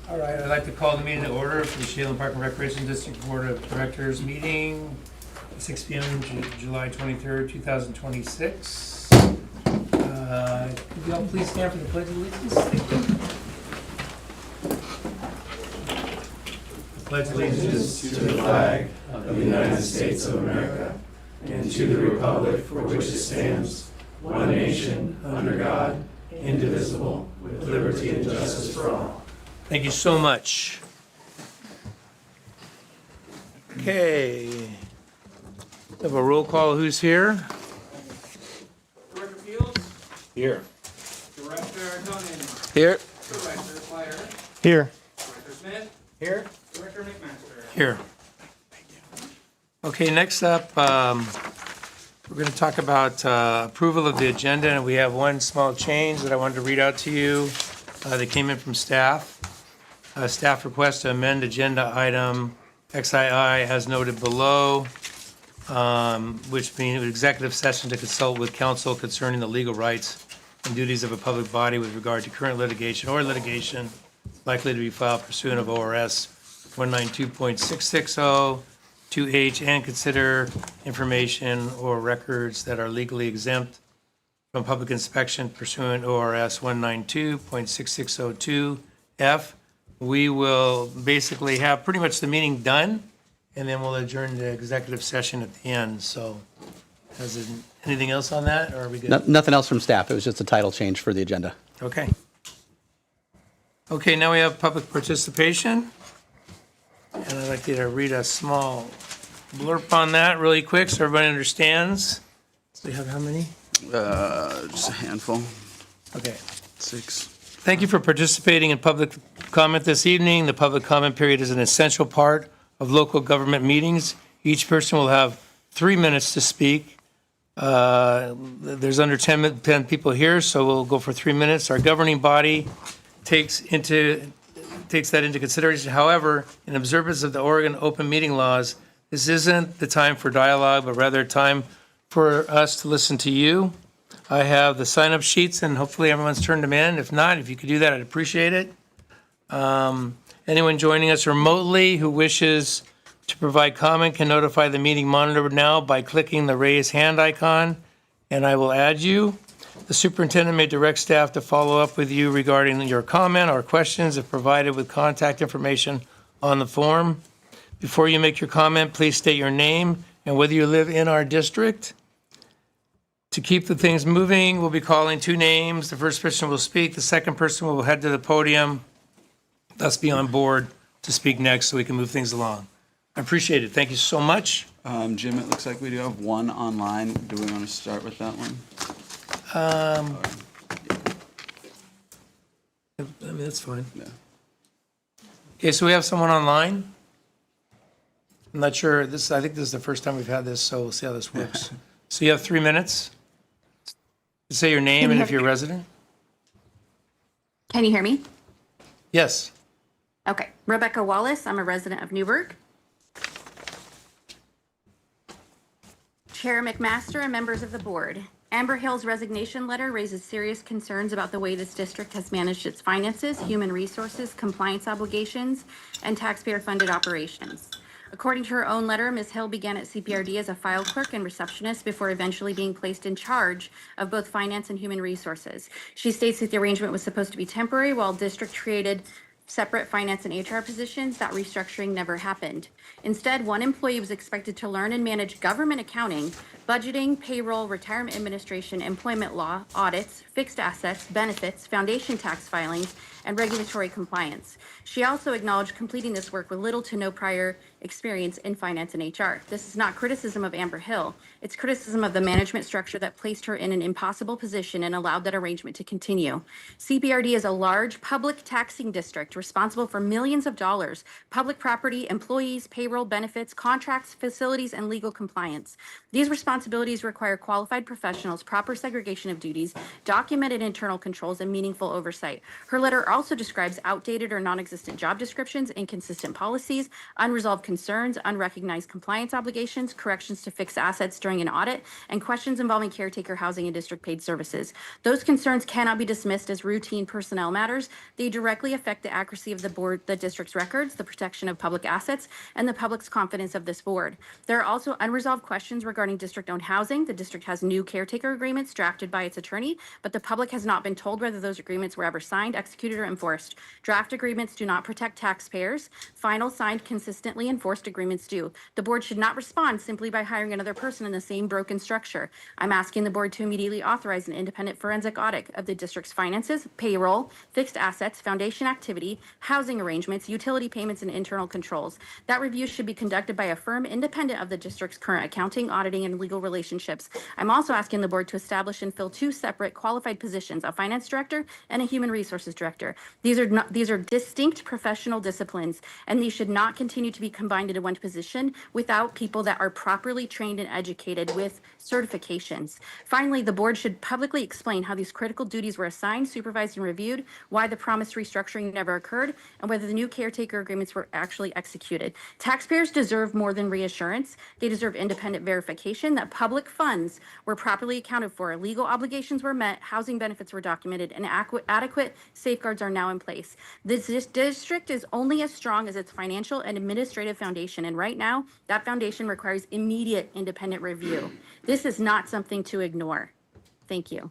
All right, I'd like to call the meeting to order for the Shadeland Park and Recreation District Board of Directors meeting, 6 p.m. July 23rd, 2026. Could you all please stand for the Pledge of Allegiance? Thank you. I pledge allegiance To the flag of the United States of America and to the republic for which it stands, one nation, under God, indivisible, with liberty and justice for all. Thank you so much. Okay. We have a roll call. Who's here? Director Fields, Here. Director Dunnan, Here. Director Fire, Here. Director Smith, Here. Director McMaster. Here. Okay, next up, we're going to talk about approval of the agenda, and we have one small change that I wanted to read out to you that came in from staff. Staff request to amend agenda item XII as noted below, which means executive session to consult with counsel concerning the legal rights and duties of a public body with regard to current litigation or litigation likely to be filed pursuant of ORS 192.660 2H, and consider information or records that are legally exempt from public inspection pursuant ORS 192.6602F. We will basically have pretty much the meeting done, and then we'll adjourn to executive session at the end. So, anything else on that, or are we good? Nothing else from staff. It was just a title change for the agenda. Okay. Okay, now we have public participation. And I'd like you to read a small blurb on that really quick so everybody understands. So we have how many? Just a handful. Okay. 6. Thank you for participating in public comment this evening. The public comment period is an essential part of local government meetings. Each person will have 3 minutes to speak. There's under 10 people here, so we'll go for 3 minutes. Our governing body takes that into consideration. However, in observance of the Oregon open meeting laws, this isn't the time for dialogue, but rather time for us to listen to you. I have the sign-up sheets, and hopefully everyone's turned them in. If not, if you could do that, I'd appreciate it. Anyone joining us remotely who wishes to provide comment can notify the meeting monitor now by clicking the raise hand icon, and I will add you. The superintendent may direct staff to follow up with you regarding your comment or questions if provided with contact information on the form. Before you make your comment, please state your name and whether you live in our district. To keep the things moving, we'll be calling 2 names. The first person will speak. The second person will head to the podium. Let's be on board to speak next so we can move things along. I appreciate it. Thank you so much. Jim, it looks like we do have one online. Do we want to start with that one? I mean, that's fine. Yeah. Okay, so we have someone online. I'm not sure, I think this is the first time we've had this, so we'll see how this works. So you have 3 minutes to say your name and if you're a resident. Can you hear me? Yes. Okay. Rebecca Wallace. I'm a resident of Newburgh. Chair McMaster and members of the board. Amber Hill's resignation letter raises serious concerns about the way this district has managed its finances, human resources, compliance obligations, and taxpayer-funded operations. According to her own letter, Ms. Hill began at CPRD as a file clerk and receptionist before eventually being placed in charge of both finance and human resources. She states that the arrangement was supposed to be temporary while district created separate finance and HR positions. That restructuring never happened. Instead, one employee was expected to learn and manage government accounting, budgeting, payroll, retirement administration, employment law, audits, fixed assets, benefits, foundation tax filings, and regulatory compliance. She also acknowledged completing this work with little to no prior experience in finance and HR. This is not criticism of Amber Hill. It's criticism of the management structure that placed her in an impossible position and allowed that arrangement to continue. CPRD is a large public taxing district responsible for millions of dollars, public property, employees, payroll, benefits, contracts, facilities, and legal compliance. These responsibilities responsibilities require qualified professionals, proper segregation of duties, documented internal controls, and meaningful oversight. Her letter also describes outdated or non-existent job descriptions, inconsistent policies, unresolved concerns, unrecognized compliance obligations, corrections to fixed assets during an audit, and questions involving caretaker housing and district paid services. Those concerns cannot be dismissed as routine personnel matters. They directly affect the accuracy of the district's records, the protection of public assets, and the public's confidence of this board. There are also unresolved questions regarding district-owned housing. The district has new caretaker agreements drafted by its attorney, but the public has not been told whether those agreements were ever signed, executed, or enforced. Draft agreements do not protect taxpayers. Final signed, consistently enforced agreements do. The board should not respond simply by hiring another person in the same broken structure. I'm asking the board to immediately authorize an independent forensic audit of the district's finances, payroll, fixed assets, foundation activity, housing arrangements, utility payments, and internal controls. That review should be conducted by a firm independent of the district's current accounting, auditing, and legal relationships. I'm also asking the board to establish and fill 2 separate qualified positions, a finance director and a human resources director. These are distinct professional disciplines, and these should not continue to be combined into one position without people that are properly trained and educated with certifications. Finally, the board should publicly explain how these critical duties were assigned, supervised, and reviewed, why the promised restructuring never occurred, and whether the new caretaker agreements were actually executed. Taxpayers deserve more than reassurance. They deserve independent verification that public funds were properly accounted for, legal obligations were met, housing benefits were documented, and adequate safeguards are now in place. This district is only as strong as its financial and administrative foundation, and right now, that foundation requires immediate independent review. This is not something to ignore. Thank you.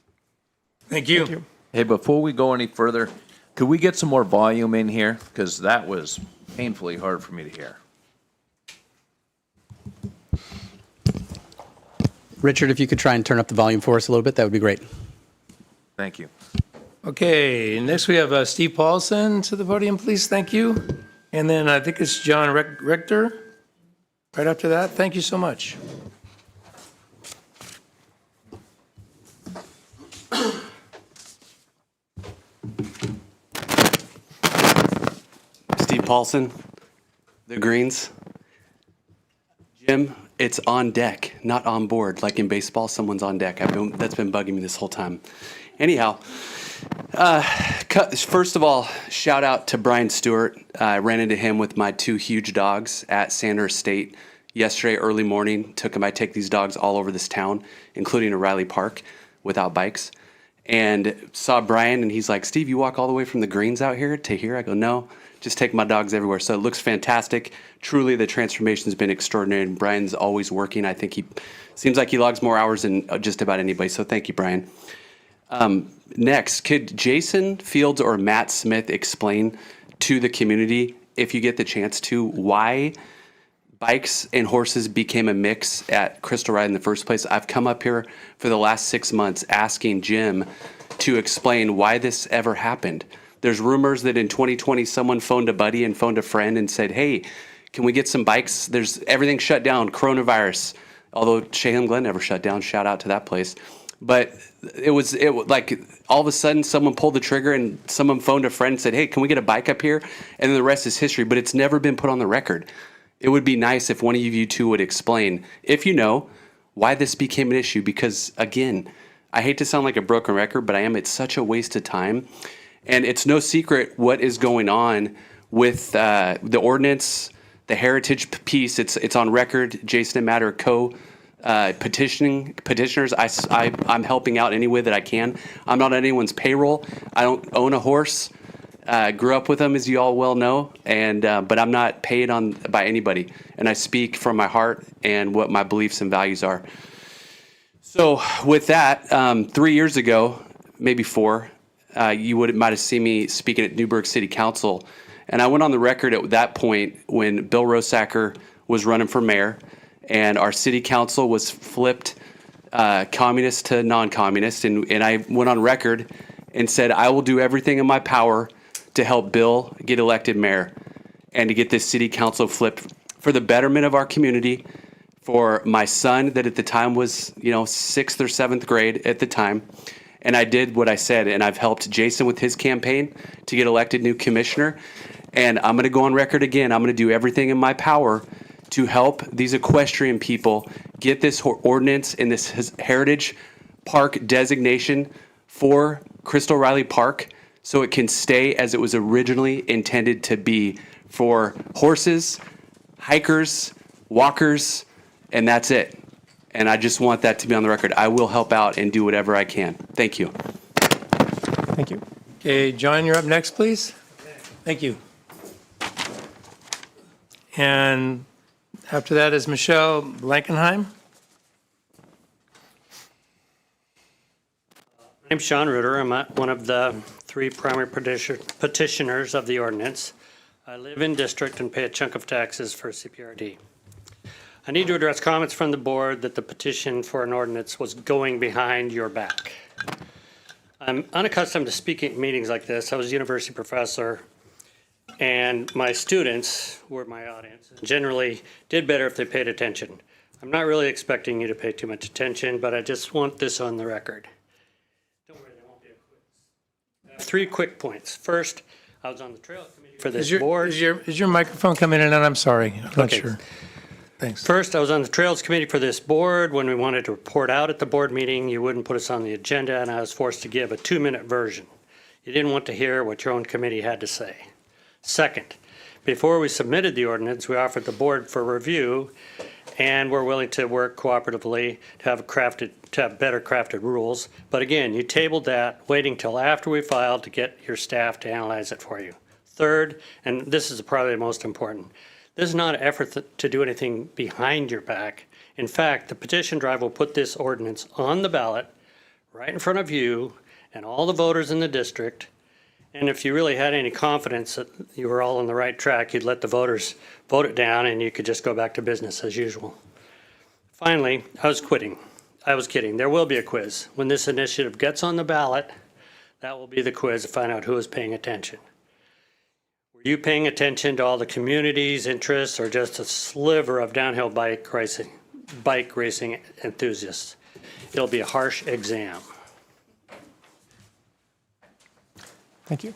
Thank you. Hey, before we go any further, could we get some more volume in here? Because that was painfully hard for me to hear. Richard, if you could try and turn up the volume for us a little bit, that would be great. Thank you. Okay, next we have Steve Paulson to the podium, please. Thank you. And then I think it's John Richter right after that. Thank you so much. Steve Paulson, the Greens. Jim, it's on deck, not on board. Like in baseball, someone's on deck. That's been bugging me this whole time. Anyhow, first of all, shout out to Brian Stewart. I ran into him with my 2 huge dogs at Sanders State yesterday early morning. I take these dogs all over this town, including O'Reilly Park, without bikes. And saw Brian, and he's like, Steve, you walk all the way from the Greens out here to here? I go, no, just take my dogs everywhere. So it looks fantastic. Truly, the transformation's been extraordinary, and Brian's always working. I think he seems like he logs more hours than just about anybody, so thank you, Brian. Next, could Jason Fields or Matt Smith explain to the community, if you get the chance to, why bikes and horses became a mix at Crystal Ride in the first place? I've come up here for the last 6 months asking Jim to explain why this ever happened. There's rumors that in 2020, someone phoned a buddy and phoned a friend and said, hey, can we get some bikes? There's everything shut down, coronavirus. Although Shaham Glen never shut down, shout out to that place. But it was like all of a sudden someone pulled the trigger and someone phoned a friend and said, hey, can we get a bike up here? And then the rest is history, but it's never been put on the record. It would be nice if one of you 2 would explain, if you know, why this became an issue. Because again, I hate to sound like a broken record, but it's such a waste of time. And it's no secret what is going on with the ordinance, the heritage piece. It's on record. Jason and Matt are petitioners. I'm helping out any way that I can. I'm not on anyone's payroll. I don't own a horse. Grew up with them, as you all well know, and but I'm not paid by anybody. And I speak from my heart and what my beliefs and values are. So with that, 3 years ago, maybe 4, you might have seen me speaking at Newburgh City Council, and I went on the record at that point when Bill Rosacker was running for mayor, and our city council was flipped communist to non-communist, and I went on record and said I will do everything in my power to help Bill get elected mayor and to get this city council flipped for the betterment of our community, for my son that at the time was 6th or 7th grade at the time. And I did what I said, and I've helped Jason with his campaign to get elected new commissioner. And I'm going to go on record again. I'm going to do everything in my power to help these equestrian people get this ordinance and this heritage park designation for Crystal Riley Park so it can stay as it was originally intended to be for horses, hikers, walkers, and that's it. And I just want that to be on the record. I will help out and do whatever I can. Thank you. Thank you. Okay, John, you're up next, please. Thank you. And after that is Michelle Blankenheim. My name's Sean Reuter. I'm one of the 3 primary petitioners of the ordinance. I live in district and pay a chunk of taxes for CPRD. I need to address comments from the board that the petition for an ordinance was going behind your back. I'm unaccustomed to speaking at meetings like this. I was a university professor, and my students were my audience. Generally did better if they paid attention. I'm not really expecting you to pay too much attention, but I just want this on the record. Don't worry, there won't be a quiz. I have 3 quick points. First, I was on the Trails Committee for this board. Is your microphone coming in and out? I'm sorry. I'm not Okay. sure. Thanks. First, I was on the Trails Committee for this board. When we wanted to report out at the board meeting, you wouldn't put us on the agenda, and I was forced to give a 2-minute version. You didn't want to hear what your own committee had to say. Second, before we submitted the ordinance, we offered the board for review, and we're willing to work cooperatively to have better crafted rules. But again, you tabled that, waiting till after we filed to get your staff to analyze it for you. Third, and this is probably the most important, this is not an effort to do anything behind your back. In fact, the petition drive will put this ordinance on the ballot right in front of you and all the voters in the district. And if you really had any confidence that you were all on the right track, you'd let the voters vote it down and you could just go back to business as usual. Finally, I was kidding. There will be a quiz. When this initiative gets on the ballot, that will be the quiz to find out who is paying attention. Were you paying attention to all the community's interests or just a sliver of downhill bike racing enthusiasts? It'll be a harsh exam. Thank you.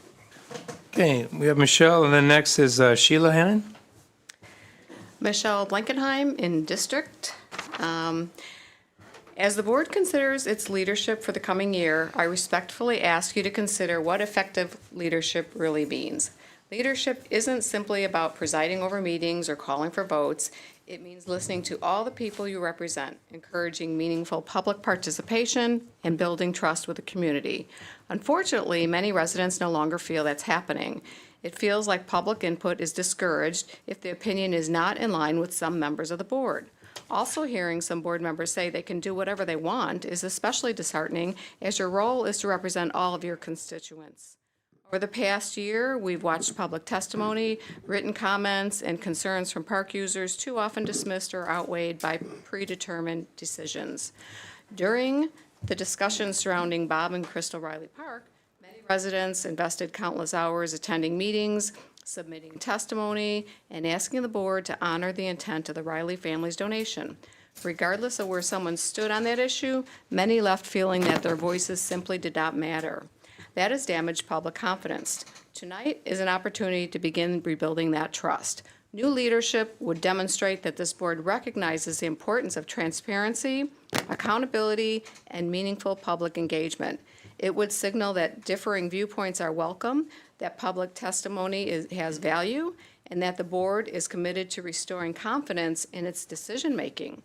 Okay, we have Michelle, and then next is Sheila Hannon. Michelle Blankenheim in district. As the board considers its leadership for the coming year, I respectfully ask you to consider what effective leadership really means. Leadership isn't simply about presiding over meetings or calling for votes. It means listening to all the people you represent, encouraging meaningful public participation, and building trust with the community. Unfortunately, many residents no longer feel that's happening. It feels like public input is discouraged if the opinion is not in line with some members of the board. Also, hearing some board members say they can do whatever they want is especially disheartening, as your role is to represent all of your constituents. Over the past year, we've watched public testimony, written comments, and concerns from park users too often dismissed or outweighed by predetermined decisions. During the discussion surrounding Bob and Crystal Riley Park, many residents invested countless hours attending meetings, submitting testimony, and asking the board to honor the intent of the Riley family's donation. Regardless of where someone stood on that issue, many left feeling that their voices simply did not matter. That has damaged public confidence. Tonight is an opportunity to begin rebuilding that trust. New leadership would demonstrate that this board recognizes the importance of transparency, accountability, and meaningful public engagement. It would signal that differing viewpoints are welcome, that public testimony has value, and that the board is committed to restoring confidence in its decision-making.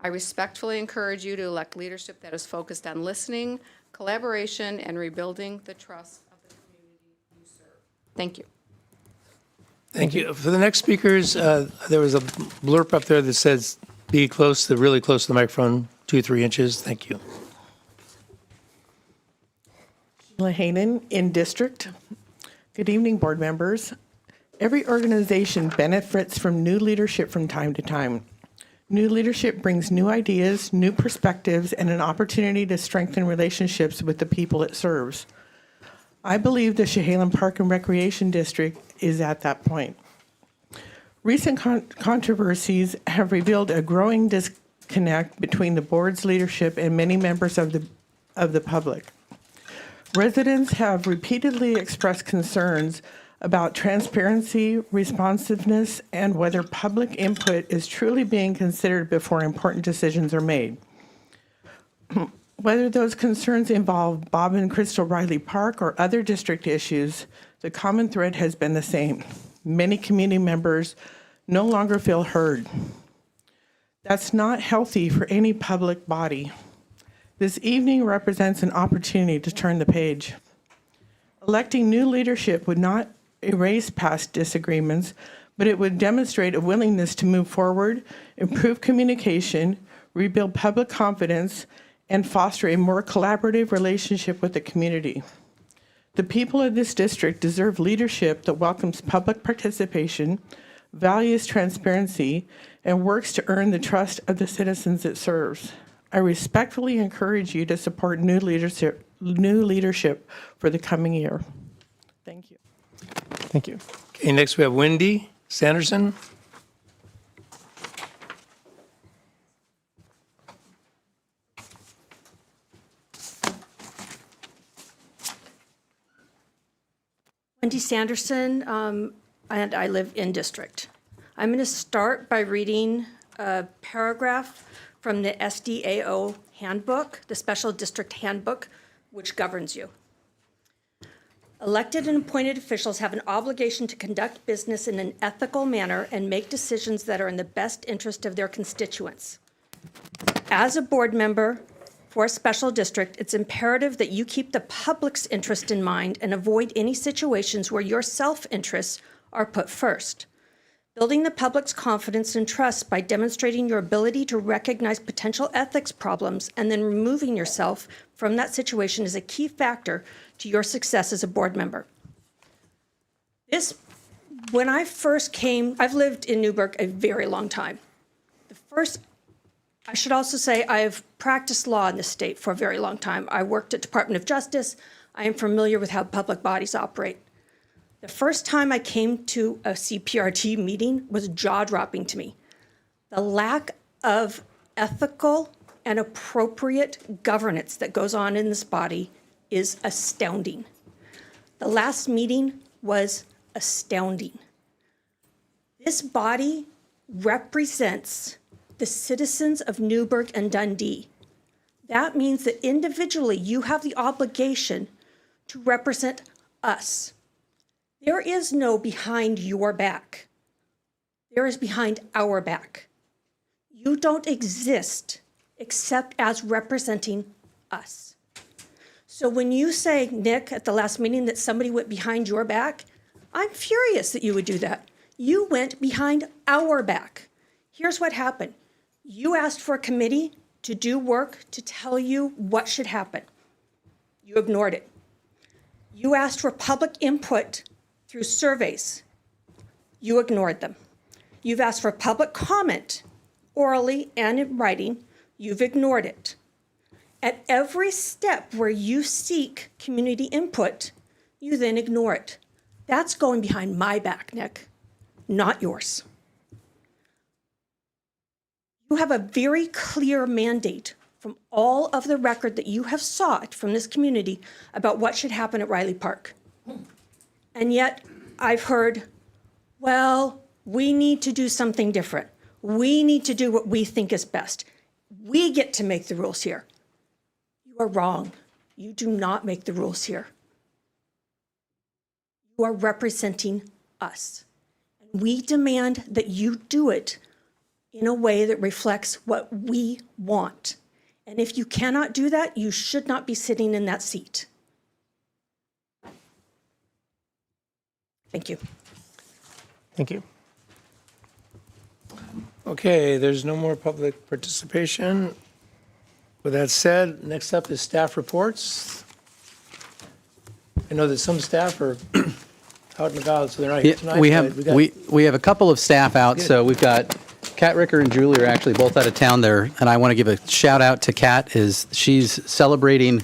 I respectfully encourage you to elect leadership that is focused on listening, collaboration, and rebuilding the trust of the community you serve. Thank you. Thank you. For the next speakers, there was a blurb up there that says, be really close to the microphone, 2-3 inches. Thank you. Sheila Hayden in district. Good evening, board members. Every organization benefits from new leadership from time to time. New leadership brings new ideas, new perspectives, and an opportunity to strengthen relationships with the people it serves. I believe the Chehalis Park and Recreation District is at that point. Recent controversies have revealed a growing disconnect between the board's leadership and many members of the public. Residents have repeatedly expressed concerns about transparency, responsiveness, and whether public input is truly being considered before important decisions are made. Whether those concerns involve Bob and Crystal Riley Park or other district issues, the common thread has been the same. Many community members no longer feel heard. That's not healthy for any public body. This evening represents an opportunity to turn the page. Electing new leadership would not erase past disagreements, but it would demonstrate a willingness to move forward, improve communication, rebuild public confidence, and foster a more collaborative relationship with the community. The people of this district deserve leadership that welcomes public participation, values transparency, and works to earn the trust of the citizens it serves. I respectfully encourage you to support new leadership for the coming year. Thank you. Thank you. Okay, next we have Wendy Sanderson. Wendy Sanderson, and I live in district. I'm going to start by reading a paragraph from the SDAO handbook, the Special District Handbook, which governs you. Elected and appointed officials have an obligation to conduct business in an ethical manner and make decisions that are in the best interest of their constituents. As a board member for a special district, it's imperative that you keep the public's interest in mind and avoid any situations where your self-interests are put first. Building the public's confidence and trust by demonstrating your ability to recognize potential ethics problems and then removing yourself from that situation is a key factor to your success as a board member. When I first came, I've lived in Newburgh a very long time. I should also say I've practiced law in this state for a very long time. I worked at Department of Justice. I am familiar with how public bodies operate. The first time I came to a CPRD meeting was jaw-dropping to me. The lack of ethical and appropriate governance that goes on in this body is astounding. The last meeting was astounding. This body represents the citizens of Newburgh and Dundee. That means that individually you have the obligation to represent us. There is no behind your back. There is behind our back. You don't exist except as representing us. So when you say, Nick, at the last meeting that somebody went behind your back, I'm furious that you would do that. You went behind our back. Here's what happened. You asked for a committee to do work to tell you what should happen. You ignored it. You asked for public input through surveys. You ignored them. You've asked for public comment, orally and in writing. You've ignored it. At every step where you seek community input, you then ignore it. That's going behind my back, Nick, not yours. You have a very clear mandate from all of the record that you have sought from this community about what should happen at Riley Park. And yet I've heard, well, we need to do something different. We need to do what we think is best. We get to make the rules here. You are wrong. You do not make the rules here. You are representing us. And we demand that you do it in a way that reflects what we want. And if you cannot do that, you should not be sitting in that seat. Thank you. Thank you. Okay, there's no more public participation. With that said, next up is staff reports. I know that some staff are out and about, so they're not here tonight. We but have we have a couple of staff out, Good. so we've got Kat Ricker and Julie are actually both out of town there, and I want to give a shout out to Kat. She's celebrating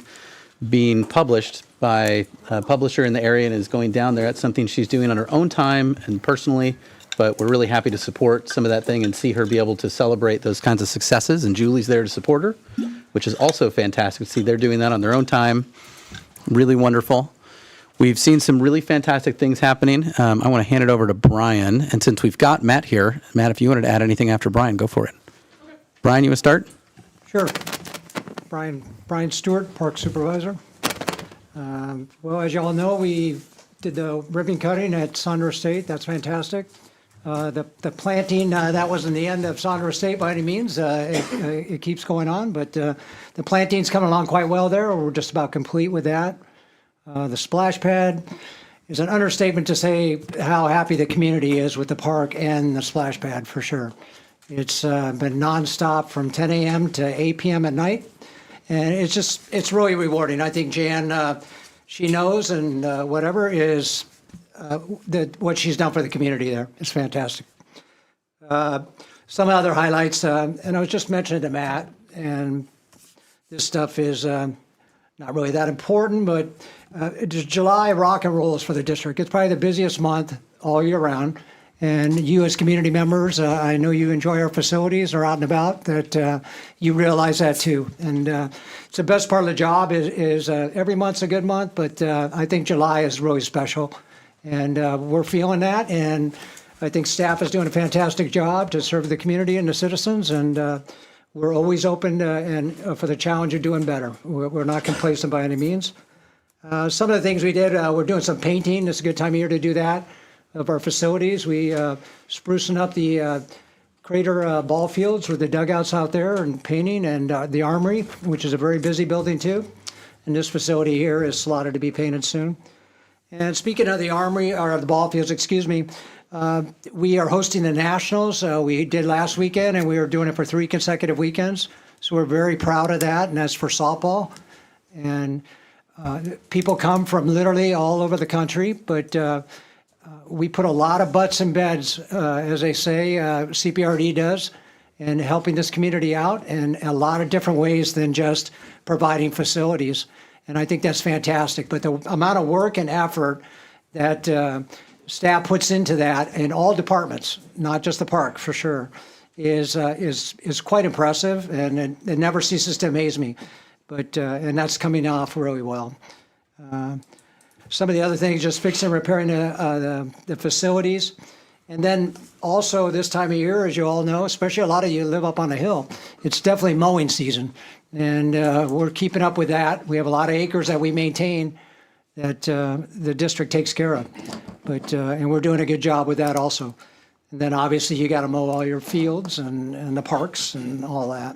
being published by a publisher in the area and is going down there. That's something she's doing on her own time and personally, but we're really happy to support some of that thing and see her be able to celebrate those kinds of successes. And Julie's there to support her, which is also fantastic to see they're doing that on their own time. Really wonderful. We've seen some really fantastic things happening. I want to hand it over to Brian. And since we've got Matt here, Matt, if you wanted to add anything after Brian, go for it. Brian, you want to start? Sure. Brian Stewart, Park Supervisor. Well, as you all know, we did the ribbon cutting at Sonder Estate. That's fantastic. The planting, that wasn't the end of Sonder Estate by any means. It keeps going on, but the planting's coming along quite well there. We're just about complete with that. The splash pad is an understatement to say how happy the community is with the park and the splash pad, for sure. It's been nonstop from 10 a.m. to 8 p.m. at night, and it's really rewarding. I think Jan, she knows, and whatever is what she's done for the community there. It's fantastic. Some other highlights, and I was just mentioning to Matt, and this stuff is not really that important, but July rock and rolls for the district. It's probably the busiest month all year round. And you as community members, I know you enjoy our facilities, are out and about, that you realize that too. And it's the best part of the job is every month's a good month, but I think July is really special. And we're feeling that. And I think staff is doing a fantastic job to serve the community and the citizens. And we're always open for the challenge of doing better. We're not complacent by any means. Some of the things we did, we're doing some painting. It's a good time of year to do that. Of our facilities, we sprucing up the Crater ball fields with the dugouts out there and painting, and the Armory, which is a very busy building too. And this facility here is slotted to be painted soon. And speaking of the Armory, or the ball fields, excuse me, we are hosting the Nationals. We did last weekend, and we are doing it for 3 consecutive weekends. So we're very proud of that, and that's for softball. And people come from literally all over the country, but we put a lot of butts in beds, as they say, CPRD does, in helping this community out in a lot of different ways than just providing facilities. And I think that's fantastic. But the amount of work and effort that staff puts into that in all departments, not just the park, for sure, is quite impressive, and it never ceases to amaze me. But and that's coming off really well. Some of the other things, just fixing and repairing the facilities. And then also this time of year, as you all know, especially a lot of you live up on a hill, it's definitely mowing season. And we're keeping up with that. We have a lot of acres that we maintain that the district takes care of. But and we're doing a good job with that also. And then obviously you got to mow all your fields and the parks and all that.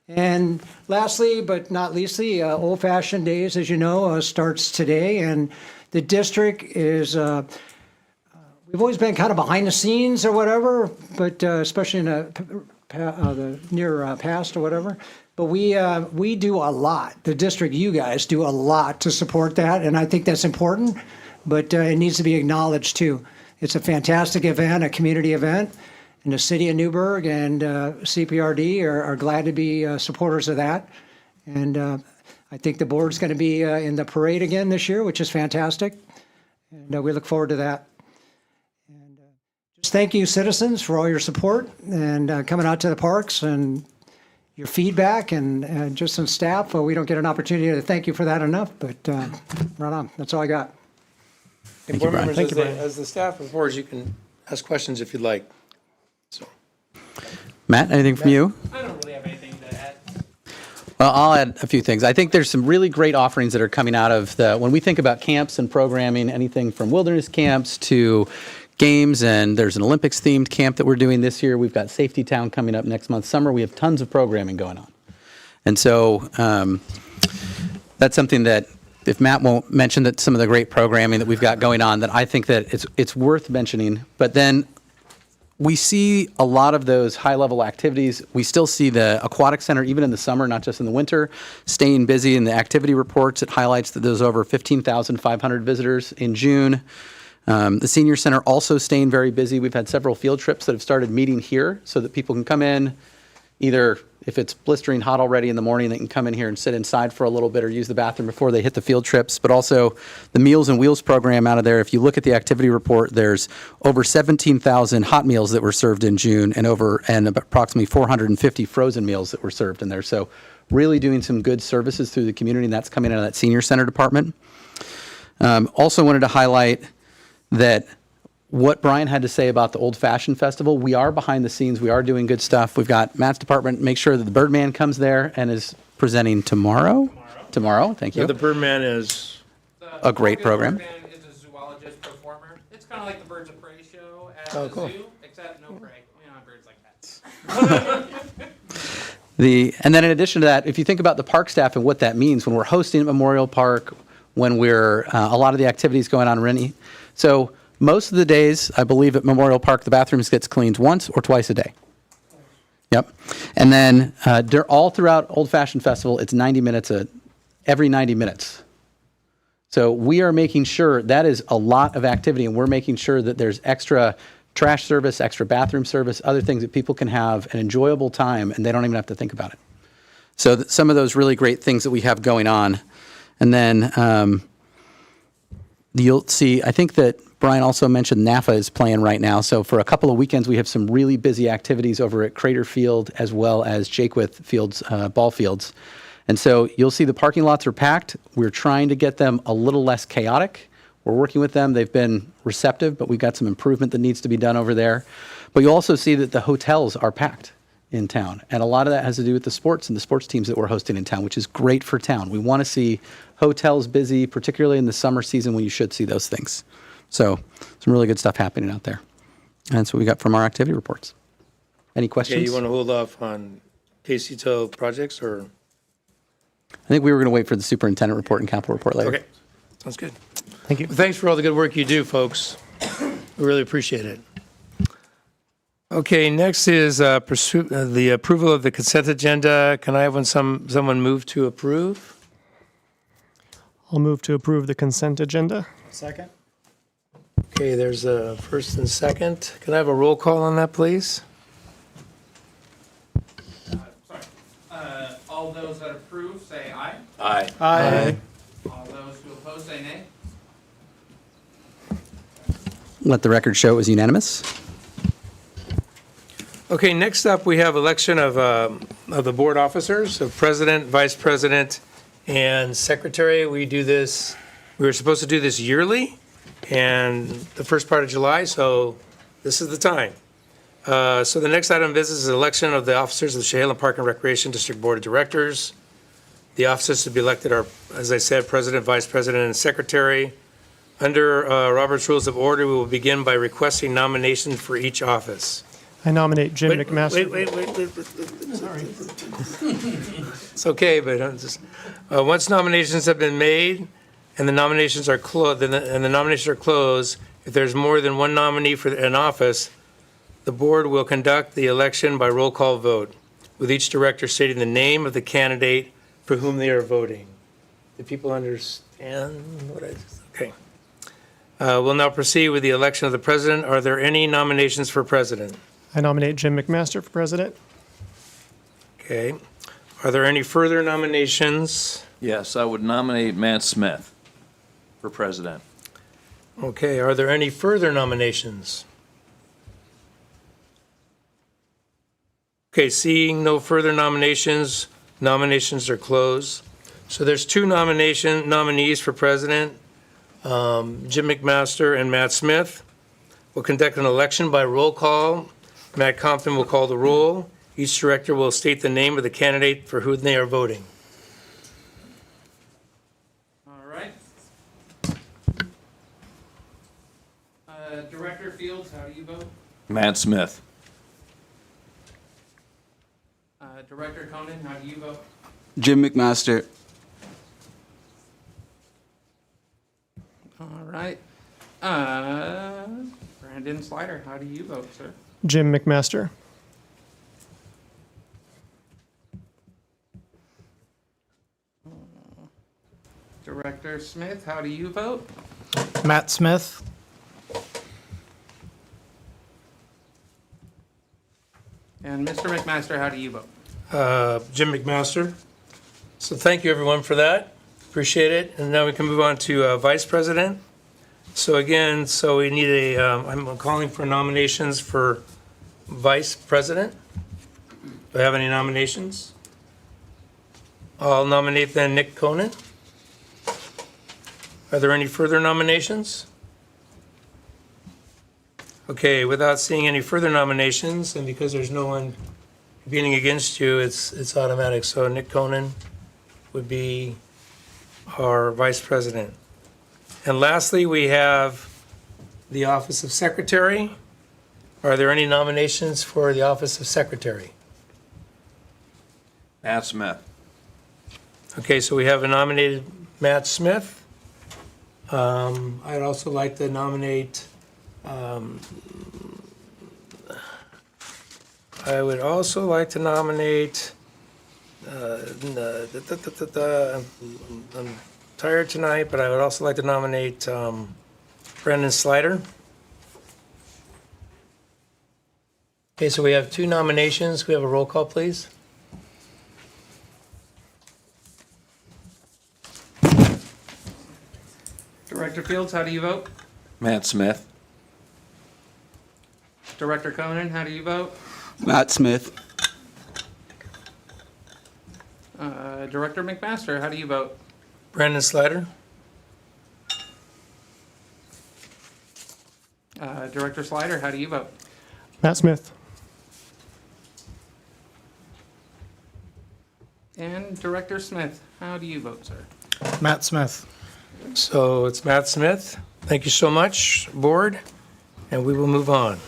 And lastly, but not leastly, Old Fashioned Days, as you know, starts today. And the district is, we've always been kind of behind the scenes or whatever, but especially in the near past or whatever. But we do a lot. The district, you guys do a lot to support that. And I think that's important, but it needs to be acknowledged too. It's a fantastic event, a community event. And the city of Newburgh and CPRD are glad to be supporters of that. And I think the board's going to be in the parade again this year, which is fantastic. And we look forward to that. And just thank you, citizens, for all your support and coming out to the parks and your feedback, and just some staff. We don't get an opportunity to thank you for that enough, but right on. That's all I got. And board members, as the staff reports, you can ask questions if you'd like. So, Matt, anything from you? I don't really have anything to add. Well, I'll add a few things. I think there's some really great offerings that are coming out of when we think about camps and programming, anything from wilderness camps to games, and there's an Olympics-themed camp that we're doing this year. We've got Safety Town coming up next month, summer. We have tons of programming going on. And so that's something that, if Matt won't mention that some of the great programming that we've got going on, that I think that it's worth mentioning. But then we see a lot of those high-level activities. We still see the Aquatic Center, even in the summer, not just in the winter, staying busy. In the activity reports, it highlights that there's over 15,500 visitors in June. The Senior Center also staying very busy. We've had several field trips that have started meeting here so that people can come in, either if it's blistering hot already in the morning, they can come in here and sit inside for a little bit or use the bathroom before they hit the field trips. But also the Meals and Wheels program out of there. If you look at the activity report, there's over 17,000 hot meals that were served in June and approximately 450 frozen meals that were served in there. So really doing some good services through the community, and that's coming out of that Senior Center department. Also wanted to highlight that what Brian had to say about the Old Fashioned Festival, we are behind the scenes. We are doing good stuff. We've got Matt's department, make sure that the Birdman comes there and is presenting tomorrow. Tomorrow, thank you. The Birdman is, A great program. Birdman is a zoologist performer. It's kind of like the Birds of Prey show at Oh, the cool. zoo, except no prey. We don't have birds like that. And then in addition to that, if you think about the park staff and what that means when we're hosting at Memorial Park, when we're a lot of the activities going on in Rennie. So most of the days, I believe at Memorial Park, the bathrooms gets cleaned once or twice a day. Yep. And then all throughout Old Fashioned Festival, it's 90 minutes every 90 minutes. So we are making sure that is a lot of activity, and we're making sure that there's extra trash service, extra bathroom service, other things that people can have an enjoyable time and they don't even have to think about it. So some of those really great things that we have going on. And then you'll see, I think that Brian also mentioned NAFA is playing right now. So for a couple of weekends, we have some really busy activities over at Crater Field as well as Jakewith Fields, ball fields. And so you'll see the parking lots are packed. We're trying to get them a little less chaotic. We're working with them. They've been receptive, but we've got some improvement that needs to be done over there. But you also see that the hotels are packed in town. And a lot of that has to do with the sports and the sports teams that we're hosting in town, which is great for town. We want to see hotels busy, particularly in the summer season when you should see those things. So some really good stuff happening out there. And that's what we got from our activity reports. Any questions? okay, you want to hold off on KCTO projects or? I think we were going to wait for the superintendent report and capital report later. Okay, sounds good. Thank you. Well, thanks for all the good work you do, folks. We really appreciate it. Okay, next is the approval of the consent agenda. Can I have someone move to approve? I'll move to approve the consent agenda. Second? Okay, there's a first and second. Can I have a roll call on that, please? Sorry. All those that approve, say aye. Aye. Aye. All those who oppose, say nay. Let the record show it was unanimous. Okay, next up, we have election of the board officers, so president, vice president, and secretary. We were supposed to do this yearly, and the first part of July, so this is the time. So the next item of business is election of the officers of the Chehalis Park and Recreation District Board of Directors. The officers to be elected are, as I said, president, vice president, and secretary. Under Robert's Rules of Order, we will begin by requesting nominations for each office. I nominate Jim McMaster. Wait. Sorry. It's okay, but once nominations have been made and the nominations are closed, if there's more than one nominee for an office, the board will conduct the election by roll call vote, with each director stating the name of the candidate for whom they are voting. Do people understand what I just, okay. We'll now proceed with the election of the president. Are there any nominations for president? I nominate Jim McMaster for president. Okay. Are there any further nominations? Yes, I would nominate Matt Smith for president. Okay. Are there any further nominations? Okay, seeing no further nominations, nominations are closed. So there's two nominees for president, Jim McMaster and Matt Smith. We'll conduct an election by roll call. Matt Compton will call the roll. Each director will state the name of the candidate for whom they are voting. All right. Director Fields, how do you vote? Matt Smith. Director Conan, how do you vote? Jim McMaster. All right. Brandon Slider, how do you vote, sir? Jim McMaster. Director Smith, how do you vote? Matt Smith. And Mr. McMaster, how do you vote? Jim McMaster. So thank you, everyone, for that. Appreciate it. And now we can move on to vice president. So again, we need I'm calling for nominations for vice president. Do I have any nominations? I'll nominate then Nick Conan. Are there any further nominations? Okay, without seeing any further nominations, and because there's no one competing against you, it's automatic. So Nick Conan would be our vice president. And lastly, we have the office of secretary. Are there any nominations for the office of secretary? Matt Smith. Okay, so we have a nominated Matt Smith. I'd also like to nominate, I would also like to nominate, I'm tired tonight, but I would also like to nominate Brendan Slider. Okay, so we have two nominations. We have a roll call, please. Director Fields, how do you vote? Matt Smith. Director Conan, how do you vote? Matt Smith. Director McMaster, how do you vote? Brendan Slider. Director Slider, how do you vote? Matt Smith. And Director Smith, how do you vote, sir? Matt Smith. So it's Matt Smith. Thank you so much, board, and we will move on.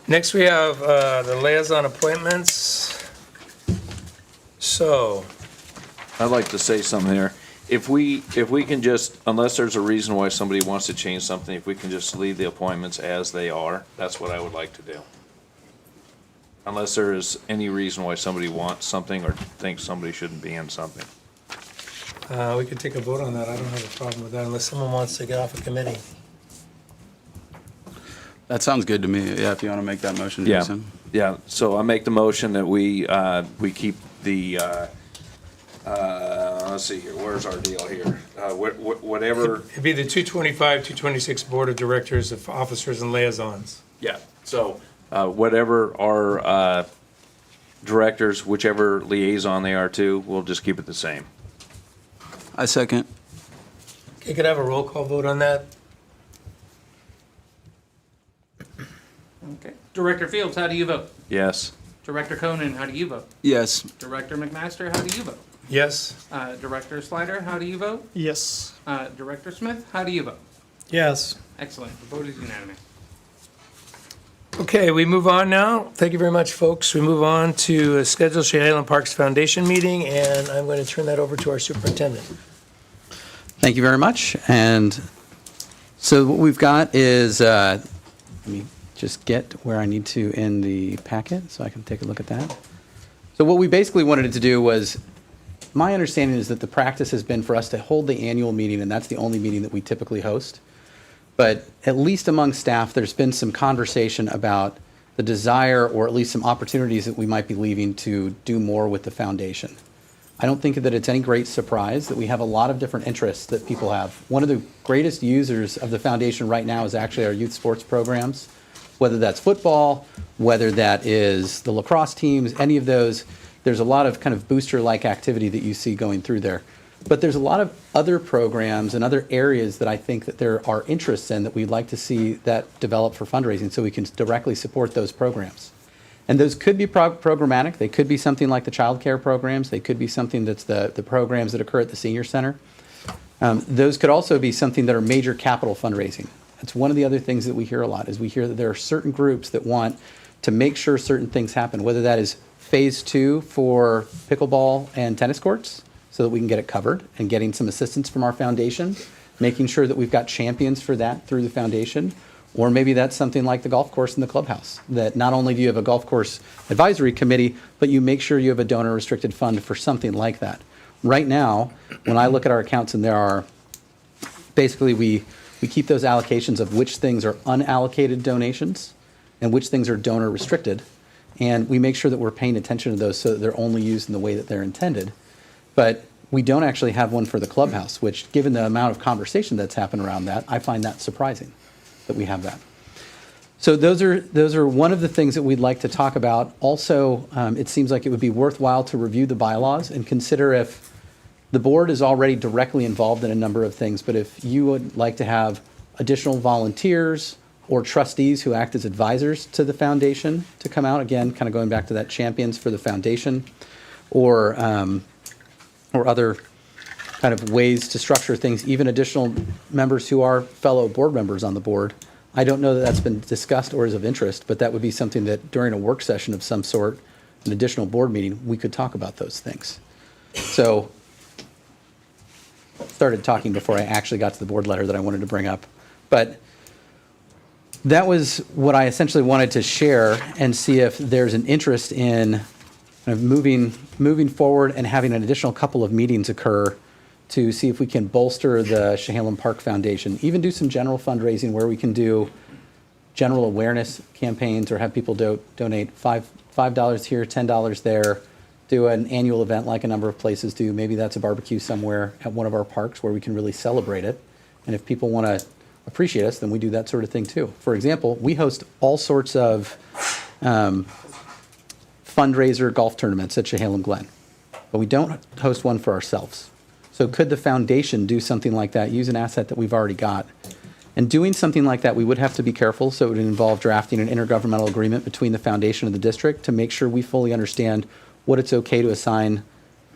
Next, we have the liaison appointments. So, I'd like to say something here. If we can just, unless there's a reason why somebody wants to change something, if we can just leave the appointments as they are, that's what I would like to do. Unless there is any reason why somebody wants something or thinks somebody shouldn't be in something. we could take a vote on that. I don't have a problem with that unless someone wants to get off a committee. That sounds good to me. Yeah, if you want to make that motion, Yeah, Jason. yeah. So I make the motion that we keep the, let's see here, where's our deal here? Whatever, It'd be the 225, 226 Board of Directors of Officers and Liaisons. yeah. So whatever our directors, whichever liaison they are to, we'll just keep it the same. I second. Okay, could I have a roll call vote on that? Okay. Director Fields, how do you vote? Yes. Director Conan, how do you vote? Yes. Director McMaster, how do you vote? Yes? Director Slider, how do you vote? Yes. Director Smith, how do you vote? Yes. Excellent. The vote is unanimous. Okay, we move on now. Thank you very much, folks. We move on to a scheduled Shea Island Parks Foundation meeting, and I'm going to turn that over to our superintendent. Thank you very much. And so what we've got is, let me just get where I need to in the packet so I can take a look at that. So what we basically wanted to do was, my understanding is that the practice has been for us to hold the annual meeting, and that's the only meeting that we typically host. But at least among staff, there's been some conversation about the desire, or at least some opportunities that we might be leaving to do more with the foundation. I don't think that it's any great surprise that we have a lot of different interests that people have. One of the greatest users of the foundation right now is actually our youth sports programs, whether that's football, whether that is the lacrosse teams, any of those. There's a lot of kind of booster-like activity that you see going through there. But there's a lot of other programs and other areas that I think that there are interests in that we'd like to see that develop for fundraising so we can directly support those programs. And those could be programmatic. They could be something like the child care programs. They could be something that's the programs that occur at the senior center. Those could also be something that are major capital fundraising. That's one of the other things that we hear a lot, is we hear that there are certain groups that want to make sure certain things happen, whether that is phase 2 for pickleball and tennis courts, so that we can get it covered, and getting some assistance from our foundation, making sure that we've got champions for that through the foundation. Or maybe that's something like the golf course and the clubhouse, that not only do you have a golf course advisory committee, but you make sure you have a donor restricted fund for something like that. Right now, when I look at our accounts, and there are, basically we keep those allocations of which things are unallocated donations and which things are donor restricted. And we make sure that we're paying attention to those so that they're only used in the way that they're intended. But we don't actually have one for the clubhouse, which, given the amount of conversation that's happened around that, I find that surprising that we have that. So those are one of the things that we'd like to talk about. Also, it seems like it would be worthwhile to review the bylaws and consider if The board is already directly involved in a number of things, but if you would like to have additional volunteers or trustees who act as advisors to the foundation to come out, again, kind of going back to that champions for the foundation, or other kind of ways to structure things, even additional members who are fellow board members on the board. I don't know that that's been discussed or is of interest, but that would be something that during a work session of some sort, an additional board meeting, we could talk about those things. So, started talking before I actually got to the board letter that I wanted to bring up. But that was what I essentially wanted to share and see if there's an interest in kind of moving forward and having an additional couple of meetings occur to see if we can bolster the Chehalem Park Foundation, even do some general fundraising where we can do general awareness campaigns or have people donate $5 here, $10 there, do an annual event like a number of places do. Maybe that's a barbecue somewhere at one of our parks where we can really celebrate it. And if people want to appreciate us, then we do that sort of thing too. For example, we host all sorts of fundraiser golf tournaments at Chehalem Glen, but we don't host one for ourselves. So could the foundation do something like that, use an asset that we've already got? And doing something like that, we would have to be careful, so it would involve drafting an intergovernmental agreement between the foundation and the district to make sure we fully understand what it's okay to assign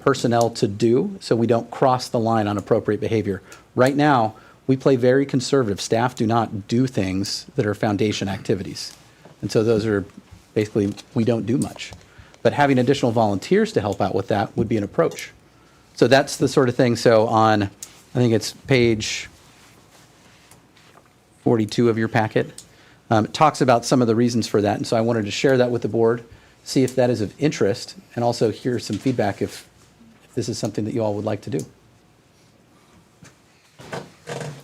personnel to do, so we don't cross the line on appropriate behavior. Right now, we play very conservative. Staff do not do things that are foundation activities. And so those are basically, we don't do much. But having additional volunteers to help out with that would be an approach. So that's the sort of thing. So on, I think it's page 42 of your packet, it talks about some of the reasons for that. And so I wanted to share that with the board, see if that is of interest, and also hear some feedback if this is something that you all would like to do.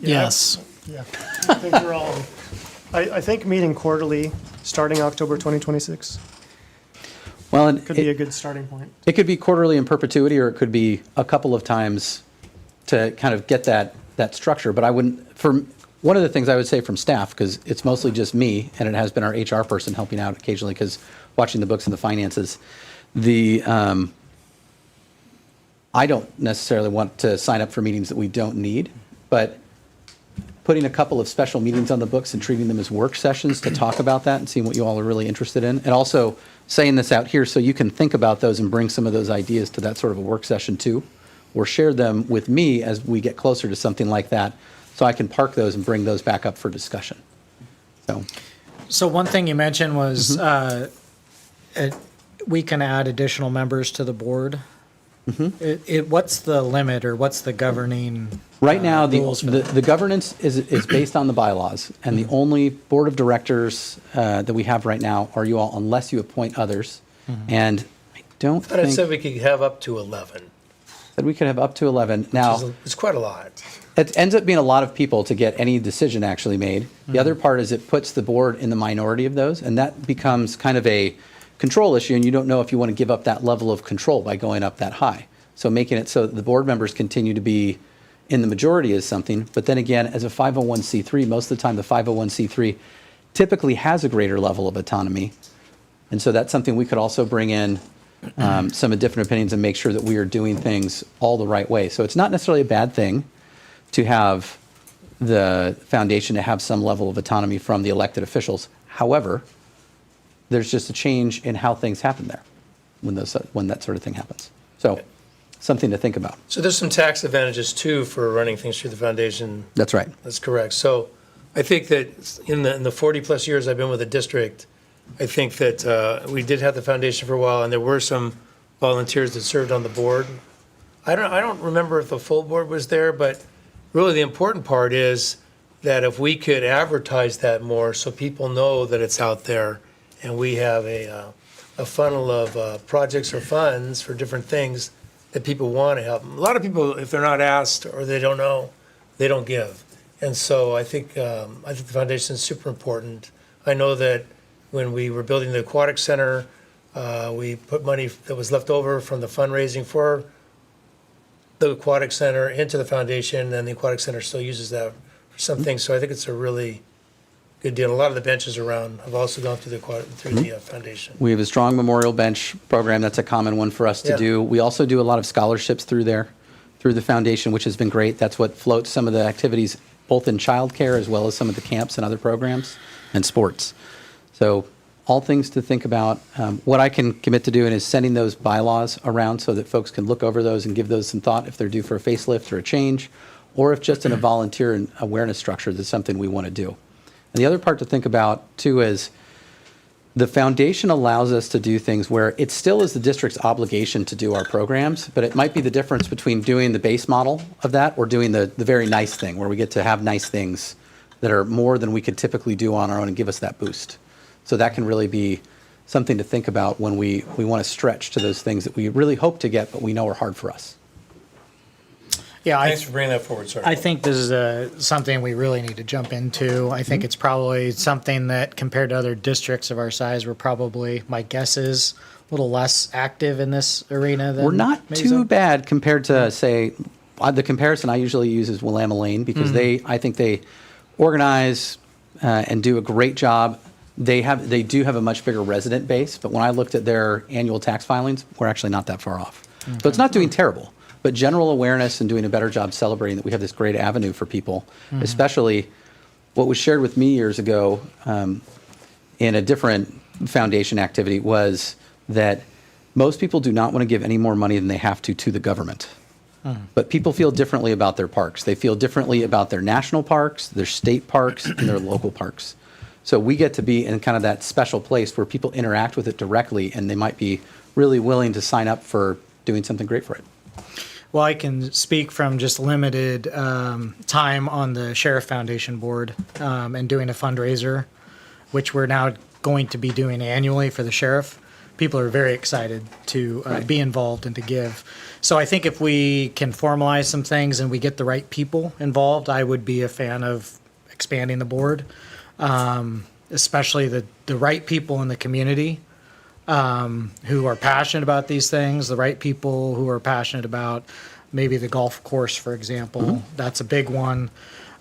Yes. Yeah. I think we're all, I think meeting quarterly, starting October 2026, Well, and could be a good starting point. it could be quarterly in perpetuity, or it could be a couple of times to kind of get that structure. But I wouldn't, one of the things I would say from staff, because it's mostly just me, and it has been our HR person helping out occasionally, because watching the books and the finances, I don't necessarily want to sign up for meetings that we don't need, but putting a couple of special meetings on the books and treating them as work sessions to talk about that and seeing what you all are really interested in. And also saying this out here so you can think about those and bring some of those ideas to that sort of a work session too, or share them with me as we get closer to something like that, so I can park those and bring those back up for discussion. So one thing you mentioned was we can add additional members to the board. What's the limit, or what's the governing Right now, rules for that? the governance is based on the bylaws, and the only board of directors that we have right now are you all, unless you appoint others. And I don't But I think said we could have up to 11. that we could have up to 11. Now, It's quite a lot. it ends up being a lot of people to get any decision actually made. The other part is it puts the board in the minority of those, and that becomes kind of a control issue, and you don't know if you want to give up that level of control by going up that high. So making it so that the board members continue to be in the majority is something. But then again, as a 501c3, most of the time the 501c3 typically has a greater level of autonomy. And so that's something we could also bring in some of different opinions and make sure that we are doing things all the right way. So it's not necessarily a bad thing to have the foundation to have some level of autonomy from the elected officials. However, there's just a change in how things happen there when that sort of thing happens. So something to think about. So there's some tax advantages too for running things through the foundation. That's right. That's correct. So I think that in the 40-plus years I've been with the district, I think that we did have the foundation for a while, and there were some volunteers that served on the board. I don't remember if the full board was there, but really the important part is that if we could advertise that more so people know that it's out there, and we have a funnel of projects or funds for different things that people want to help. A lot of people, if they're not asked or they don't know, they don't give. And so I think the foundation is super important. I know that when we were building the aquatic center, we put money that was left over from the fundraising for the aquatic center into the foundation, and the aquatic center still uses that for some things. So I think it's a really good deal. A lot of the benches around have also gone through the foundation. We have a strong memorial bench program. That's a common one for us to Yeah. do. We also do a lot of scholarships through there. through the foundation, which has been great. That's what floats some of the activities, both in childcare as well as some of the camps and other programs and sports. So all things to think about. What I can commit to doing is sending those bylaws around so that folks can look over those and give those some thought if they're due for a facelift or a change, or if just in a volunteer and awareness structure, that's something we want to do. And the other part to think about too is the foundation allows us to do things where it still is the district's obligation to do our programs, but it might be the difference between doing the base model of that or doing the very nice thing where we get to have nice things that are more than we could typically do on our own and give us that boost. So that can really be something to think about when we want to stretch to those things that we really hope to get, but we know are hard for us. Yeah, Thanks for bringing that forward, sir. I think this is something we really need to jump into. I think it's probably something that compared to other districts of our size, we're probably, my guess is, a little less active in this arena than We're not maybe too some. bad compared to, say, the comparison I usually use is Willamette Lane because I think they organize and do a great job. They do have a much bigger resident base, but when I looked at their annual tax filings, we're actually not that far off. So it's not doing terrible, but general awareness and doing a better job celebrating that we have this great avenue for people, especially what was shared with me years ago in a different foundation activity was that most people do not want to give any more money than they have to the government. But people feel differently about their parks. They feel differently about their national parks, their state parks, and their local parks. So we get to be in kind of that special place where people interact with it directly, and they might be really willing to sign up for doing something great for it. Well, I can speak from just limited time on the Sheriff Foundation Board and doing a fundraiser, which we're now going to be doing annually for the sheriff. People are very excited to be involved and to give. So I think if we can formalize some things and we get the right people involved, I would be a fan of expanding the board, especially the right people in the community who are passionate about these things, the right people who are passionate about maybe the golf course, for example. That's a big one.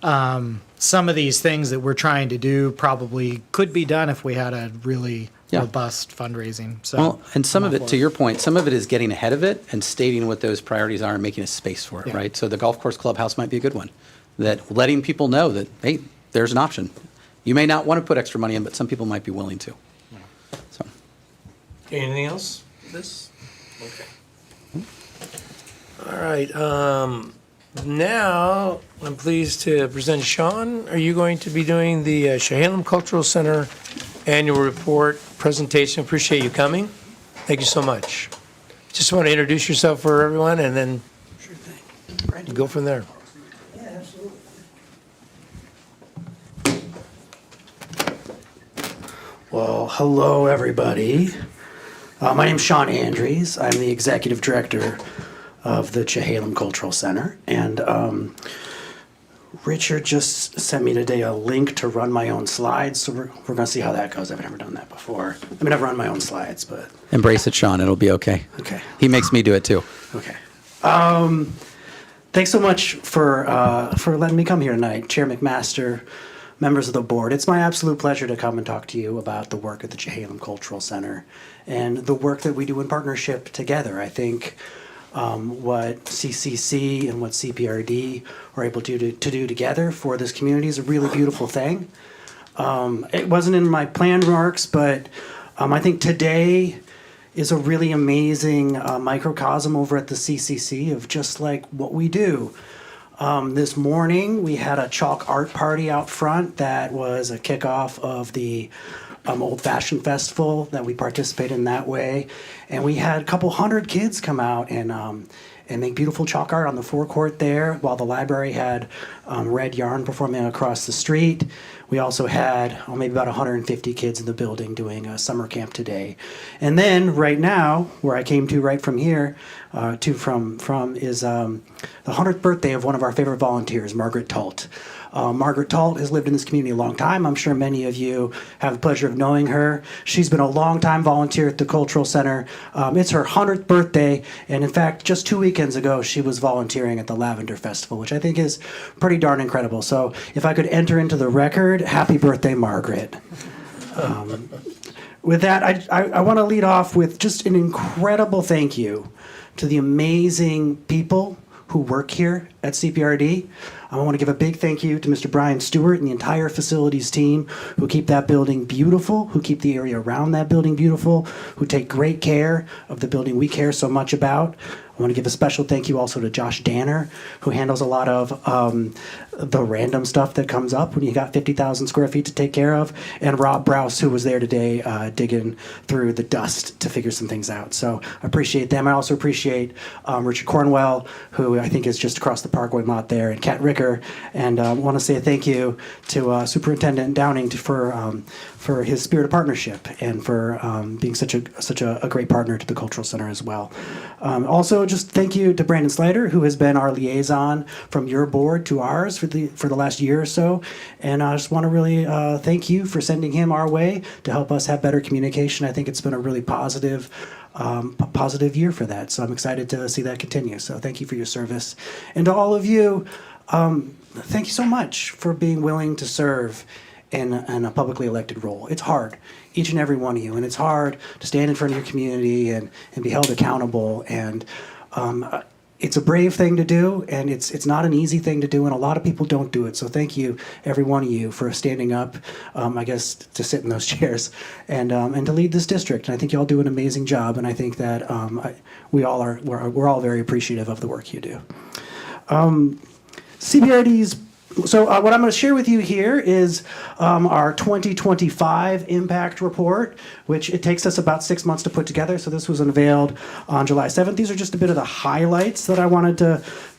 Some of these things that we're trying to do probably could be done if we had a really robust fundraising. So, Well, and some of it, to your point, some of it is getting ahead of it and stating what those priorities are and making a space for it, right? So the golf course clubhouse might be a good one. That letting people know that, hey, there's an option. You may not want to put extra money in, but some people might be willing to. So. Anything else? This? Okay. All right. Now, I'm pleased to present Sean. Are you going to be doing the Chehalem Cultural Center annual report presentation? Appreciate you coming. Thank you so much. Just want to introduce yourself for everyone and then go from there. Well, hello, everybody. My name's Sean Andrews. I'm the executive director of the Chehalem Cultural Center. And Richard just sent me today a link to run my own slides. So we're going to see how that goes. I've never done that before. I mean, I've run my own slides, but... Embrace it, Sean. It'll be okay. Okay. He makes me do it, too. Okay. Thanks so much for letting me come here tonight, Chair McMaster, members of the board. It's my absolute pleasure to come and talk to you about the work at the Chehalem Cultural Center and the work that we do in partnership together. I think what CCC and what CPRD are able to do together for this community is a really beautiful thing. It wasn't in my planned remarks, but I think today is a really amazing microcosm over at the CCC of just like what we do. This morning, we had a chalk art party out front that was a kickoff of the Old Fashioned Festival that we participated in that way. And we had a couple hundred kids come out and make beautiful chalk art on the forecourt there, while the library had Red Yarn performing across the street. We also had maybe about 150 kids in the building doing a summer camp today. And then right now, where I came to right from here, from is the 100th birthday of one of our favorite volunteers, Margaret Talt. Margaret Talt has lived in this community a long time. I'm sure many of you have the pleasure of knowing her. She's been a long-time volunteer at the Cultural Center. It's her 100th birthday, and in fact, just 2 weekends ago, she was volunteering at the Lavender Festival, which I think is pretty darn incredible. So if I could enter into the record, happy birthday, Margaret. With that, I want to lead off with just an incredible thank you to the amazing people who work here at CPRD. I want to give a big thank you to Mr. Brian Stewart and the entire facilities team who keep that building beautiful, who keep the area around that building beautiful, who take great care of the building we care so much about. I want to give a special thank you also to Josh Danner, who handles a lot of the random stuff that comes up when you got 50,000 square feet to take care of, and Rob Browse, who was there today digging through the dust to figure some things out. So I appreciate them. I also appreciate Richard Cornwell, who I think is just across the Parkway lot there, and Kat Ricker, and I want to say thank you to Superintendent Downing for his spirit of partnership and for being such a great partner to the Cultural Center as well. Also, just thank you to Brandon Slider, who has been our liaison from your board to ours for the last year or so. And I just want to really thank you for sending him our way to help us have better communication. I think it's been a really positive year for that. So I'm excited to see that continue. So thank you for your service. And to all of you, thank you so much for being willing to serve in a publicly elected role. It's hard, each and every one of you, and it's hard to stand in front of your community and be held accountable. And it's a brave thing to do, and it's not an easy thing to do, and a lot of people don't do it. So thank you, every one of you, for standing up, I guess, to sit in those chairs and to lead this district. And I think you all do an amazing job, and I think that we're all very appreciative of the work you do. CPRD's. So what I'm going to share with you here is our 2025 impact report, which it takes us about 6 months to put together. So this was unveiled on July 7th. These are just a bit of the highlights that I wanted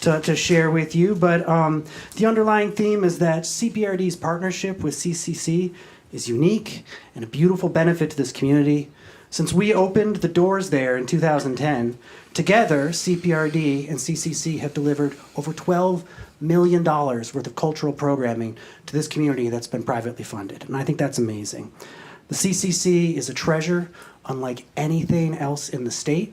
to share with you. But the underlying theme is that CPRD's partnership with CCC is unique and a beautiful benefit to this community. Since we opened the doors there in 2010, together CPRD and CCC have delivered over $12 million worth of cultural programming to this community that's been privately funded. And I think that's amazing. The CCC is a treasure unlike anything else in the state.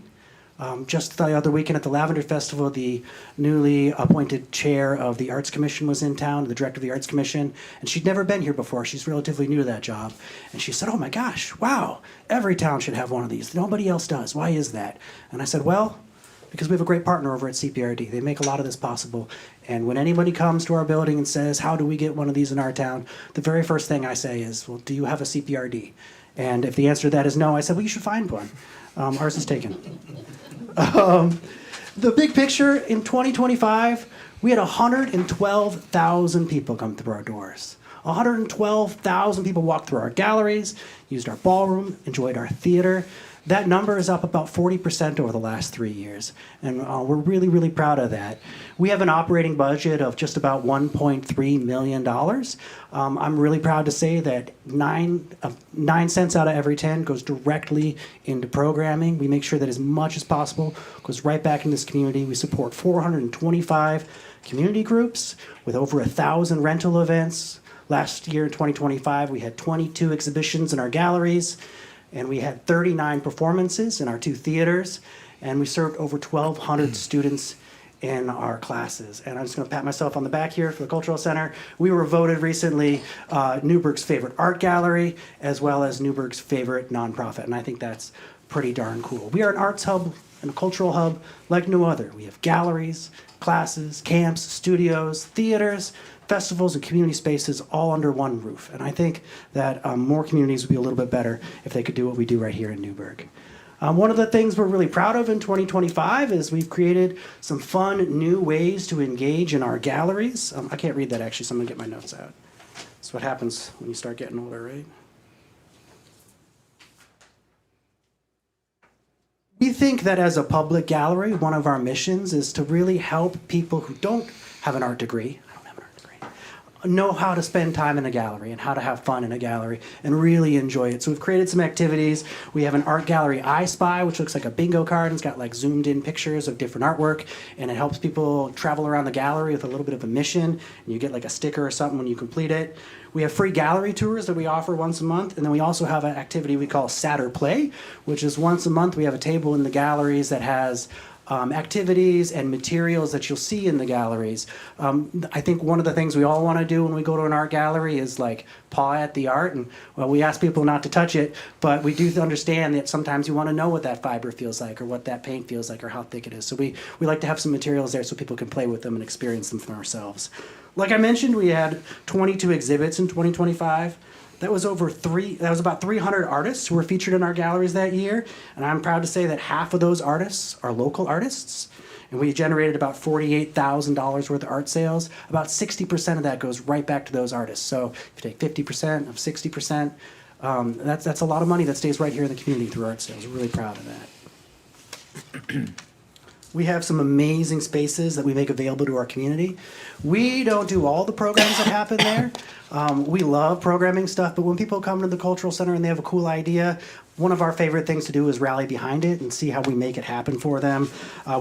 Just the other weekend at the Lavender Festival, the newly appointed chair of the Arts Commission was in town, the director of the Arts Commission, and she'd never been here before. She's relatively new to that job. And she said, "Oh my gosh, wow, every town should have one of these. Nobody else does. Why is that?" And I said, "Well, because we have a great partner over at CPRD. They make a lot of this possible. And when anybody comes to our building and says, 'How do we get one of these in our town?' the very first thing I say is, 'Well, do you have a CPRD?' And if the answer to that is no, I said, 'Well, you should find one.' Ours is taken." The big picture in 2025, we had 112,000 people come through our doors. 112,000 people walked through our galleries, used our ballroom, enjoyed our theater. That number is up about 40% over the last 3 years, and we're really, really proud of that. We have an operating budget of just about $1.3 million. I'm really proud to say that 9 cents out of every 10 goes directly into programming. We make sure that as much as possible goes right back in this community. We support 425 community groups with over 1,000 rental events. Last year in 2025, we had 22 exhibitions in our galleries, and we had 39 performances in our 2 theaters, and we served over 1,200 students in our classes. And I'm just going to pat myself on the back here for the Cultural Center. We were voted recently Newburgh's favorite art gallery, as well as Newburgh's favorite nonprofit, and I think that's pretty darn cool. We are an arts hub and a cultural hub like no other. We have galleries, classes, camps, studios, theaters, festivals, and community spaces all under one roof. And I think that more communities would be a little bit better if they could do what we do right here in Newburgh. One of the things we're really proud of in 2025 is we've created some fun new ways to engage in our galleries. I can't read that actually, so I'm gonna get my notes out. That's what happens when you start getting older, right? We think that as a public gallery, one of our missions is to really help people who don't have an art degree, know how to spend time in a gallery and how to have fun in a gallery and really enjoy it. So we've created some activities. We have an art gallery I Spy, which looks like a bingo card, and it's got like zoomed in pictures of different artwork, and it helps people travel around the gallery with a little bit of a mission, and you get like a sticker or something when you complete it. We have free gallery tours that we offer once a month, and then we also have an activity we call Saturday Play, which is once a month we have a table in the galleries that has activities and materials that you'll see in the galleries. I think one of the things we all want to do when we go to an art gallery is like paw at the art, and well, we ask people not to touch it, but we do understand that sometimes you want to know what that fiber feels like or what that paint feels like or how thick it is. So we like to have some materials there so people can play with them and experience them for themselves. Like I mentioned, we had 22 exhibits in 2025. That was about 300 artists who were featured in our galleries that year, and I'm proud to say that half of those artists are local artists, and we generated about $48,000 worth of art sales. About 60% of that goes right back to those artists. So if you take 50% of 60%, that's a lot of money that stays right here in the community through art sales. We're really proud of that. We have some amazing spaces that we make available to our community. We don't do all the programs that happen there. We love programming stuff, but when people come to the Cultural Center and they have a cool idea, one of our favorite things to do is rally behind it and see how we make it happen for them.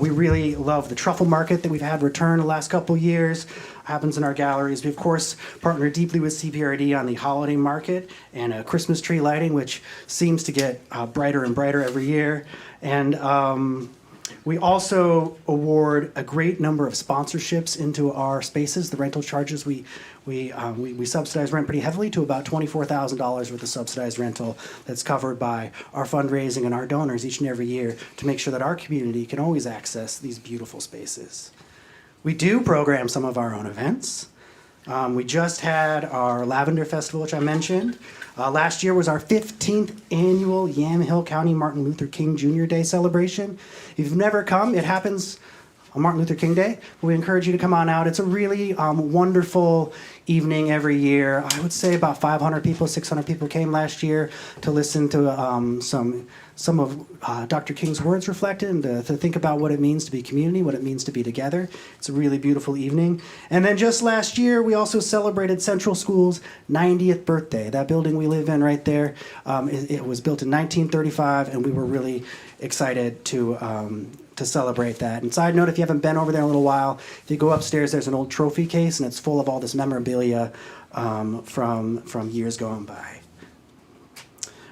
We really love the truffle market that we've had return the last couple years. Happens in our galleries. We, of course, partner deeply with CPRD on the holiday market and Christmas tree lighting, which seems to get brighter and brighter every year. And we also award a great number of sponsorships into our spaces. The rental charges, we subsidize rent pretty heavily to about $24,000 worth of subsidized rental that's covered by our fundraising and our donors each and every year to make sure that our community can always access these beautiful spaces. We do program some of our own events. We just had our Lavender Festival, which I mentioned. Last year was our 15th annual Yamhill County Martin Luther King Jr. Day celebration. If you've never come, it happens on Martin Luther King Day. We encourage you to come on out. It's a really wonderful evening every year. I would say about 500 people, 600 people came last year to listen to some of Dr. King's words reflected and to think about what it means to be community, what it means to be together. It's a really beautiful evening. And then just last year, we also celebrated Central School's 90th birthday. That building we live in right there, it was built in 1935, and we were really excited to celebrate that. And side note, if you haven't been over there in a little while, if you go upstairs, there's an old trophy case, and it's full of all this memorabilia from years gone by.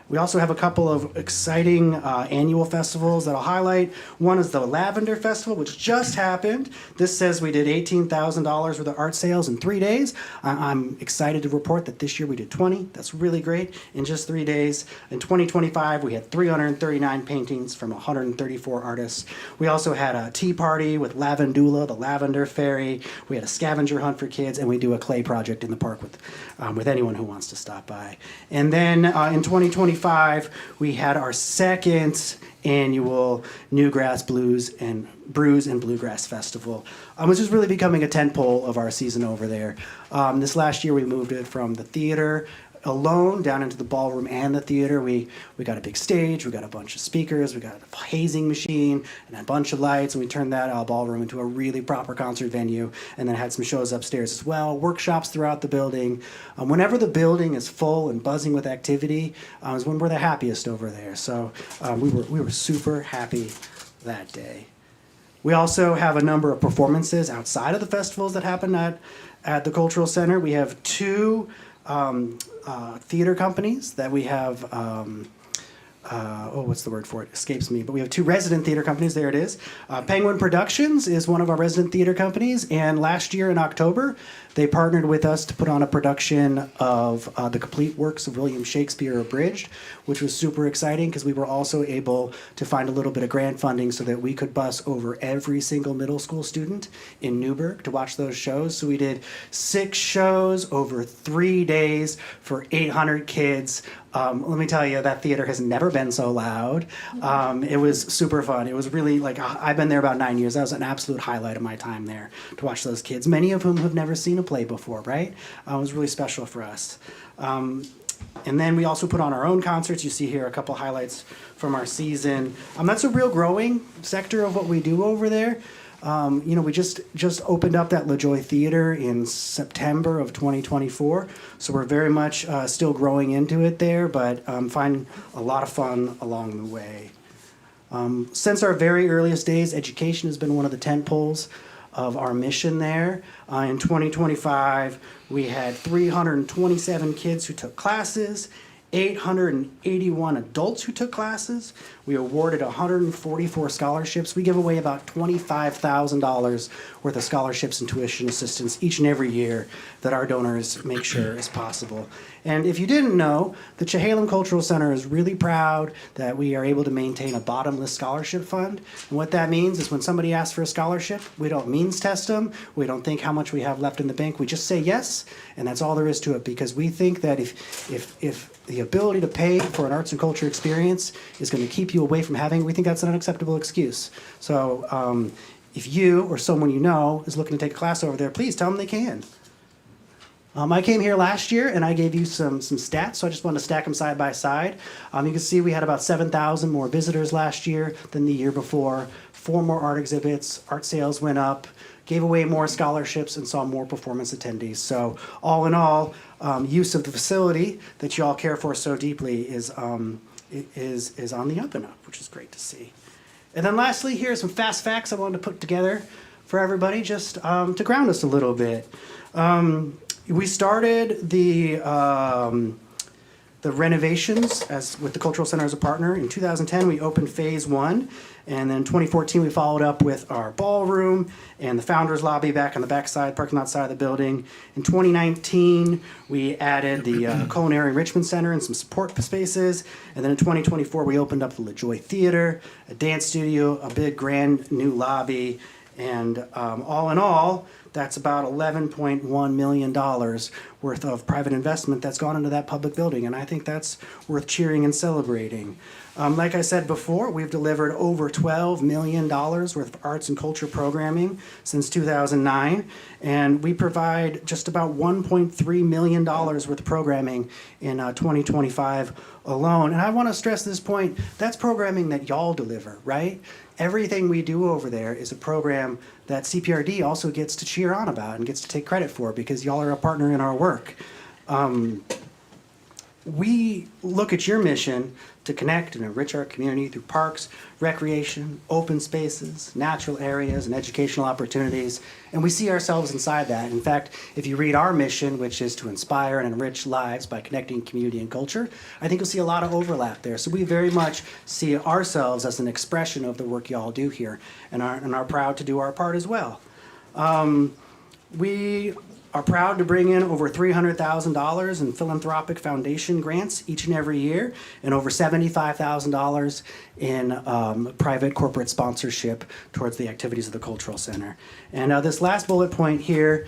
We also have a couple of exciting annual festivals that I'll highlight. One is the Lavender Festival, which just happened. This says we did $18,000 worth of art sales in 3 days. I'm excited to report that this year we did 20. That's really great in just 3 days. In 2025, we had 339 paintings from 134 artists. We also had a tea party with Lavendula, the Lavender Fairy. We had a scavenger hunt for kids, and we do a clay project in the park with anyone who wants to stop by. And then in 2025, we had our second annual Newgrass Brews and Bluegrass Festival, which is really becoming a tentpole of our season over there. This last year, we moved it from the theater alone down into the ballroom and the theater. We got a big stage, we got a bunch of speakers, we got a hazing machine and a bunch of lights, and we turned that ballroom into a really proper concert venue, and then had some shows upstairs as well, workshops throughout the building. Whenever the building is full and buzzing with activity is when we're the happiest over there. So we were super happy that day. We also have a number of performances outside of the festivals that happen at the Cultural Center. We have two theater companies that we have, what's the word for it? Escapes me. But we have two resident theater companies. There it is. Penguin Productions is one of our resident theater companies. And last year in October, they partnered with us to put on a production of the complete works of William Shakespeare Abridged, which was super exciting because we were also able to find a little bit of grant funding so that we could bus over every single middle school student in Newburgh to watch those shows. So we did 6 shows over 3 days for 800 kids. Let me tell you, that theater has never been so loud. It was super fun. It was really like, I've been there about 9 years. That was an absolute highlight of my time there to watch those kids, many of whom have never seen a play before, right? It was really special for us. And then we also put on our own concerts. You see here a couple highlights from our season. That's a real growing sector of what we do over there. We just opened up that LaJoy Theater in September of 2024, so we're very much still growing into it there, but find a lot of fun along the way. Since our very earliest days, education has been one of the tentpoles of our mission there. In 2025, we had 327 kids who took classes, 881 adults who took classes. We awarded 144 scholarships. We give away about $25,000 worth of scholarships and tuition assistance each and every year that our donors make sure is possible. And if you didn't know, the Chehalem Cultural Center is really proud that we are able to maintain a bottomless scholarship fund. And what that means is when somebody asks for a scholarship, we don't means test them. We don't think how much we have left in the bank. We just say yes, and that's all there is to it, because we think that if the ability to pay for an arts and culture experience is going to keep you away from having, we think that's an unacceptable excuse. So if you or someone you know is looking to take a class over there, please tell them they can. I came here last year and I gave you some stats, so I just wanted to stack them side by side. You can see we had about 7,000 more visitors last year than the year before, 4 more art exhibits, art sales went up, gave away more scholarships, and saw more performance attendees. So all in all, use of the facility that you all care for so deeply is on the up and up, which is great to see. And then lastly, here are some fast facts I wanted to put together for everybody, just to ground us a little bit. We started the renovations with the Cultural Center as a partner. In 2010, we opened phase 1. And then in 2014, we followed up with our ballroom and the founder's lobby back on the backside, parking lot side of the building. In 2019, we added the Culinary Enrichment Center and some support spaces. And then in 2024, we opened up the LaJoy Theater, a dance studio, a big grand new lobby. And all in all, that's about $11.1 million worth of private investment that's gone into that public building. And I think that's worth cheering and celebrating. Like I said before, we've delivered over $12 million worth of arts and culture programming since 2009. And we provide just about $1.3 million worth of programming in 2025 alone. And I want to stress this point, that's programming that y'all deliver, right? Everything we do over there is a program that CPRD also gets to cheer on about and gets to take credit for, because y'all are a partner in our work. We look at your mission to connect and enrich our community through parks, recreation, open spaces, natural areas, and educational opportunities, and we see ourselves inside that. In fact, if you read our mission, which is to inspire and enrich lives by connecting community and culture, I think you'll see a lot of overlap there. So we very much see ourselves as an expression of the work y'all do here, and are proud to do our part as well. We are proud to bring in over $300,000 in philanthropic foundation grants each and every year, and over $75,000 in private corporate sponsorship towards the activities of the Cultural Center. And this last bullet point here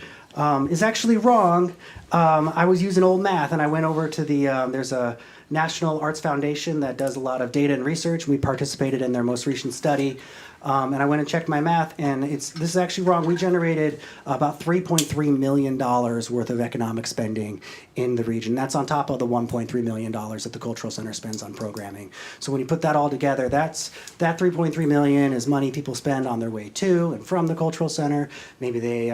is actually wrong. I was using old math, and I went over to there's a National Arts Foundation that does a lot of data and research. We participated in their most recent study. And I went and checked my math, and this is actually wrong. We generated about $3.3 million worth of economic spending in the region. That's on top of the $1.3 million that the Cultural Center spends on programming. So when you put that all together, that $3.3 million is money people spend on their way to and from the Cultural Center. Maybe they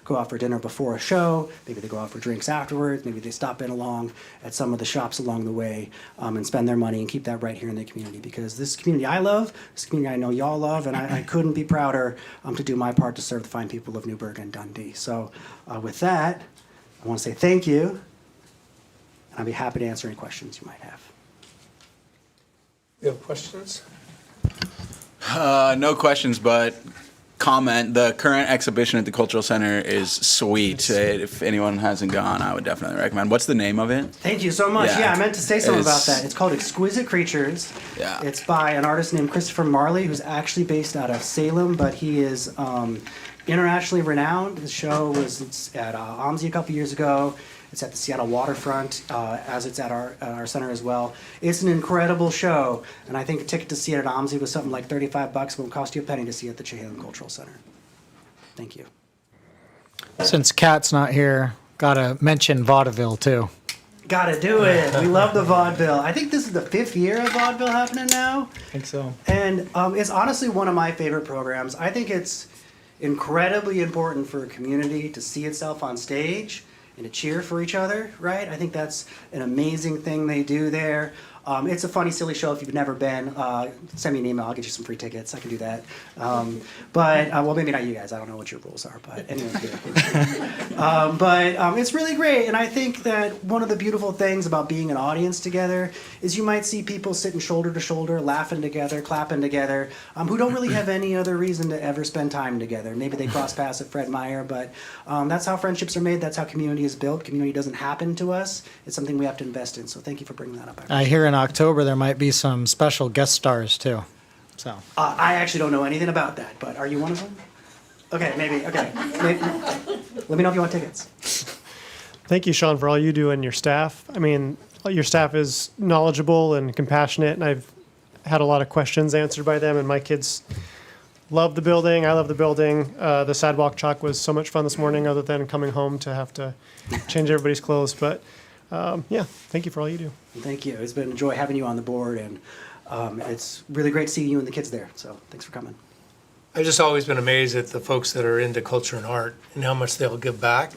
go out for dinner before a show. Maybe they go out for drinks afterwards. Maybe they stop in along at some of the shops along the way and spend their money and keep that right here in the community. Because this community I love, this community I know y'all love, and I couldn't be prouder to do my part to serve the fine people of Newburgh and Dundee. So with that, I want to say thank you, and I'll be happy to answer any questions you might have. You have questions? No questions, but comment. The current exhibition at the Cultural Center is sweet. If anyone hasn't gone, I would definitely recommend. What's the name of it? Thank you so much. Yeah, I meant to say something about that. It's called Exquisite Creatures. Yeah. It's by an artist named Christopher Marley, who's actually based out of Salem, but he is internationally renowned. The show was at OMSI a couple years ago. It's at the Seattle waterfront, as it's at our center as well. It's an incredible show, and I think a ticket to see it at OMSI was something like $35. Won't cost you a penny to see it at the Chehalem Cultural Center. Thank you. Since Kat's not here, gotta mention vaudeville too. Gotta do it. We love the vaudeville. I think this is the 5th year of vaudeville happening now. I think so. And it's honestly one of my favorite programs. I think it's incredibly important for a community to see itself on stage and to cheer for each other, right? I think that's an amazing thing they do there. It's a funny, silly show. If you've never been, send me an email. I'll get you some free tickets. I can do that. Well, maybe not you guys. I don't know what your rules are, but anyone's good. It's really great. And I think that one of the beautiful things about being an audience together is you might see people sitting shoulder to shoulder, laughing together, clapping together, who don't really have any other reason to ever spend time together. Maybe they cross paths at Fred Meyer, but that's how friendships are made. That's how community is built. Community doesn't happen to us. It's something we have to invest in. So thank you for bringing that up. I hear in October there might be some special guest stars too. So I actually don't know anything about that, but are you one of them? Okay, maybe. Okay. Let me know if you want tickets. Thank you, Sean, for all you do and your staff. I mean, your staff is knowledgeable and compassionate, and I've had a lot of questions answered by them, and my kids love the building. I love the building. The sidewalk chalk was so much fun this morning, other than coming home to have to change everybody's clothes. But yeah, thank you for all you do. Thank you. It's been a joy having you on the board, and it's really great seeing you and the kids there. So thanks for coming. I've just always been amazed at the folks that are into culture and art and how much they'll give back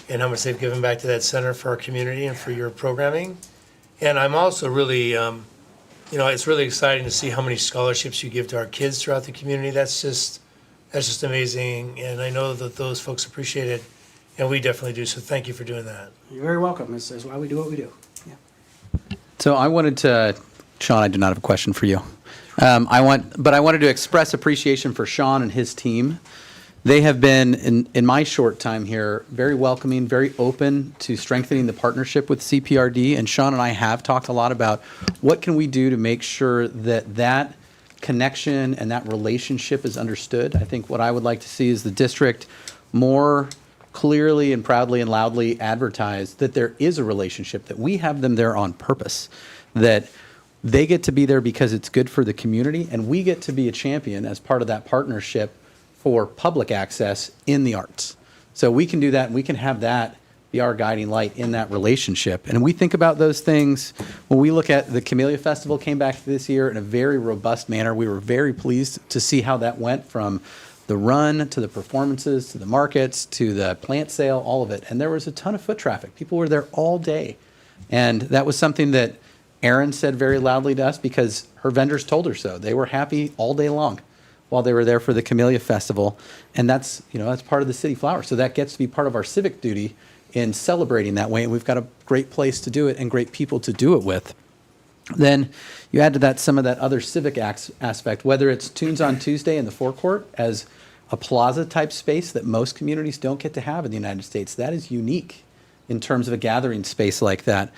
and how much they've given back to that center for our community and for your programming. And I'm also really, it's really exciting to see how many scholarships you give to our kids throughout the community. That's just amazing. And I know that those folks appreciate it, and we definitely do. So thank you for doing that. You're very welcome. This is why we do what we do. So I wanted to, Sean, I do not have a question for you. I wanted to express appreciation for Sean and his team. They have been, in my short time here, very welcoming, very open to strengthening the partnership with CPRD. And Sean and I have talked a lot about what can we do to make sure that that connection and that relationship is understood. I think what I would like to see is the district more clearly and proudly and loudly advertise that there is a relationship, that we have them there on purpose, that they get to be there because it's good for the community, and we get to be a champion as part of that partnership for public access in the arts. So we can do that, and we can have that be our guiding light in that relationship. And we think about those things when we look at the Camellia Festival came back this year in a very robust manner. We were very pleased to see how that went, from the run to the performances to the markets to the plant sale, all of it. And there was a ton of foot traffic. People were there all day. And that was something that Erin said very loudly to us because her vendors told her so. They were happy all day long while they were there for the Camellia Festival. And that's part of the City Flower. So that gets to be part of our civic duty in celebrating that way. And we've got a great place to do it and great people to do it with. Then you add to that some of that other civic aspect, whether it's Tunes on Tuesday in the forecourt as a plaza type space that most communities don't get to have in the United States. That is unique in terms of a gathering space like that.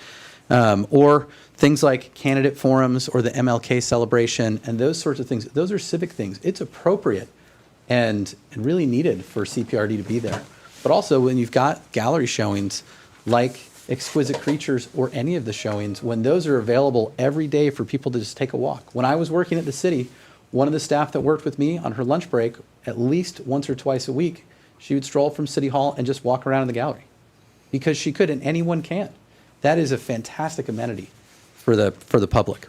Or things like candidate forums or the MLK celebration and those sorts of things. Those are civic things. It's appropriate and really needed for CPRD to be there. But also when you've got gallery showings like Exquisite Creatures or any of the showings, when those are available every day for people to just take a walk. When I was working at the city, one of the staff that worked with me on her lunch break, at least once or twice a week, she would stroll from City Hall and just walk around in the gallery because she could, and anyone can. That is a fantastic amenity for the public.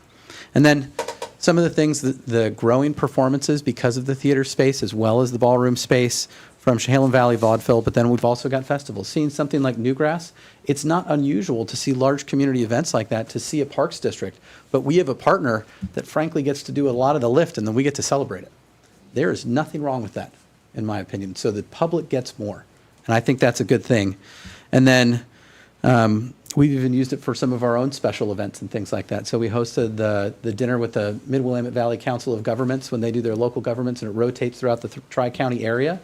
And then some of the things, the growing performances because of the theater space as well as the ballroom space from Chehalem Valley Vaudeville, but then we've also got festivals. Seeing something like Newgrass, it's not unusual to see large community events like that, to see a parks district, but we have a partner that frankly gets to do a lot of the lift and then we get to celebrate it. There is nothing wrong with that, in my opinion. So the public gets more, and I think that's a good thing. And then we've even used it for some of our own special events and things like that. So we hosted the dinner with the Mid-Willamette Valley Council of Governments when they do their local governments, and it rotates throughout the Tri-County area.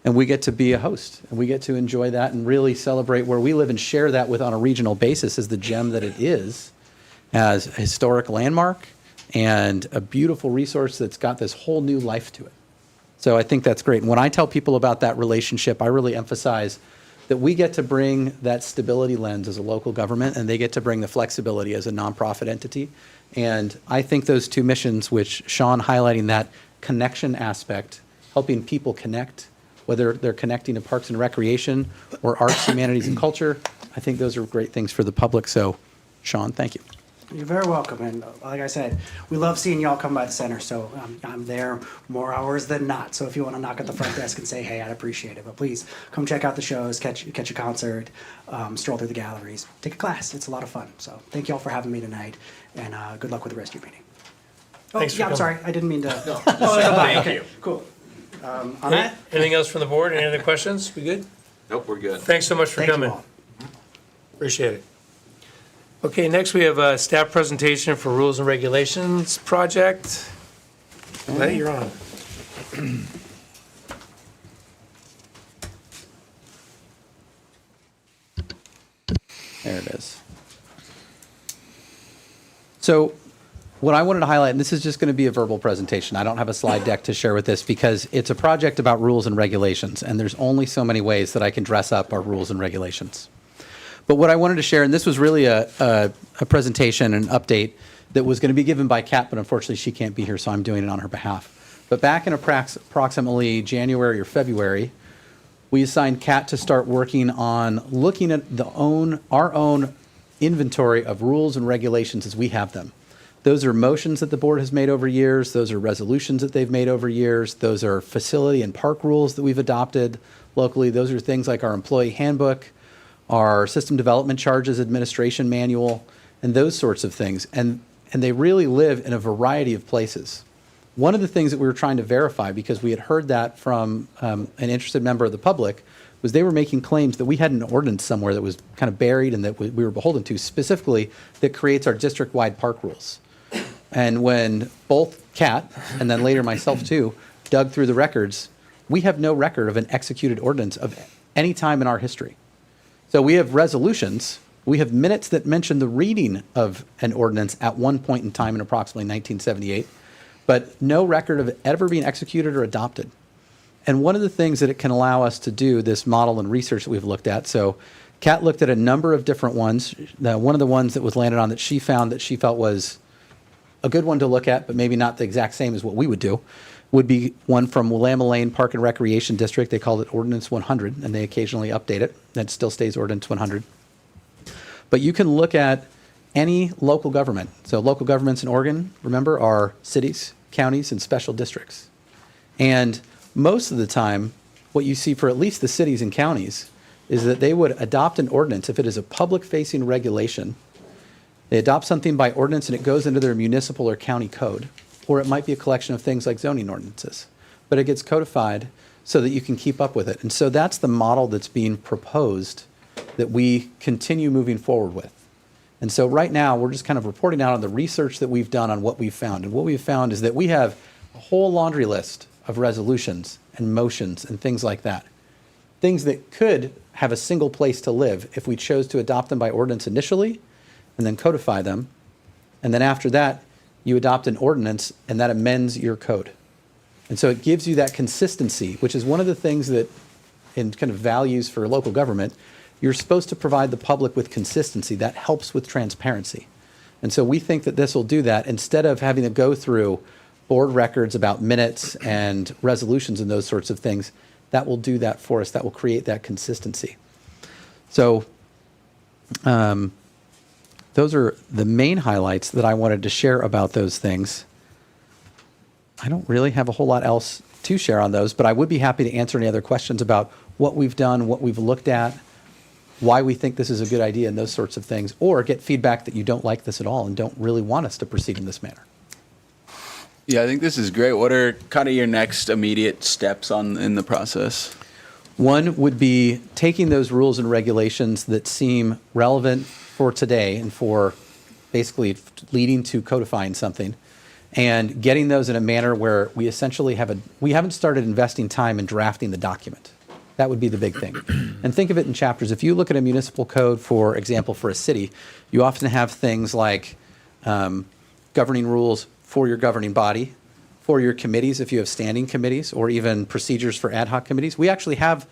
And we get to be a host, and we get to enjoy that and really celebrate where we live and share that with on a regional basis as the gem that it is, as a historic landmark and a beautiful resource that's got this whole new life to it. So I think that's great. And when I tell people about that relationship, I really emphasize that we get to bring that stability lens as a local government, and they get to bring the flexibility as a nonprofit entity. And I think those two missions, which Sean highlighting that connection aspect, helping people connect, whether they're connecting to parks and recreation or arts, humanities, and culture, I think those are great things for the public. So, Sean, thank you. You're very welcome, and like I said, we love seeing y'all come by the center, so I'm there more hours than not. So if you want to knock at the front desk and say, hey, I'd appreciate it. But please, come check out the shows, catch a concert, stroll through the galleries, take a class. It's a lot of fun. So thank y'all for having me tonight, and good luck with the rest of your meeting. Oh, Thanks for yeah, I'm coming. sorry, I didn't mean to. Thank Okay, you. cool. On that, Anything else from the board? Any other questions? We good? Nope, we're good. Thanks so much for thank you coming. all. Appreciate it. Okay, next we have a staff presentation for Rules and Regulations Project. Letty, you're on. There it is. So what I wanted to highlight, and this is just going to be a verbal presentation. I don't have a slide deck to share with this because it's a project about rules and regulations, and there's only so many ways that I can dress up our rules and regulations. But what I wanted to share, and this was really a presentation, an update that was going to be given by Kat, but unfortunately she can't be here, so I'm doing it on her behalf. But back in approximately January or February, we assigned Kat to start working on looking at our own inventory of rules and regulations as we have them. Those are motions that the board has made over years. Those are resolutions that they've made over years. Those are facility and park rules that we've adopted locally. Those are things like our employee handbook, our system development charges administration manual, and those sorts of things. And they really live in a variety of places. One of the things that we were trying to verify, because we had heard that from an interested member of the public, was they were making claims that we had an ordinance somewhere that was kind of buried and that we were beholden to, specifically that creates our district-wide park rules. And when both Kat, and then later myself too, dug through the records, we have no record of an executed ordinance of any time in our history. So we have resolutions, we have minutes that mention the reading of an ordinance at one point in time in approximately 1978, but no record of it ever being executed or adopted. And one of the things that it can allow us to do, this model and research that we've looked at, so Kat looked at a number of different ones. One of the ones that was landed on that she found that she felt was a good one to look at, but maybe not the exact same as what we would do, would be one from Willamette Lane Park and Recreation District. They called it Ordinance 100, and they occasionally update it. That still stays Ordinance 100. But you can look at any local government. So local governments in Oregon, remember, are cities, counties, and special districts. And most of the time, what you see for at least the cities and counties is that they would adopt an ordinance if it is a public-facing regulation. They adopt something by ordinance and it goes into their municipal or county code, or it might be a collection of things like zoning ordinances. But it gets codified so that you can keep up with it. And so that's the model that's being proposed that we continue moving forward with. And so right now, we're just kind of reporting out on the research that we've done on what we've found. And what we've found is that we have a whole laundry list of resolutions and motions and things like that. Things that could have a single place to live if we chose to adopt them by ordinance initially and then codify them. And then after that, you adopt an ordinance and that amends your code. And so it gives you that consistency, which is one of the things that in kind of values for local government, you're supposed to provide the public with consistency. That helps with transparency. And so we think that this will do that instead of having to go through board records about minutes and resolutions and those sorts of things. That will do that for us. That will create that consistency. So those are the main highlights that I wanted to share about those things. I don't really have a whole lot else to share on those, but I would be happy to answer any other questions about what we've done, what we've looked at, why we think this is a good idea and those sorts of things, or get feedback that you don't like this at all and don't really want us to proceed in this manner. Yeah, I think this is great. What are kind of your next immediate steps in the process? One would be taking those rules and regulations that seem relevant for today and for basically leading to codifying something and getting those in a manner where we essentially we haven't started investing time in drafting the document. That would be the big thing. And think of it in chapters. If you look at a municipal code, for example, for a city, you often have things like governing rules for your governing body, for your committees, if you have standing committees, or even procedures for ad hoc committees. We actually have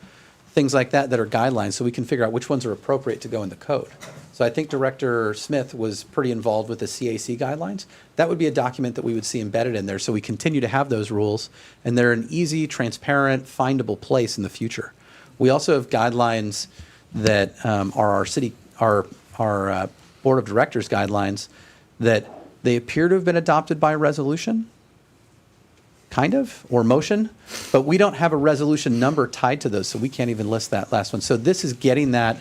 things like that are guidelines, so we can figure out which ones are appropriate to go in the code. So I think Director Smith was pretty involved with the CAC guidelines. That would be a document that we would see embedded in there, so we continue to have those rules, and they're an easy, transparent, findable place in the future. We also have guidelines that are our Board of Directors guidelines that they appear to have been adopted by resolution, kind of, or motion, but we don't have a resolution number tied to those, so we can't even list that last one. So this is getting that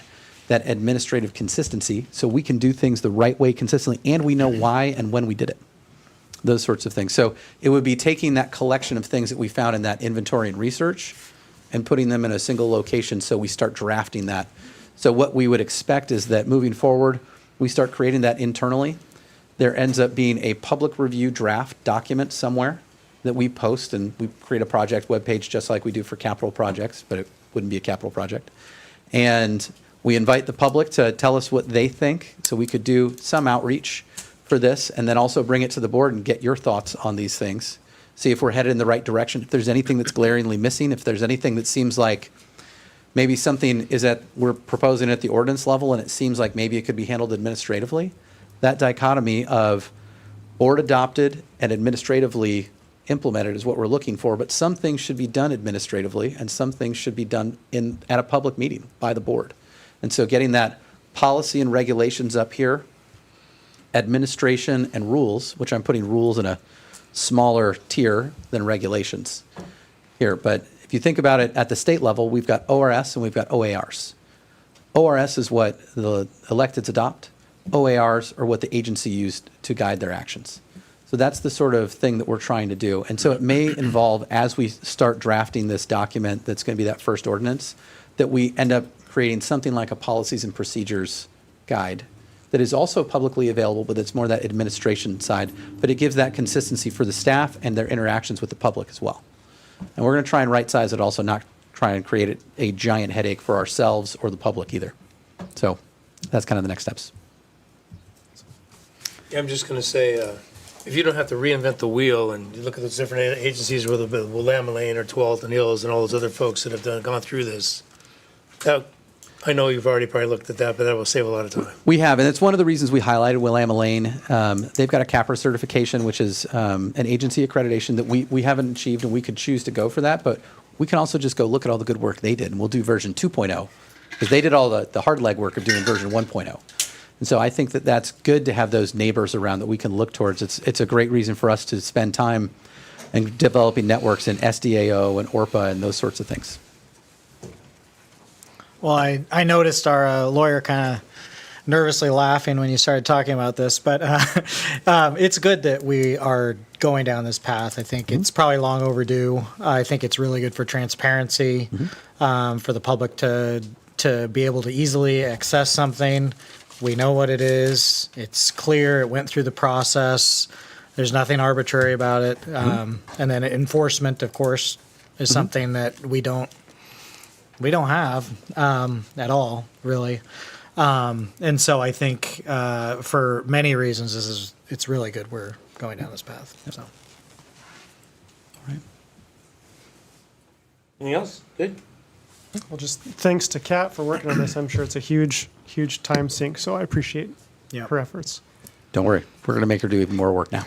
administrative consistency, so we can do things the right way consistently, and we know why and when we did it. Those sorts of things. So it would be taking that collection of things that we found in that inventory and research and putting them in a single location so we start drafting that. So what we would expect is that moving forward, we start creating that internally. There ends up being a public review draft document somewhere that we post, and we create a project webpage just like we do for capital projects, but it wouldn't be a capital project. And we invite the public to tell us what they think, so we could do some outreach for this, and then also bring it to the board and get your thoughts on these things. See if we're headed in the right direction, if there's anything that's glaringly missing, if there's anything that seems like maybe something is that we're proposing at the ordinance level and it seems like maybe it could be handled administratively. That dichotomy of board adopted and administratively implemented is what we're looking for, but some things should be done administratively and some things should be done at a public meeting by the board. And so getting that policy and regulations up here, administration and rules, which I'm putting rules in a smaller tier than regulations here. But if you think about it at the state level, we've got ORS and we've got OARs. ORS is what the electeds adopt. OARs are what the agency used to guide their actions. So that's the sort of thing that we're trying to do. And so it may involve, as we start drafting this document that's going to be that first ordinance, that we end up creating something like a policies and procedures guide that is also publicly available, but it's more that administration side. But it gives that consistency for the staff and their interactions with the public as well. And we're going to try and right-size it also, not try and create a giant headache for ourselves or the public either. So that's kind of the next steps. Yeah, I'm just going to say, if you don't have to reinvent the wheel and you look at those different agencies, whether it's Willamette Lane or Tualatin Hills and all those other folks that have gone through this, that, I know you've already probably looked at that, but that will save a lot of time. We have, and it's one of the reasons we highlighted Willamette Lane. They've got a CAPRA certification, which is an agency accreditation that we haven't achieved, and we could choose to go for that, but we can also just go look at all the good work they did, and we'll do version 2.0, because they did all the hard legwork of doing version 1.0. And so I think that that's good to have those neighbors around that we can look towards. It's a great reason for us to spend time in developing networks in SDAO and ORPA and those sorts of things. Well, I noticed our lawyer kind of nervously laughing when you started talking about this, but it's good that we are going down this path. I think it's probably long overdue. I think it's really good for transparency, for the public to be able to easily access something. We know what it is. It's clear. It went through the process. There's nothing arbitrary about it. And then enforcement, of course, is something that we don't have at all, really. And so I think for many reasons, it's really good we're going down this path. So. All right. Anything else? Good? Well, just thanks to Kat for working on this. I'm sure it's a huge time sink, so I appreciate her efforts. Don't worry. We're going to make her do even more work now.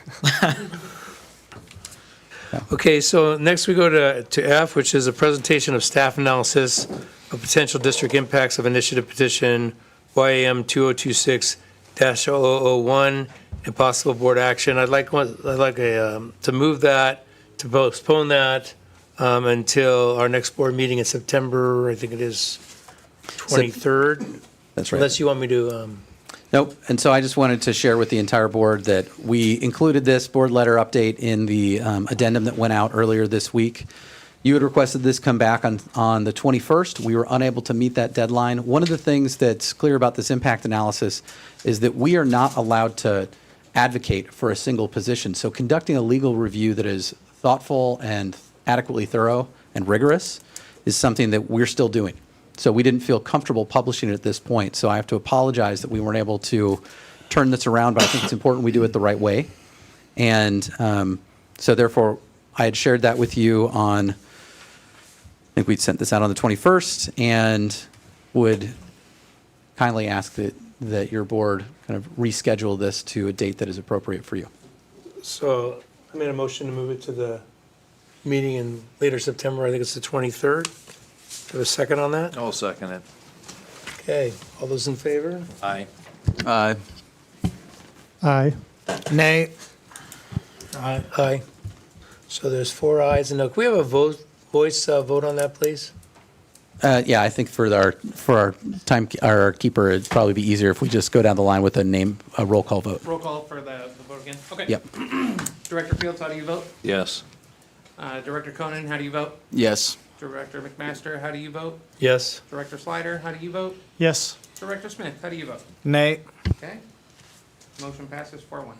Okay, so next we go to F, which is a presentation of staff analysis of potential district impacts of initiative petition YAM 2026-0001 and possible board action. I'd like to move that, to postpone that until our next board meeting in September, I think it is 23rd. That's right. Unless you want me to. Nope. And so I just wanted to share with the entire board that we included this board letter update in the addendum that went out earlier this week. You had requested this come back on the 21st. We were unable to meet that deadline. One of the things that's clear about this impact analysis is that we are not allowed to advocate for a single position. So conducting a legal review that is thoughtful and adequately thorough and rigorous is something that we're still doing. So we didn't feel comfortable publishing it at this point. So I have to apologize that we weren't able to turn this around, but I think it's important we do it the right way. And so therefore, I had shared that with you on, I think we'd sent this out on the 21st, and would kindly ask that your board kind of reschedule this to a date that is appropriate for you. So I made a motion to move it to the meeting in later September. I think it's the 23rd. Do you have a second on that? I'll second it. Okay, all those in favor? Aye. Aye. Aye. Nay. Aye. So there's 4 ayes and no. Can we have a voice vote on that, please? Yeah, I think for our keeper, it'd probably be easier if we just go down the line with a roll call vote. Roll call for the vote again. Okay. Yep. Director Fields, how do you vote? Yes. Director Conan, how do you vote? Yes. Director McMaster, how do you vote? Yes. Director Slider, how do you vote? Yes. Director Smith, how do you vote? Nay. Okay. Motion passes 4-1.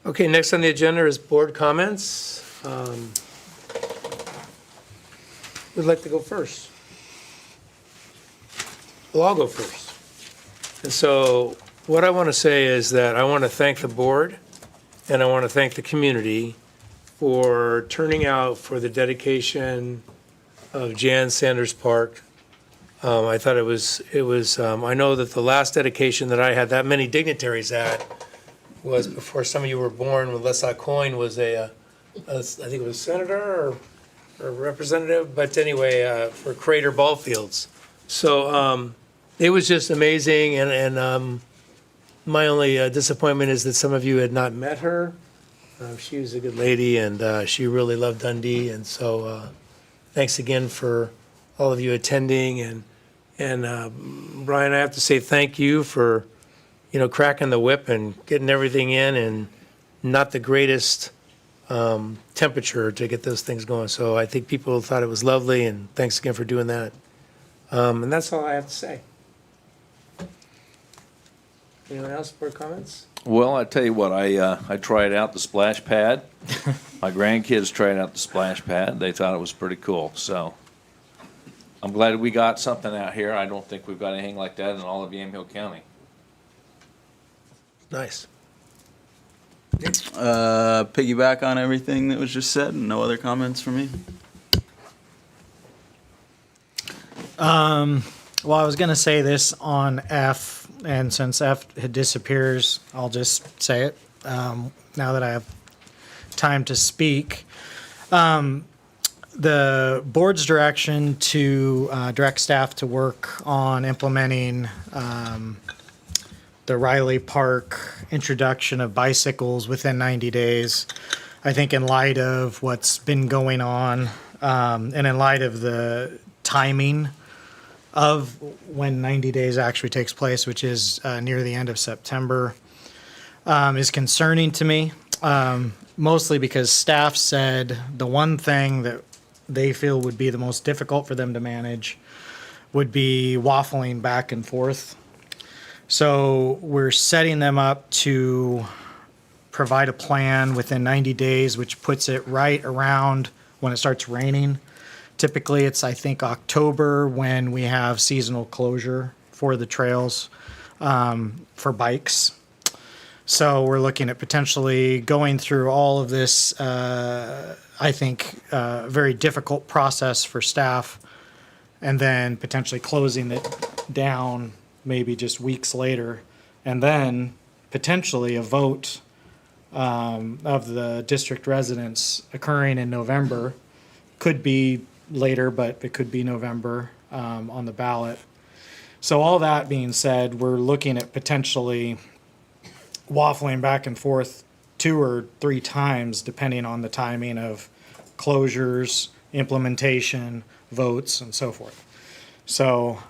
Okay, next on the agenda is board comments. Who'd like to go first? Well, I'll go first. And so what I want to say is that I want to thank the board and I want to thank the community for turning out for the dedication of Jan Sanders Park. I thought it was, I know that the last dedication that I had that many dignitaries at was before some of you were born, when Les Coyne was I think it was senator or representative, but anyway, for Crater Ball Fields. So it was just amazing, and my only disappointment is that some of you had not met her. She was a good lady, and she really loved Dundee, and so thanks again for all of you attending, and Brian, I have to say thank you for cracking the whip and getting everything in, and not the greatest temperature to get those things going. So I think people thought it was lovely, and thanks again for doing that. And that's all I have to say. Anyone else for comments? Well, I tell you what, I tried out the splash pad. My grandkids tried out the splash pad. They thought it was pretty cool. So I'm glad we got something out here. I don't think we've got anything like that in all of Yamhill County. Nice. Piggyback on everything that was just said, and no other comments from me. Well, I was going to say this on F, and since F disappears, I'll just say it now that I have time to speak. The board's direction to direct staff to work on implementing the Riley Park introduction of bicycles within 90 days. I think in light of what's been going on, and in light of the timing of when 90 days actually takes place, which is near the end of September, is concerning to me, mostly because staff said the one thing that they feel would be the most difficult for them to manage would be waffling back and forth. So we're setting them up to provide a plan within 90 days, which puts it right around when it starts raining. Typically, it's, I think, October when we have seasonal closure for the trails for bikes. So we're looking at potentially going through all of this, I think, very difficult process for staff, and then potentially closing it down maybe just weeks later, and then potentially a vote of the district residents occurring in November. Could be later, but it could be November on the ballot. So all that being said, we're looking at potentially waffling back and forth 2 or 3 times, depending on the timing of closures, implementation, votes, and so forth. So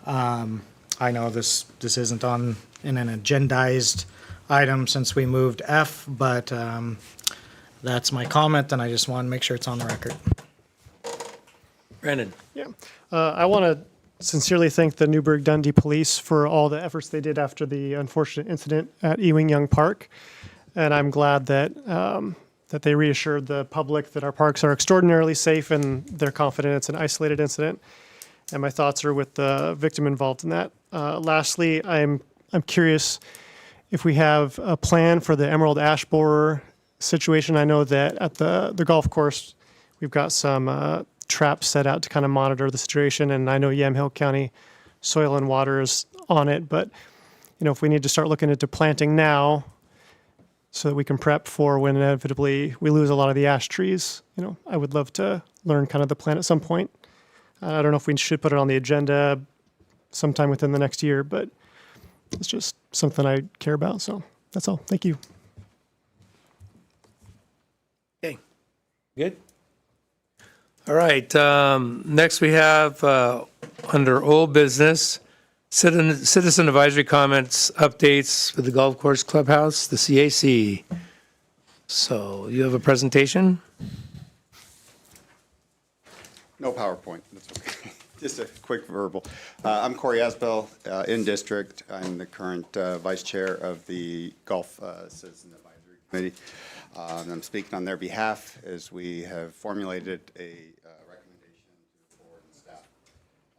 I know this isn't in an agendized item since we moved F, but that's my comment, and I just want to make sure it's on the record. Brandon. Yeah. I want to sincerely thank the Newburgh Dundee Police for all the efforts they did after the unfortunate incident at Ewing Young Park. And I'm glad that that they reassured the public that our parks are extraordinarily safe and they're confident it's an isolated incident. And my thoughts are with the victim involved in that. Lastly, I'm curious if we have a plan for the emerald ash borer situation. I know that at the golf course, we've got some traps set out to kind of monitor the situation, and I know Yamhill County Soil and Water is on it, but if we need to start looking into planting now so that we can prep for when inevitably we lose a lot of the ash trees, I would love to learn kind of the plan at some point. I don't know if we should put it on the agenda sometime within the next year, but it's just something I care about, so that's all. Thank you. Good. All right, next we have, under old business, citizen advisory comments, updates for the golf course clubhouse, the CAC. So you have a presentation? No PowerPoint, that's okay. Just a quick verbal. I'm Corey Asbell, in district. I'm the current vice chair of the Golf Citizen Advisory Committee. I'm speaking on their behalf as we have formulated a recommendation to the board and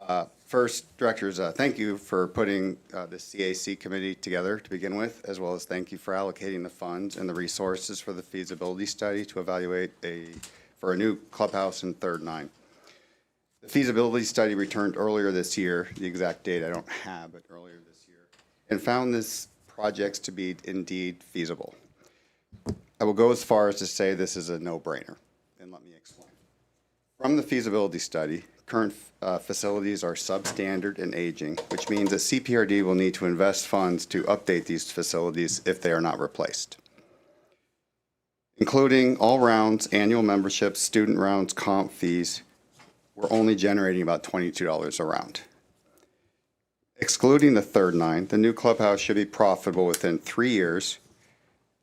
staff. First, directors, thank you for putting the CAC committee together to begin with, as well as thank you for allocating the funds and the resources for the feasibility study to evaluate for a new clubhouse in Third Nine. The feasibility study returned earlier this year, the exact date I don't have, but earlier this year, and found this projects to be indeed feasible. I will go as far as to say this is a no-brainer, and let me explain. From the feasibility study, current facilities are substandard and aging, which means that CPRD will need to invest funds to update these facilities if they are not replaced. Including all rounds, annual memberships, student rounds, comp fees, we're only generating about $22 a round. Excluding the Third Nine, the new clubhouse should be profitable within 3 years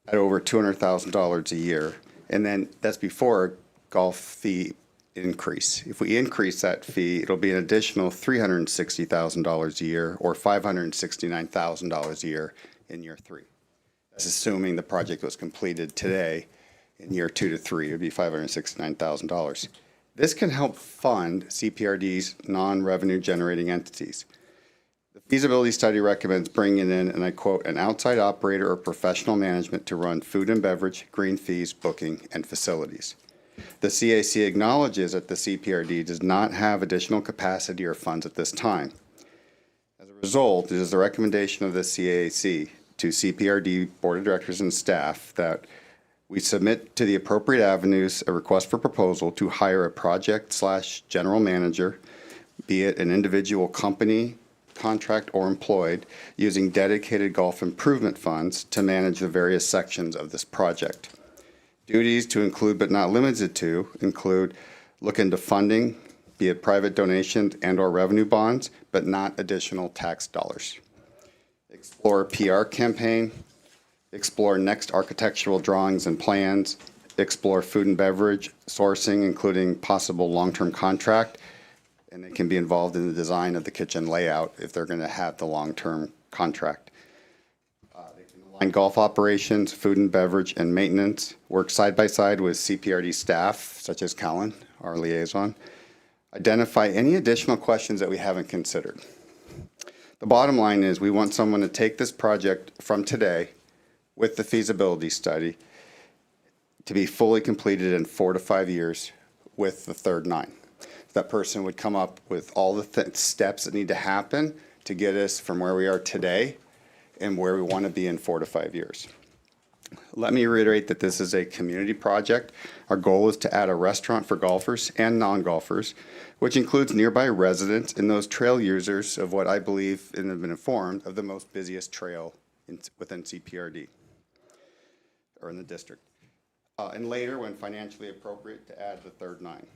at over $200,000 a year. And then that's before a golf fee increase. If we increase that fee, it'll be an additional $360,000 a year or $569,000 a year in year 3. That's assuming the project was completed today. In year 2 to 3, it would be $569,000. This can help fund CPRD's non-revenue generating entities. The feasibility study recommends bringing in, and I quote, an outside operator or professional management to run food and beverage, green fees, booking, and facilities. The CAC acknowledges that the CPRD does not have additional capacity or funds at this time. As a result, it is the recommendation of the CAC to CPRD Board of Directors and staff that we submit to the appropriate avenues a request for proposal to hire a project/general manager, be it an individual company, contract, or employed, using dedicated golf improvement funds to manage the various sections of this project. Duties to include but not limited to include look into funding, be it private donations and/or revenue bonds, but not additional tax dollars. Explore a PR campaign, explore next architectural drawings and plans, explore food and beverage sourcing, including possible long-term contract, and they can be involved in the design of the kitchen layout if they're going to have the long-term contract. They can align golf operations, food and beverage, and maintenance, work side by side with CPRD staff, such as Colin, our liaison, identify any additional questions that we haven't considered. The bottom line is we want someone to take this project from today with the feasibility study to be fully completed in 4 to 5 years with the Third Nine. That person would come up with all the steps that need to happen to get us from where we are today and where we want to be in 4 to 5 years. Let me reiterate that this is a community project. Our goal is to add a restaurant for golfers and non-golfers, which includes nearby residents and those trail users of what I believe and have been informed of the most busiest trail within CPRD. Or in the district, and later, when financially appropriate, to add the Third Nine.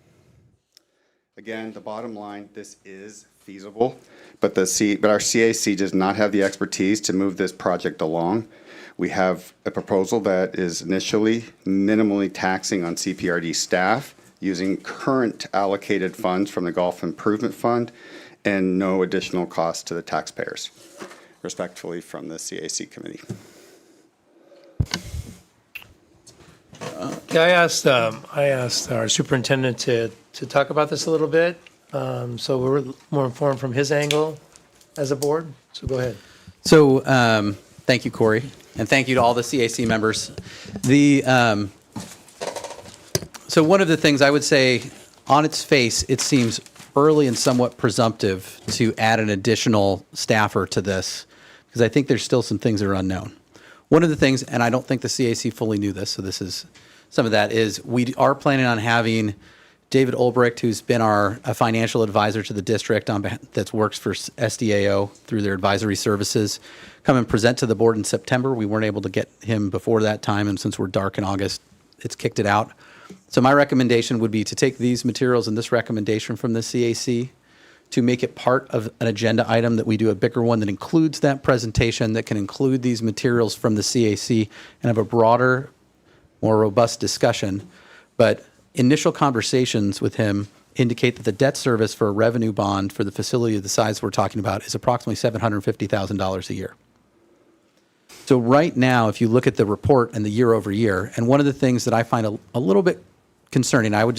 Again, the bottom line: this is feasible, but our CAC does not have the expertise to move this project along. We have a proposal that is initially minimally taxing on CPRD staff using current allocated funds from the Golf Improvement Fund, and no additional cost to the taxpayers. Respectfully, from the CAC committee. Yeah, I asked our superintendent to talk about this a little bit, so we're more informed from his angle as a board. So go ahead. So thank you, Corey, and thank you to all the CAC members. So one of the things I would say, on its face, it seems early and somewhat presumptive to add an additional staffer to this, because I think there's still some things that are unknown. One of the things, and I don't think the CAC fully knew this, so this is some of that, is we are planning on having David Ulbricht, who's been our financial advisor to the district that works for SDAO through their advisory services, come and present to the board in September. We weren't able to get him before that time, and since we're dark in August, it's kicked it out. So my recommendation would be to take these materials and this recommendation from the CAC to make it part of an agenda item, that we do a bigger one that includes that presentation, that can include these materials from the CAC, and have a broader, more robust discussion. But initial conversations with him indicate that the debt service for a revenue bond for the facility of the size we're talking about is approximately $750,000 a year. So right now, if you look at the report and the year over year, and one of the things that I find a little bit concerning, I would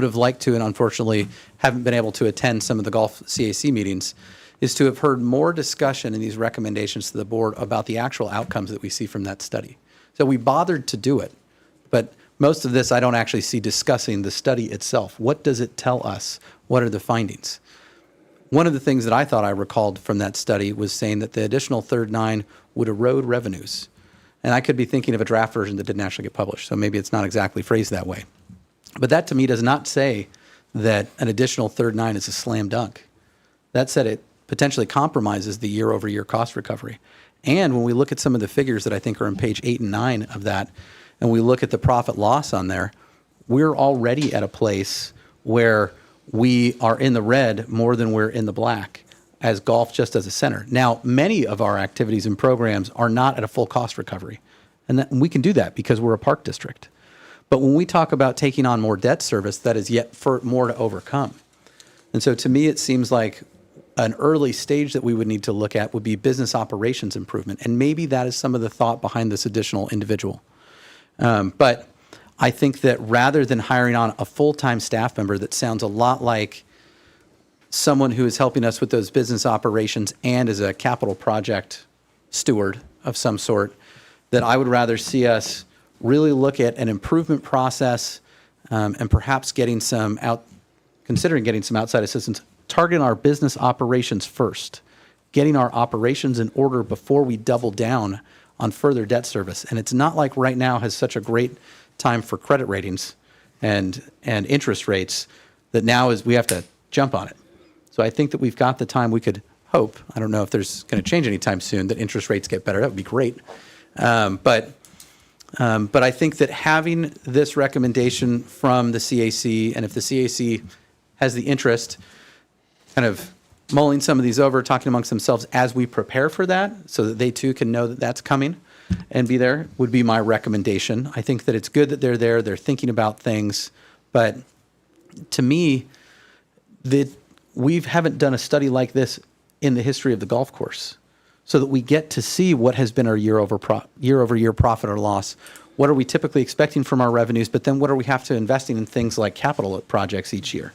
have liked to, and unfortunately haven't been able to attend some of the golf CAC meetings, is to have heard more discussion in these recommendations to the board about the actual outcomes that we see from that study. So we bothered to do it, but most of this I don't actually see discussing the study itself. What does it tell us? What are the findings? One of the things that I thought I recalled from that study was saying that the additional third nine would erode revenues. And I could be thinking of a draft version that didn't actually get published, so maybe it's not exactly phrased that way. But that to me does not say that an additional third nine is a slam dunk. That said, it potentially compromises the year-over-year cost recovery. And when we look at some of the figures that I think are on page 8 and 9 of that, and we look at the profit loss on there, we're already at a place where we are in the red more than we're in the black as golf just as a center. Now, many of our activities and programs are not at a full cost recovery. And we can do that because we're a park district. But when we talk about taking on more debt service, that is yet for more to overcome. And so to me, it seems like an early stage that we would need to look at would be business operations improvement. And maybe that is some of the thought behind this additional individual. But I think that rather than hiring on a full-time staff member that sounds a lot like someone who is helping us with those business operations and is a capital project steward of some sort, that I would rather see us really look at an improvement process, and perhaps considering getting some outside assistance, targeting our business operations first, getting our operations in order before we double down on further debt service. And it's not like right now has such a great time for credit ratings and interest rates that now is we have to jump on it. So I think that we've got the time. We could hope, I don't know if there's going to change anytime soon, that interest rates get better. That would be great. But I think that having this recommendation from the CAC, and if the CAC has the interest, kind of mulling some of these over, talking amongst themselves as we prepare for that, so that they too can know that that's coming and be there, would be my recommendation. I think that it's good that they're there, they're thinking about things, but to me, we haven't done a study like this in the history of the golf course, so that we get to see what has been our year-over-year profit or loss. What are we typically expecting from our revenues, but then what are we have to investing in things like capital projects each year?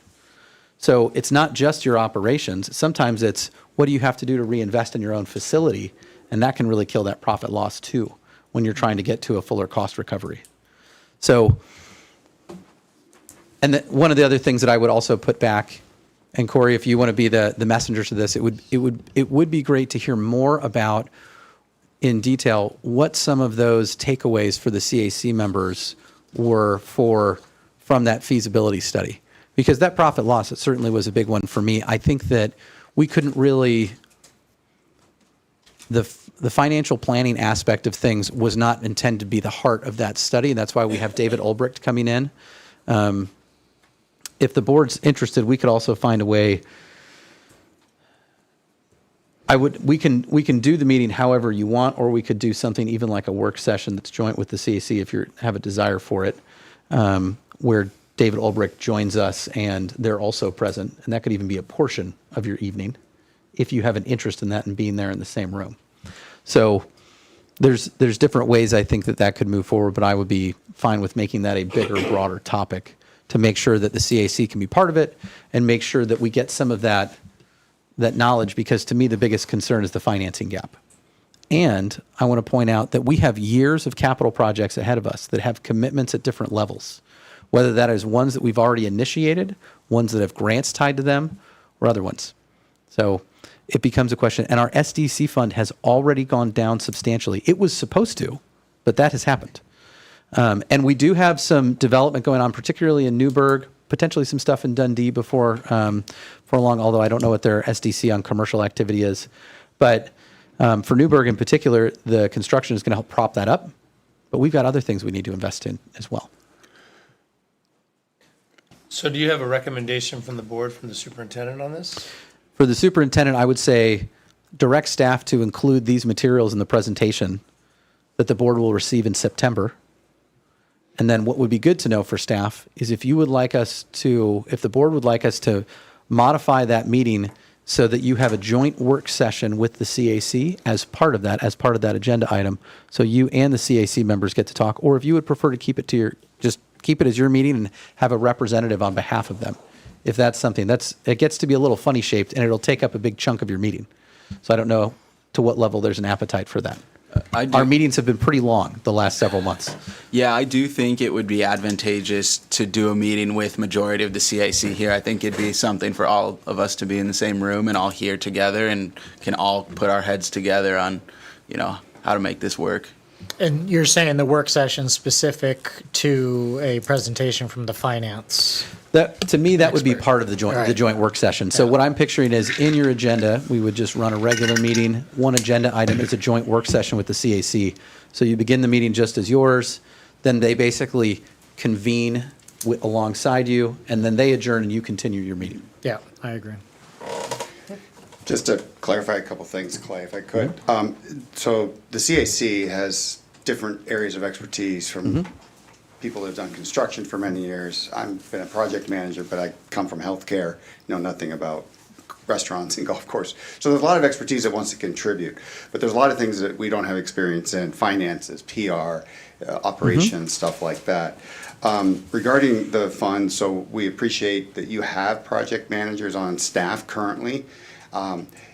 So it's not just your operations. Sometimes it's what do you have to do to reinvest in your own facility, and that can really kill that profit loss too when you're trying to get to a fuller cost recovery. So, and one of the other things that I would also put back, and Corey, if you want to be the messenger to this, it would be great to hear more about in detail what some of those takeaways for the CAC members were from that feasibility study. Because that profit loss, it certainly was a big one for me. I think that we couldn't really, the financial planning aspect of things was not intended to be the heart of that study. And that's why we have David Ulbricht coming in. If the board's interested, we could also find a way. We can do the meeting however you want, or we could do something even like a work session that's joint with the CAC if you have a desire for it, where David Ulbricht joins us and they're also present, and that could even be a portion of your evening if you have an interest in that and being there in the same room. So there's different ways I think that could move forward, but I would be fine with making that a bigger, broader topic to make sure that the CAC can be part of it and make sure that we get some of that knowledge, because to me the biggest concern is the financing gap. And I want to point out that we have years of capital projects ahead of us that have commitments at different levels, whether that is ones that we've already initiated, ones that have grants tied to them, or other ones. So it becomes a question. And our SDC fund has already gone down substantially. It was supposed to, but that has happened. And we do have some development going on, particularly in Newburgh, potentially some stuff in Dundee before long, although I don't know what their SDC on commercial activity is. But for Newburgh in particular, the construction is going to help prop that up. but we've got other things we need to invest in as well. So do you have a recommendation from the board, from the superintendent on this? For the superintendent, I would say direct staff to include these materials in the presentation that the board will receive in September. And then what would be good to know for staff is if the board would like us to modify that meeting so that you have a joint work session with the CAC as part of that agenda item, so you and the CAC members get to talk, or if you would prefer to keep it as your meeting and have a representative on behalf of them. If that's something, it gets to be a little funny shaped and it'll take up a big chunk of your meeting. So I don't know to what level there's an appetite for that. Our meetings have been pretty long the last several months. Yeah, I do think it would be advantageous to do a meeting with majority of the CIC here. I think it'd be something for all of us to be in the same room and all here together and can all put our heads together on, how to make this work. And you're saying the work session specific to a presentation from the finance? To me, that would be part of the joint work session. So what I'm picturing is in your agenda, we would just run a regular meeting. One agenda item is a joint work session with the CAC. So you begin the meeting just as yours, then they basically convene alongside you, and then they adjourn and you continue your meeting. Yeah, I agree. Just to clarify a couple things, Clay, if I could. So the CAC has different areas of expertise from people that have done construction for many years. I've been a project manager, but I come from healthcare, know nothing about restaurants and golf course. So there's a lot of expertise that wants to contribute, but there's a lot of things that we don't have experience in, finances, PR, operations, stuff like that. Regarding the fund, so we appreciate that you have project managers on staff currently.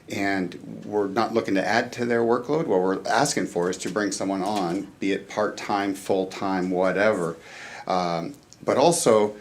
And we're not looking to add to their workload. What we're asking for is to bring someone on, be it part-time, full-time, whatever. But also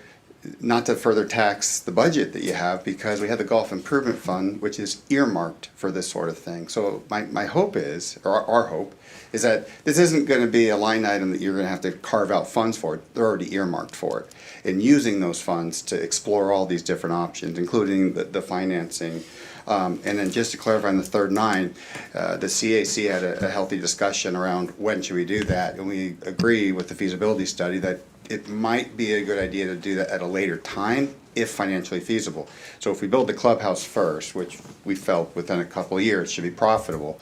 not to further tax the budget that you have, because we have the Golf Improvement Fund, which is earmarked for this sort of thing. So my hope is, or our hope, is that this isn't going to be a line item that you're going to have to carve out funds for. They're already earmarked for it. And using those funds to explore all these different options, including the financing. And then just to clarify on the third nine, the CAC had a healthy discussion around when should we do that, and we agree with the feasibility study that it might be a good idea to do that at a later time if financially feasible. So if we build the clubhouse first, which we felt within a couple of years should be profitable,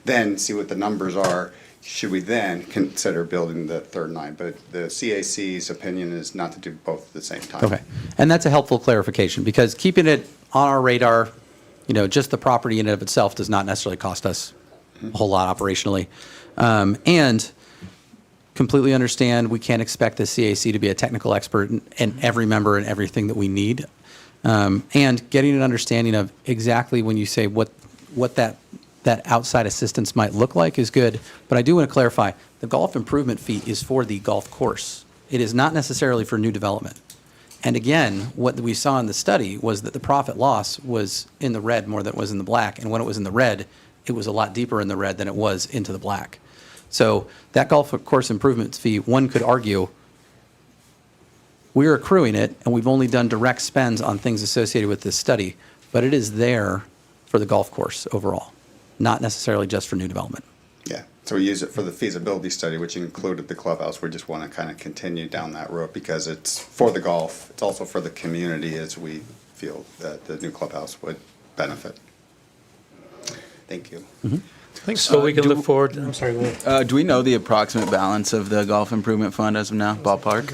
then see what the numbers are. Should we then consider building the third nine? But the CAC's opinion is not to do both at the same time. Okay, and that's a helpful clarification, because keeping it on our radar, just the property in and of itself does not necessarily cost us a whole lot operationally. And completely understand we can't expect the CAC to be a technical expert in every member and everything that we need. And getting an understanding of exactly when you say what that outside assistance might look like is good. But I do want to clarify, the golf improvement fee is for the golf course. It is not necessarily for new development. And again, what we saw in the study was that the profit loss was in the red more than it was in the black. And when it was in the red, it was a lot deeper in the red than it was into the black. So that golf course improvement fee, one could argue, we're accruing it and we've only done direct spends on things associated with this study, but it is there for the golf course overall, not necessarily just for new development. Yeah, so we use it for the feasibility study, which included the clubhouse. We just want to kind of continue down that road because it's for the golf. It's also for the community, as we feel that the new clubhouse would benefit. Thank you. So we can look forward, I'm sorry, go ahead. Do we know the approximate balance of the Golf Improvement Fund as of now, ballpark?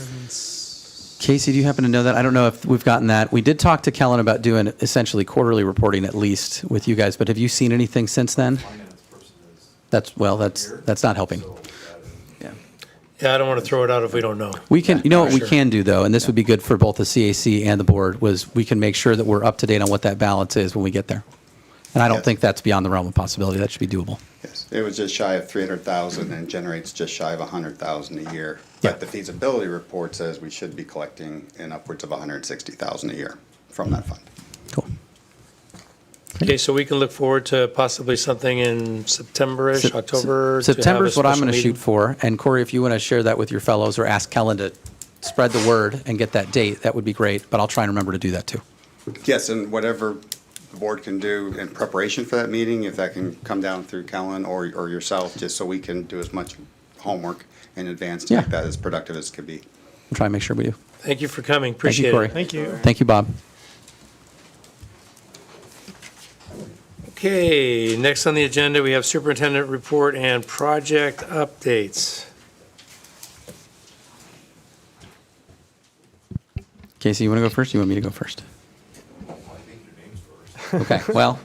Casey, do you happen to know that? I don't know if we've gotten that. We did talk to Kellen about doing essentially quarterly reporting at least with you guys, but have you seen anything since then? That's not helping. Yeah, I don't want to throw it out if we don't know. We can, what we can do though, and this would be good for both the CAC and the board, was we can make sure that we're up to date on what that balance is when we get there. And I don't think that's beyond the realm of possibility. That should be doable. Yes, it was just shy of 300,000 and generates just shy of 100,000 a year. But the feasibility report says we should be collecting in upwards of 160,000 a year from that fund. Cool. Okay, so we can look forward to possibly something in September-ish, October? September is what I'm going to shoot for. And Corey, if you want to share that with your fellows or ask Kellen to spread the word and get that date, that would be great. But I'll try and remember to do that too. Yes, and whatever the board can do in preparation for that meeting, if that can come down through Kellen or yourself, just so we can do as much homework in advance to Yeah. make that as productive as can be. We'll try and make sure we do. Thank you for coming. Thank you, Appreciate Corey. it. Thank you. Thank you, Bob. Okay, next on the agenda, we have superintendent report and project updates. Casey, you want to go first? Or you want me to go first? Okay, well,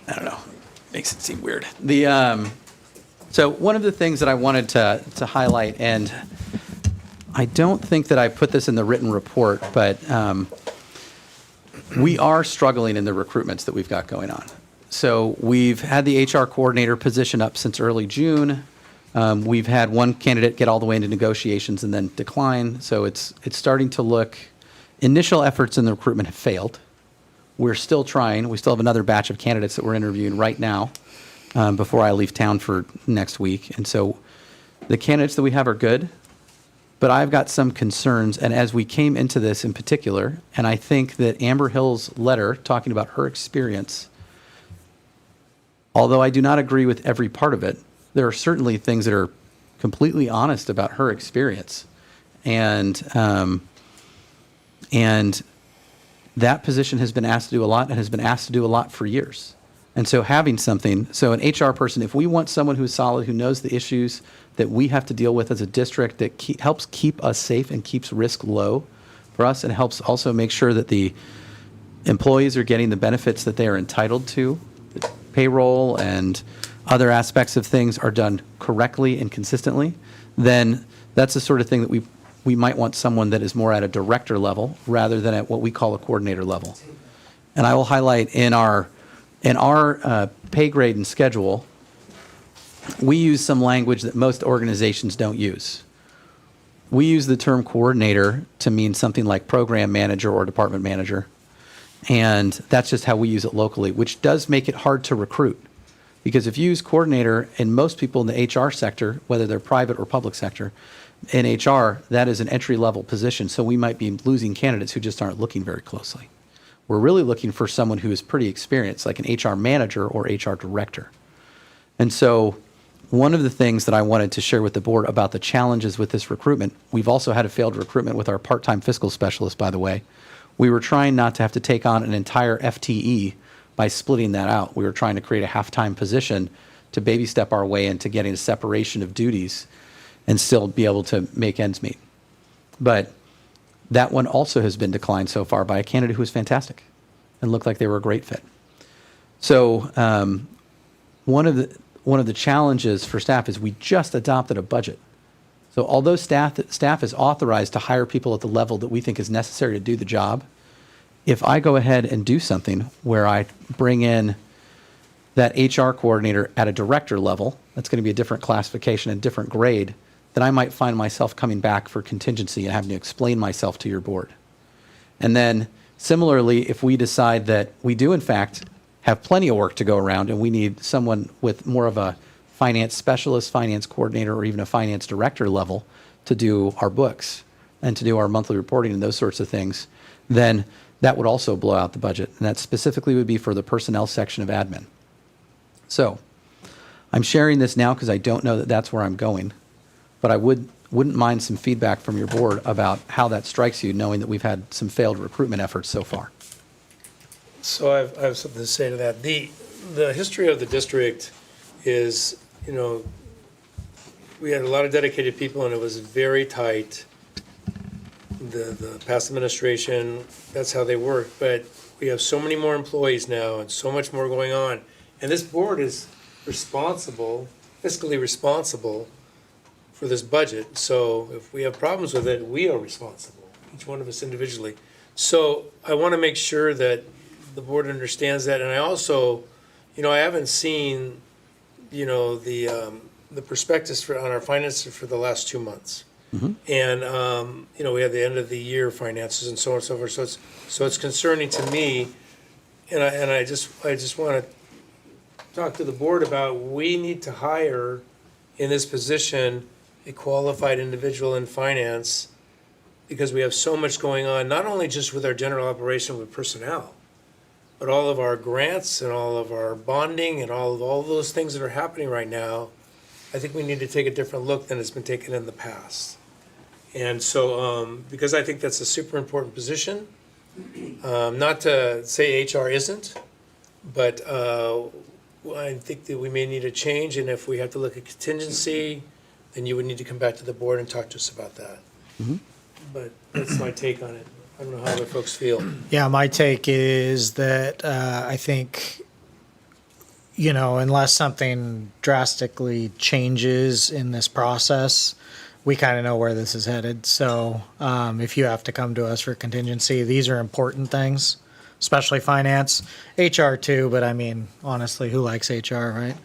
I don't know. Makes it seem weird. So one of the things that I wanted to highlight, and I don't think that I put this in the written report, but we are struggling in the recruitments that we've got going on. So we've had the HR coordinator position up since early June. We've had one candidate get all the way into negotiations and then decline. So it's starting to look, initial efforts in the recruitment have failed. We're still trying. We still have another batch of candidates that we're interviewing right now before I leave town for next week. And so the candidates that we have are good, but I've got some concerns. And as we came into this in particular, and I think that Amber Hill's letter talking about her experience, although I do not agree with every part of it, there are certainly things that are completely honest about her experience. And that position has been asked to do a lot and has been asked to do a lot for years. And so having something, so an HR person, if we want someone who's solid, who knows the issues that we have to deal with as a district, that helps keep us safe and keeps risk low for us, and helps also make sure that the employees are getting the benefits that they are entitled to, payroll and other aspects of things are done correctly and consistently, then that's the sort of thing that we might want someone that is more at a director level rather than at what we call a coordinator level. And I will highlight in our pay grade and schedule, we use some language that most organizations don't use. We use the term coordinator to mean something like program manager or department manager. And that's just how we use it locally, which does make it hard to recruit. Because if you use coordinator, and most people in the HR sector, whether they're private or public sector, in HR, that is an entry-level position. So we might be losing candidates who just aren't looking very closely. We're really looking for someone who is pretty experienced, like an HR manager or HR director. And so one of the things that I wanted to share with the board about the challenges with this recruitment, we've also had a failed recruitment with our part-time fiscal specialist, by the way. We were trying not to have to take on an entire FTE by splitting that out. We were trying to create a half-time position to baby step our way into getting a separation of duties and still be able to make ends meet. But that one also has been declined so far by a candidate who was fantastic and looked like they were a great fit. So one of the challenges for staff is we just adopted a budget. So although staff is authorized to hire people at the level that we think is necessary to do the job, if I go ahead and do something where I bring in that HR coordinator at a director level, that's going to be a different classification and different grade, then I might find myself coming back for contingency and having to explain myself to your board. And then similarly, if we decide that we do in fact have plenty of work to go around and we need someone with more of a finance specialist, finance coordinator, or even a finance director level to do our books and to do our monthly reporting and those sorts of things, then that would also blow out the budget. And that specifically would be for the personnel section of admin. So I'm sharing this now because I don't know that that's where I'm going, but I wouldn't mind some feedback from your board about how that strikes you, knowing that we've had some failed recruitment efforts so far. So I have something to say to that. The history of the district is, we had a lot of dedicated people and it was very tight. The past administration, that's how they work. But we have so many more employees now and so much more going on. And this board is responsible, fiscally responsible for this budget. So if we have problems with it, we are responsible, each one of us individually. So I want to make sure that the board understands that. And I also, I haven't seen, the prospectus on our finances for the last 2 months. Mm-hmm. And, we have the end of the year finances and so on and so forth. So it's concerning to me. And I just want to talk to the board about, we need to hire in this position a qualified individual in finance, because we have so much going on, not only just with our general operation with personnel, but all of our grants and all of our bonding and all of those things that are happening right now. I think we need to take a different look than has been taken in the past. And so, because I think that's a super important position, not to say HR isn't, but I think that we may need a change, and if we have to look at contingency, then you would need to come back to the board and talk to us about that. But that's my take on it. I don't know how other folks feel. Yeah, my take is that I think, you know, unless something drastically changes in this process, we kind of know where this is headed. So if you have to come to us for contingency, these are important things, especially finance, HR too. But I mean, honestly, who likes HR, right?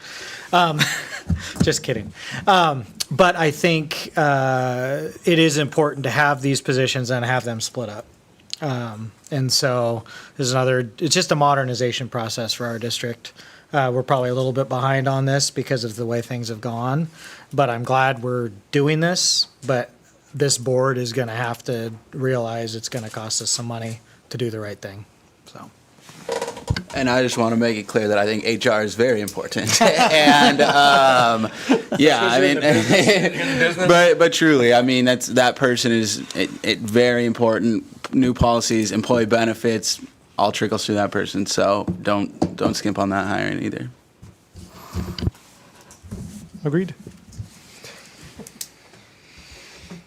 Just kidding. But I think it is important to have these positions and have them split up. And so there's it's just a modernization process for our district. We're probably a little bit behind on this because of the way things have gone, but I'm glad we're doing this. But this board is going to have to realize it's going to cost us some money to do the right thing. So. And I just want to make it clear that I think HR is very important. And yeah, I mean, but truly, I mean, that person is very important. New policies, employee benefits, all trickles through that person. So don't skimp on that hiring either. Agreed.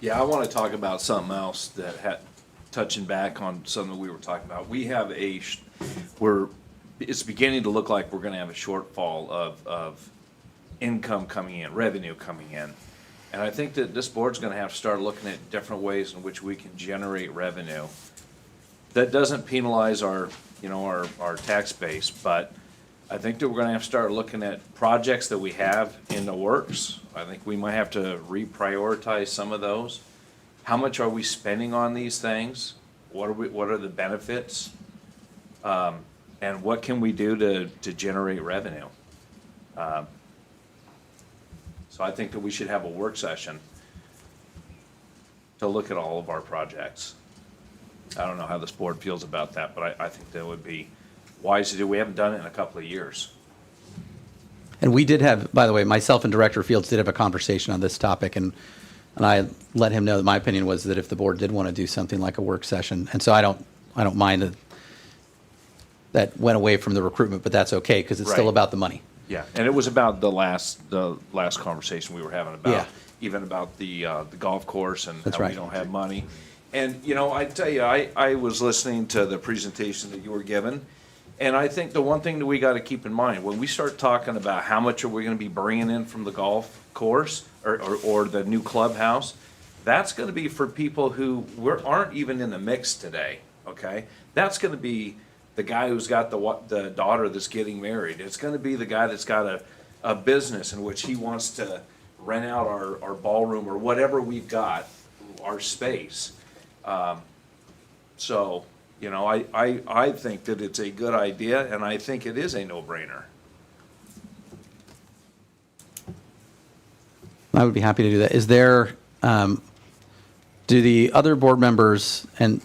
Yeah, I want to talk about something else that touching back on something we were talking about. We have it's beginning to look like we're going to have a shortfall of income coming in, revenue coming in. And I think that this board's going to have to start looking at different ways in which we can generate revenue that doesn't penalize our tax base. But I think that we're going to have to start looking at projects that we have in the works. I think we might have to reprioritize some of those. How much are we spending on these things? What are the benefits? And what can we do to generate revenue? So I think that we should have a work session to look at all of our projects. I don't know how this board feels about that, but I think that would be wise to do. We haven't done it in a couple of years. And we did have, by the way, myself and Director Fields did have a conversation on this topic, and I let him know that my opinion was that if the board did want to do something like a work session, and so I don't mind that went away from the recruitment, but that's okay because it's still Right. about the money. Yeah, and it was about the last conversation we were having about, Yeah. even about the golf course and That's how we right. don't have money. And, I tell you, I was listening to the presentation that you were given, and I think the one thing that we got to keep in mind, when we start talking about how much are we going to be bringing in from the golf course or the new clubhouse, that's going to be for people who aren't even in the mix today, okay? That's going to be the guy who's got the daughter that's getting married. It's going to be the guy that's got a business in which he wants to rent out our ballroom or whatever we've got, our space. So, I think that it's a good idea, and I think it is a no-brainer. I would be happy to do that. Is there, do the other board members, and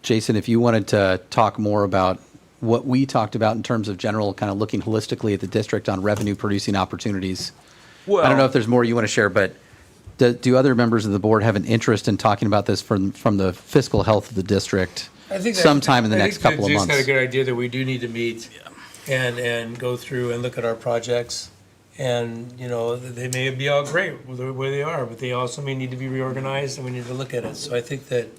Jason, if you wanted to talk more about what we talked about in terms of general, kind of looking holistically at the district on revenue producing opportunities. I don't know if there's more you want to share, but do other members of the board have an interest in talking about this from the fiscal health of the district sometime in the next couple of months? I think Jason got a good idea that we do need to meet and go through and look at our projects. And, they may be all great the way they are, but they also may need to be reorganized and we need to look at it. So I think that,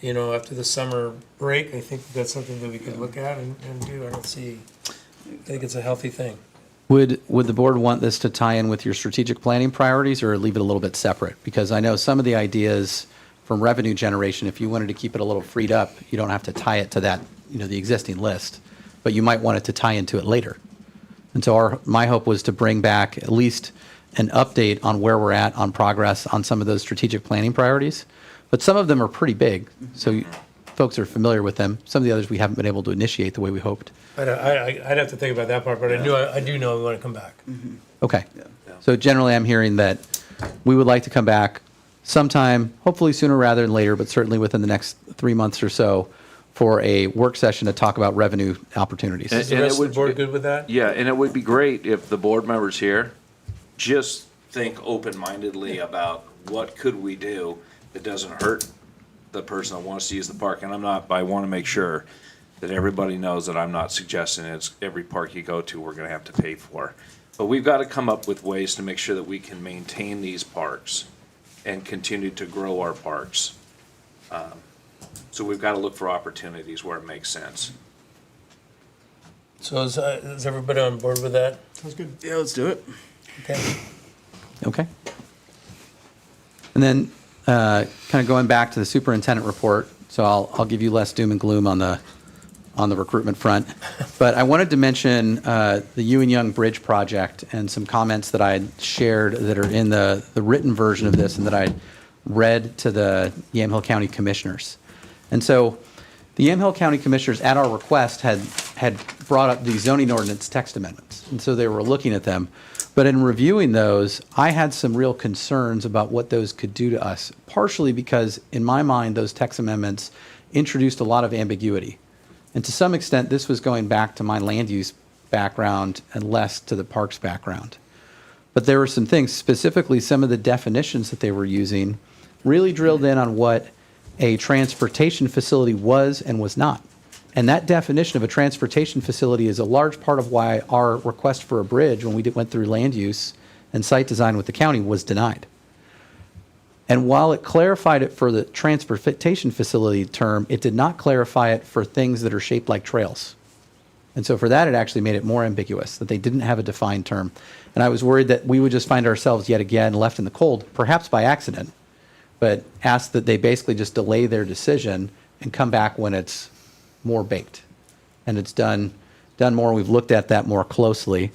after the summer break, I think that's something that we could look at and do. I think it's a healthy thing. Would the board want this to tie in with your strategic planning priorities or leave it a little bit separate? Because I know some of the ideas from revenue generation, if you wanted to keep it a little freed up, you don't have to tie it to that, the existing list, but you might want it to tie into it later. And so my hope was to bring back at least an update on where we're at on progress on some of those strategic planning priorities. But some of them are pretty big, so folks are familiar with them. Some of the others we haven't been able to initiate the way we hoped. I'd have to think about that part, but I do know we want to come back. Okay. So generally, I'm hearing that we would like to come back sometime, hopefully sooner rather than later, but certainly within the next 3 months or so, for a work session to talk about revenue opportunities. Is the rest of the board good with that? Yeah, and it would be great if the board members here just think open-mindedly about what could we do that doesn't hurt the person that wants to use the park. And I want to make sure that everybody knows that I'm not suggesting it's every park you go to, we're going to have to pay for. But we've got to come up with ways to make sure that we can maintain these parks and continue to grow our parks. So we've got to look for opportunities where it makes sense. So is everybody on board with that? Sounds good. Yeah, let's do it. Okay. Okay. And then, kind of going back to the superintendent report, so I'll give you less doom and gloom on the recruitment front. But I wanted to mention the Ewan Young Bridge project and some comments that I had shared that are in the written version of this and that I read to the Yamhill County Commissioners. And so the Yamhill County Commissioners, at our request, had brought up the zoning ordinance text amendments. And so they were looking at them. But in reviewing those, I had some real concerns about what those could do to us, partially because, in my mind, those text amendments introduced a lot of ambiguity. And to some extent, this was going back to my land use background and less to the parks background. But there were some things, specifically some of the definitions that they were using, really drilled in on what a transportation facility was and was not. And that definition of a transportation facility is a large part of why our request for a bridge, when we went through land use and site design with the county, was denied. And while it clarified it for the transportation facility term, it did not clarify it for things that are shaped like trails. And so for that, it actually made it more ambiguous, that they didn't have a defined term. And I was worried that we would just find ourselves yet again left in the cold, perhaps by accident, but asked that they basically just delay their decision and come back when it's more baked. And it's done more. We've looked at that more closely.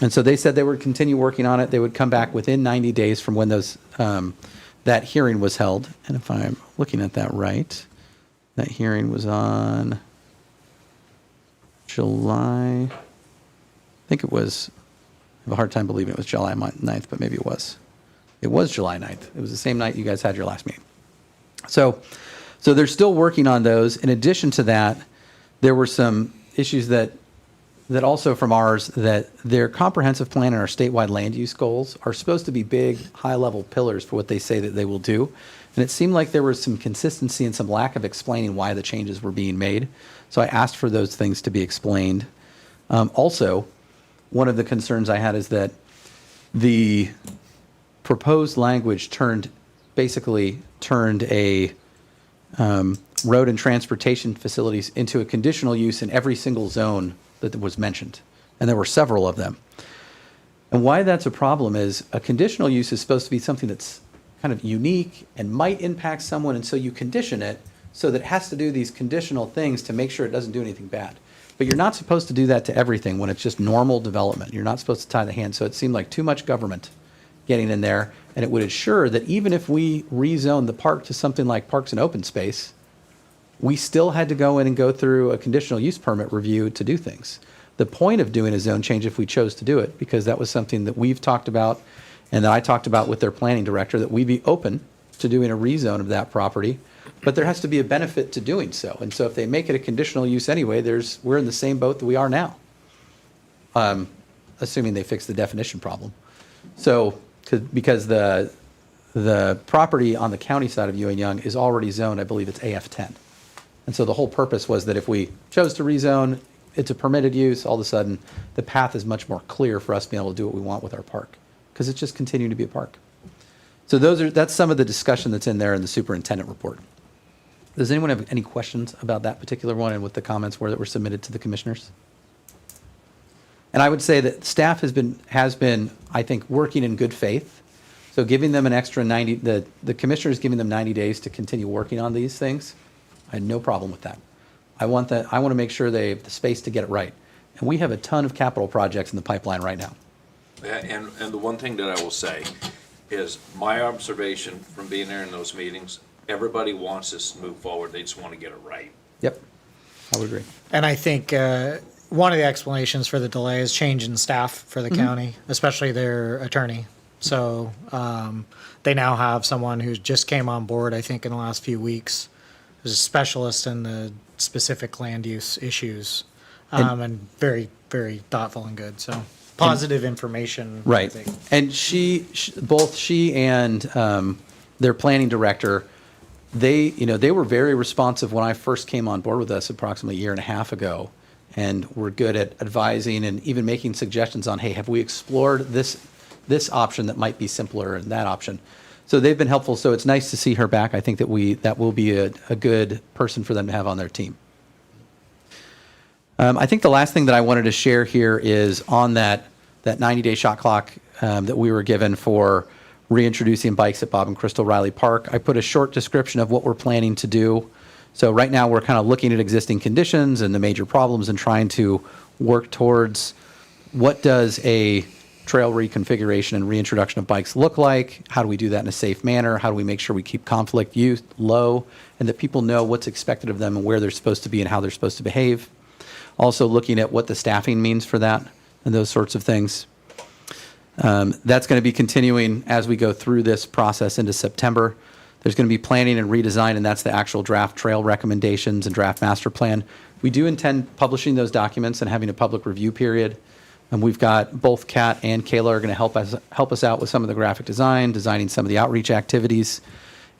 And so they said they would continue working on it. They would come back within 90 days from when those that hearing was held. And if I'm looking at that right, that hearing was on July, I think it was, I have a hard time believing it was July 9th, but maybe it was. It was July 9th. It was the same night you guys had your last meeting. So they're still working on those. In addition to that, there were some issues that also from ours, that their comprehensive plan and our statewide land use goals are supposed to be big, high-level pillars for what they say that they will do. And it seemed like there was some consistency and some lack of explaining why the changes were being made. So I asked for those things to be explained. Also, one of the concerns I had is that the proposed language basically turned a road and transportation facilities into a conditional use in every single zone that was mentioned. And there were several of them. And why that's a problem is a conditional use is supposed to be something that's kind of unique and might impact someone, and so you condition it so that it has to do these conditional things to make sure it doesn't do anything bad. But you're not supposed to do that to everything when it's just normal development. You're not supposed to tie the hand. So it seemed like too much government getting in there, and it would ensure that even if we rezone the park to something like Parks and Open Space, we still had to go in and go through a conditional use permit review to do things. The point of doing a zone change, if we chose to do it, because that was something that we've talked about and that I talked about with their planning director, that we'd be open to doing a rezone of that property, but there has to be a benefit to doing so. And so if they make it a conditional use anyway, we're in the same boat that we are now, assuming they fix the definition problem. So, because the property on the county side of Ewing Young is already zoned, I believe it's AF10. And so the whole purpose was that if we chose to rezone, it's a permitted use, all of a sudden the path is much more clear for us being able to do what we want with our park, because it's just continuing to be a park. So that's some of the discussion that's in there in the superintendent report. Does anyone have any questions about that particular one and what the comments were that were submitted to the commissioners? And I would say that staff has been, I think, working in good faith. So giving them an extra 90, the commissioners giving them 90 days to continue working on these things, I had no problem with that. I want to make sure they have the space to get it right. And we have a ton of capital projects in the pipeline right now. And the one thing that I will say is my observation from being there in those meetings, everybody wants us to move forward. They just want to get it right. Yep, I would agree. And I think one of the explanations for the delay is change in staff for the county, especially their attorney. So they now have someone who just came on board, I think, in the last few weeks, who's a specialist in the specific land use issues, and very, very thoughtful and good. So, positive information. I Right. think. And both she and their planning director, they were very responsive when I first came on board with us approximately a year and a half ago, and were good at advising and even making suggestions on, hey, have we explored this option that might be simpler and that option? So they've been helpful. So it's nice to see her back. I think that will be a good person for them to have on their team. I think the last thing that I wanted to share here is on that 90-day shot clock that we were given for reintroducing bikes at Bob and Crystal Riley Park. I put a short description of what we're planning to do. So right now we're kind of looking at existing conditions and the major problems and trying to work towards what does a trail reconfiguration and reintroduction of bikes look like? How do we do that in a safe manner? How do we make sure we keep conflict youth low and that people know what's expected of them and where they're supposed to be and how they're supposed to behave? Also looking at what the staffing means for that and those sorts of things. That's going to be continuing as we go through this process into September. There's going to be planning and redesign, and that's the actual draft trail recommendations and draft master plan. We do intend publishing those documents and having a public review period. And we've got both Kat and Kayla are going to help us out with some of the graphic design, designing some of the outreach activities,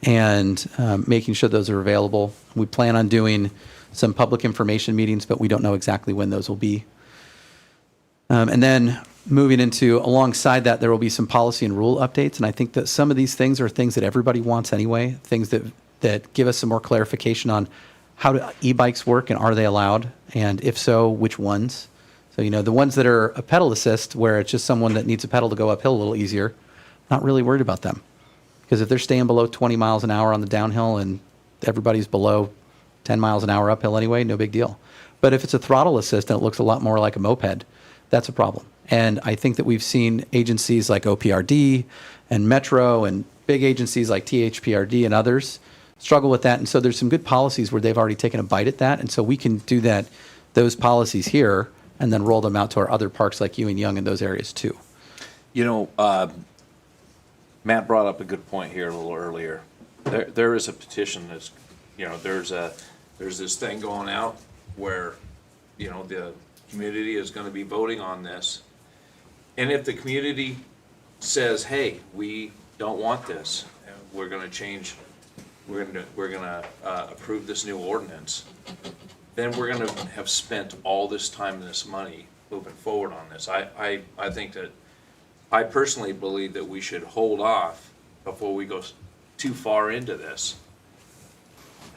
and making sure those are available. We plan on doing some public information meetings, but we don't know exactly when those will be. And then moving into, alongside that, there will be some policy and rule updates. And I think that some of these things are things that everybody wants anyway, things that give us some more clarification on how do e-bikes work and are they allowed? And if so, which ones? So, the ones that are a pedal assist, where it's just someone that needs a pedal to go uphill a little easier, not really worried about them. Because if they're staying below 20 miles an hour on the downhill and everybody's below 10 miles an hour uphill anyway, no big deal. But if it's a throttle assist and it looks a lot more like a moped, that's a problem. And I think that we've seen agencies like OPRD and Metro and big agencies like THPRD and others struggle with that. And so there's some good policies where they've already taken a bite at that. And so we can do those policies here and then roll them out to our other parks like Ewing Young in those areas too. Matt brought up a good point here a little earlier. There is a petition that's, there's this thing going out where, the community is going to be voting on this. And if the community says, hey, we don't want this, and we're going to change, we're going to approve this new ordinance, then we're going to have spent all this time and this money moving forward on this. I think that, I personally believe that we should hold off before we go too far into this.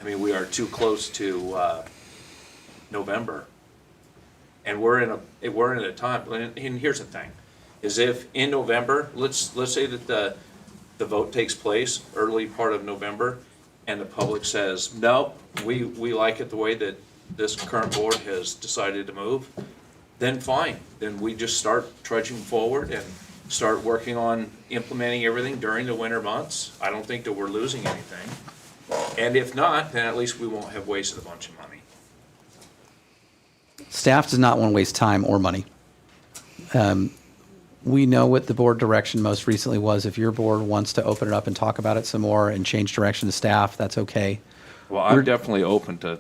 I mean, we are too close to November. And we're in a time, and here's the thing, is if in November, let's say that the vote takes place early part of November, and the public says, no, we like it the way that this current board has decided to move, then fine. Then we just start trudging forward and start working on implementing everything during the winter months. I don't think that we're losing anything. And if not, then at least we won't have wasted a bunch of money. Staff does not want to waste time or money. We know what the board direction most recently was. If your board wants to open it up and talk about it some more and change direction to staff, that's okay. Well, I'm definitely open to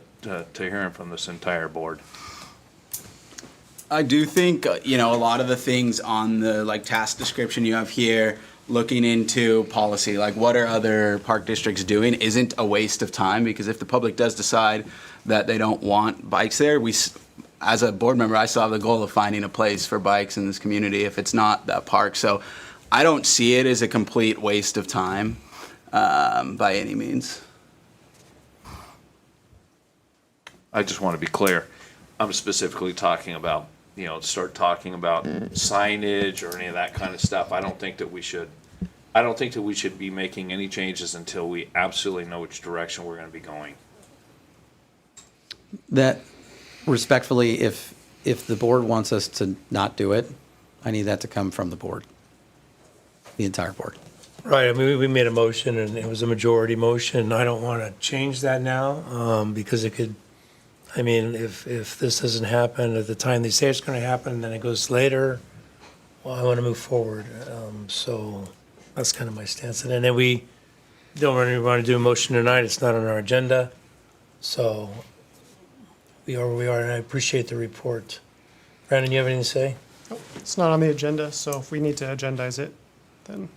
hearing from this entire board. I do think, a lot of the things on the task description you have here, looking into policy, what are other park districts doing, isn't a waste of time, because if the public does decide that they don't want bikes there, as a board member, I still have the goal of finding a place for bikes in this community if it's not that park. So I don't see it as a complete waste of time by any means. I just want to be clear. I'm specifically talking about, start talking about signage or any of that kind of stuff. I don't think that we should be making any changes until we absolutely know which direction we're going to be going. That, respectfully, if the board wants us to not do it, I need that to come from the board, the entire board. Right, I mean, we made a motion and it was a majority motion. I don't want to change that now because it could, I mean, if this doesn't happen at the time they say it's going to happen, and then it goes later, well, I want to move forward. So that's kind of my stance. And then we don't really want to do a motion tonight. It's not on our agenda. So we are where we are, and I appreciate the report. Brandon, you have anything to say? It's not on the agenda, so if we need to agendize it, then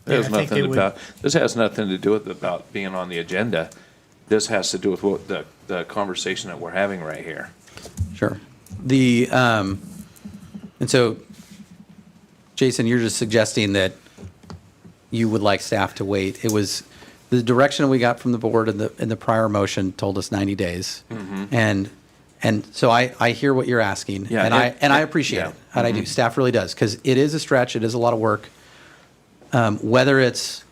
It has I think nothing it would- about, this has nothing to do with about being on the agenda. This has to do with what the conversation that we're having right here. Sure. And so, Jason, you're just suggesting that you would like staff to wait. It was, the direction we got from the board in the prior motion told us 90 days. And so I hear what you're asking. Yeah, And I appreciate yeah. it. And I do. Staff really does, because it is a stretch. It is a lot of work. Whether it's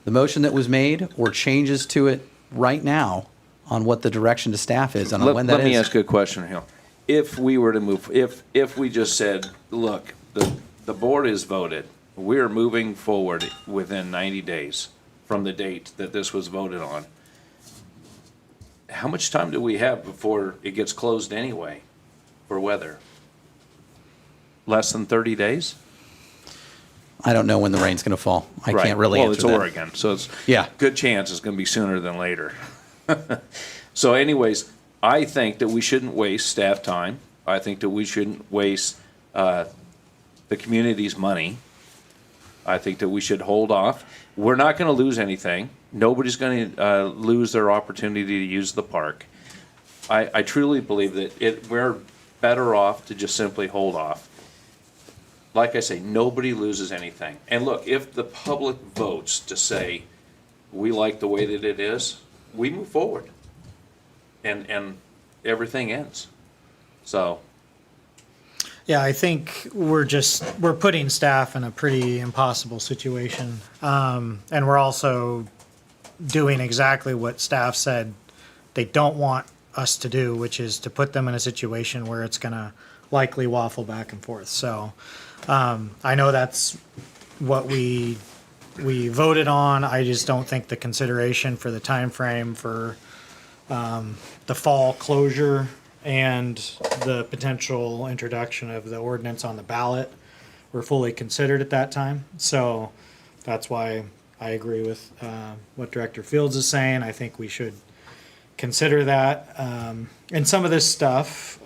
the motion that was made or changes to it right now on what the direction to staff is and on when that is. Let me ask you a question here. If we were to move, if we just said, look, the board has voted, we're moving forward within 90 days from the date that this was voted on, how much time do we have before it gets closed anyway for weather? Less than 30 days? I don't know when the rain's going to fall. I Right. can't really well, answer it's that. Oregon, so it's Yeah. good chance it's going to be sooner than later. So anyways, I think that we shouldn't waste staff time. I think that we shouldn't waste the community's money. I think that we should hold off. We're not going to lose anything. Nobody's going to lose their opportunity to use the park. I truly believe that we're better off to just simply hold off. Like I say, nobody loses anything. And look, if the public votes to say, we like the way that it is, we move forward. And everything ends. So, Yeah, I think we're putting staff in a pretty impossible situation. And we're also doing exactly what staff said they don't want us to do, which is to put them in a situation where it's gonna likely waffle back and forth. So, I know that's what we voted on. I just don't think the consideration for the time frame for the fall closure and the potential introduction of the ordinance on the ballot were fully considered at that time. So that's why I agree with what Director Fields is saying. I think we should consider that. And some of this stuff,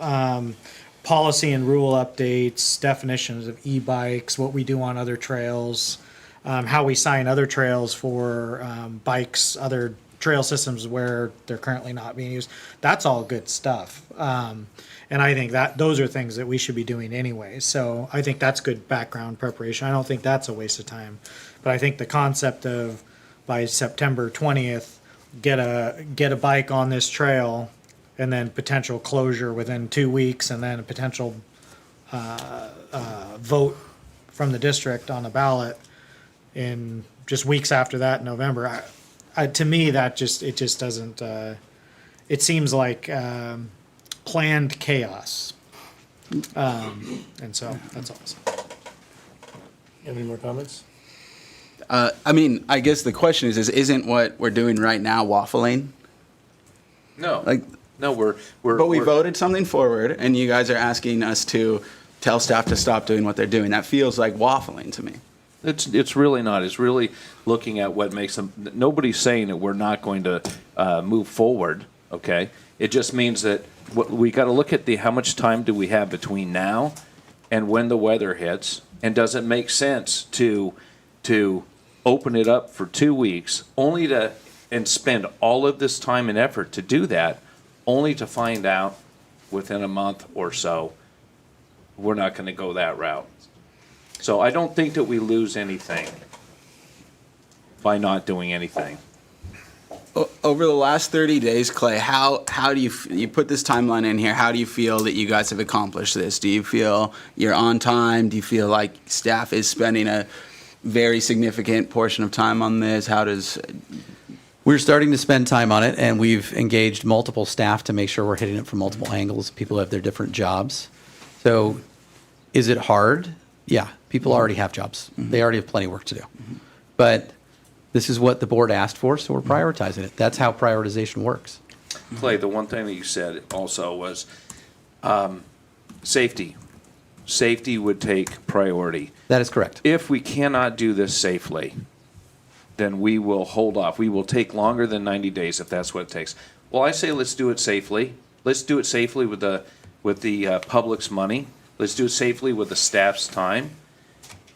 policy and rule updates, definitions of e-bikes, what we do on other trails, how we sign other trails for bikes, other trail systems where they're currently not being used. That's all good stuff. And I think that those are things that we should be doing anyway. So I think that's good background preparation. I don't think that's a waste of time. But I think the concept of by September 20th, get a bike on this trail and then potential closure within 2 weeks and then a potential vote from the district on the ballot in just weeks after that in November. To me, that just doesn't, it seems like planned chaos. And so that's all. Any more comments? I mean, I guess the question is isn't what we're doing right now waffling? no. Like, No, we're. but we we're- voted something forward, and you guys are asking us to tell staff to stop doing what they're doing. That feels like waffling to me. It's really not. It's really looking at what makes them, nobody's saying that we're not going to move forward, okay? It just means that we got to look at how much time do we have between now and when the weather hits? And does it make sense to open it up for 2 weeks and spend all of this time and effort to do that, only to find out within a month or so, we're not going to go that route. So I don't think that we lose anything by not doing anything. Over the last 30 days, Clay, how do you put this timeline in here? How do you feel that you guys have accomplished this? Do you feel you're on time? Do you feel like staff is spending a very significant portion of time on this? How does... We're starting to spend time on it, and we've engaged multiple staff to make sure we're hitting it from multiple angles. People have their different jobs. So is it hard? Yeah, people already have jobs. They already have plenty of work to do. But this is what the board asked for, so we're prioritizing it. That's how prioritization works. Clay, the one thing that you said also was safety. Safety would take priority. That is correct. If we cannot do this safely, then we will hold off. We will take longer than 90 days if that's what it takes. Well, I say let's do it safely. Let's do it safely with the public's money. Let's do it safely with the staff's time.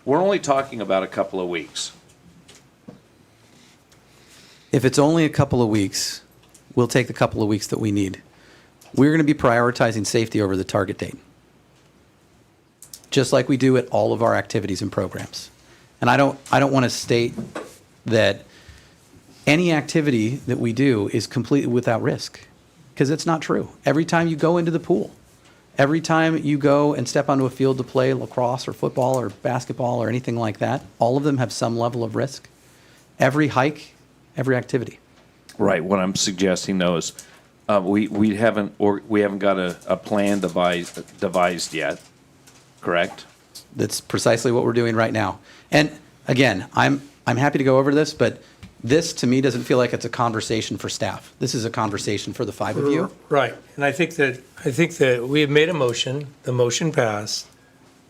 We're only talking about a couple of weeks. If it's only a couple of weeks, we'll take the couple of weeks that we need. We're going to be prioritizing safety over the target date, just like we do at all of our activities and programs. And I don't want to state that any activity that we do is completely without risk, because it's not true. Every time you go into the pool, every time you go and step onto a field to play lacrosse or football or basketball or anything like that, all of them have some level of risk. Every hike, every activity. Right. What I'm suggesting though is we haven't got a plan devised yet. Correct. That's precisely what we're doing right now. And again, I'm happy to go over this, but this to me doesn't feel like it's a conversation for staff. This is a conversation for the five of you. Right, and I think that we have made a motion, the motion passed,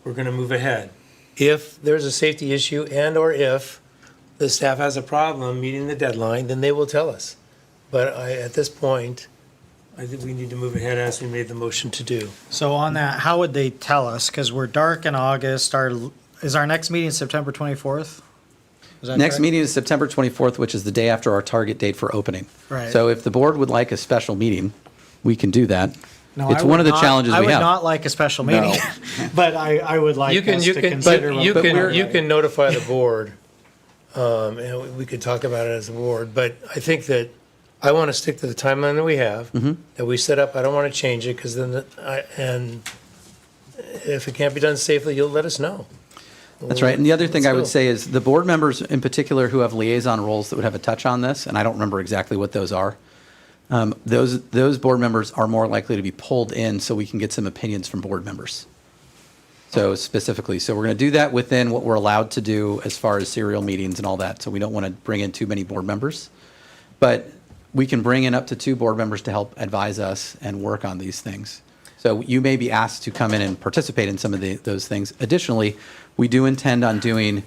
we're gonna move ahead. If there's a safety issue and/or if the staff has a problem meeting the deadline, then they will tell us. But at this point, I think we need to move ahead as we made the motion to do. So on that, how would they tell us? Because we're dark in August. Is our next meeting September 24th? Is that Next correct? meeting is September 24th, which is the day after our target date for opening. Right. So if the board would like a special meeting, we can do that. No, It's I one would of the not- challenges I we would have. not like a special meeting, but I would like You can, us you to can, consider. but you what we're- you can notify the board, and we could talk about it as a board, but I think that I want to stick to the timeline that we have, that we set up. I don't want to change it, because then, and if it can't be done safely, you'll let us know. That's right. And the other thing Let's I would go. say is the board members in particular who have liaison roles that would have a touch on this, and I don't remember exactly what those are. Those board members are more likely to be pulled in so we can get some opinions from board members. So specifically, so we're going to do that within what we're allowed to do as far as serial meetings and all that. So we don't want to bring in too many board members. But we can bring in up to 2 board members to help advise us and work on these things. So you may be asked to come in and participate in some of those things. Additionally, we do intend on doing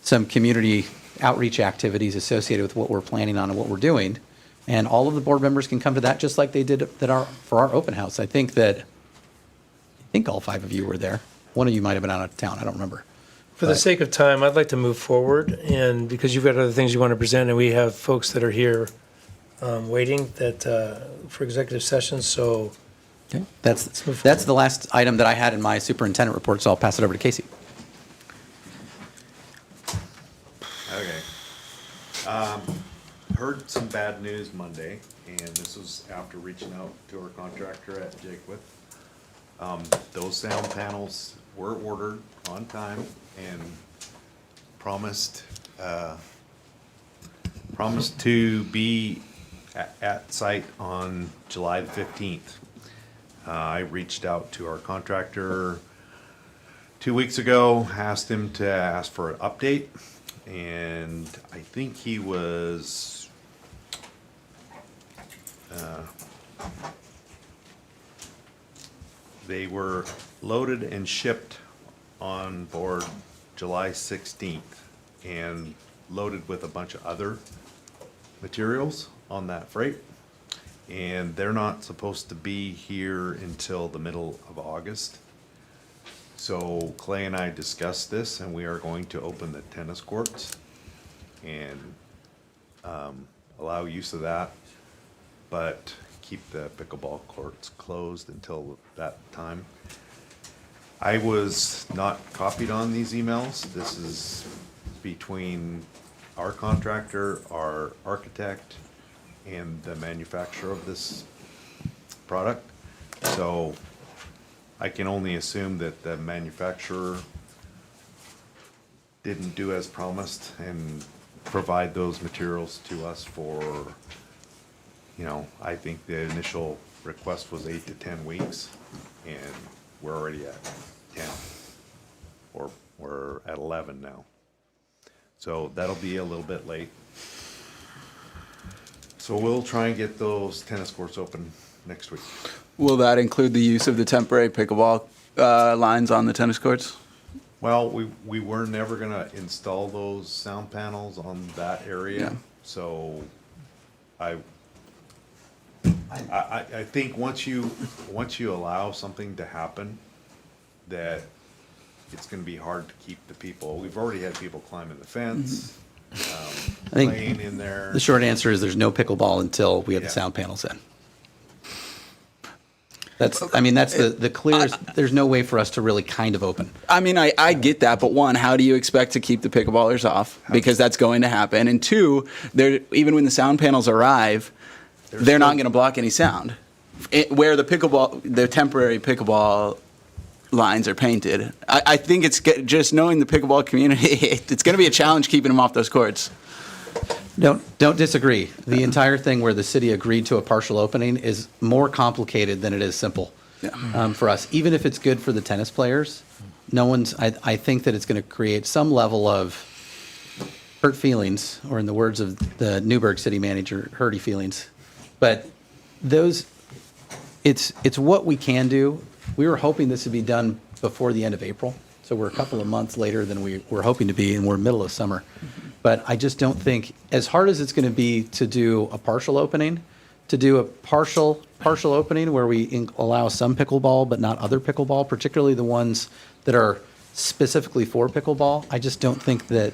some community outreach activities associated with what we're planning on and what we're doing. And all of the board members can come to that just like they did for our open house. I think all 5 of you were there. One of you might have been out of town. I don't remember. For the sake of time, I'd like to move forward, and because you've got other things you want to present, and we have folks that are here waiting for executive sessions, so. Okay. That's the last item that I had in my superintendent report, so I'll pass it over to Casey. Okay. Heard some bad news Monday, and this was after reaching out to our contractor at Jaquith. Those sound panels were ordered on time and promised to be at site on July the 15th. I reached out to our contractor 2 weeks ago, asked him to ask for an update, and I think he was they were loaded and shipped on board July 16th and loaded with a bunch of other materials on that freight. And they're not supposed to be here until the middle of August. So Clay and I discussed this, and we are going to open the tennis courts and allow use of that, but keep the pickleball courts closed until that time. I was not copied on these emails. This is between our contractor, our architect, and the manufacturer of this product. So I can only assume that the manufacturer didn't do as promised and provide those materials to us for, I think the initial request was 8 to 10 weeks, and we're already at 10, or we're at 11 now. So that'll be a little bit late. So we'll try and get those tennis courts open next week. Will that include the use of the temporary pickleball lines on the tennis courts? Well, we were never gonna install those sound panels on that area, Yeah. so I think once you allow something to happen, that it's gonna be hard to keep the people. We've already had people climbing the fence, I think playing in there. the short answer is there's no pickleball until we have the Yeah. sound panels in. That's the clearest, there's no way for us to really kind of open. I mean, I get that, but one, how do you expect to keep the pickleballers off? Because that's going to happen. And two, even when the sound panels arrive, they're not going to block any sound. Where the temporary pickleball lines are painted, I think it's just knowing the pickleball community, it's going to be a challenge keeping them off those courts. Don't disagree. The entire thing where the city agreed to a partial opening is more complicated than it is simple for us. Even if it's good for the tennis players, I think that it's going to create some level of hurt feelings, or in the words of the Newburgh city manager, hurty feelings. But it's what we can do. We were hoping this would be done before the end of April. So we're a couple of months later than we were hoping to be, and we're middle of summer. But I just don't think, as hard as it's going to be to do a partial opening, to do a partial opening where we allow some pickleball but not other pickleball, particularly the ones that are specifically for pickleball, I just don't think that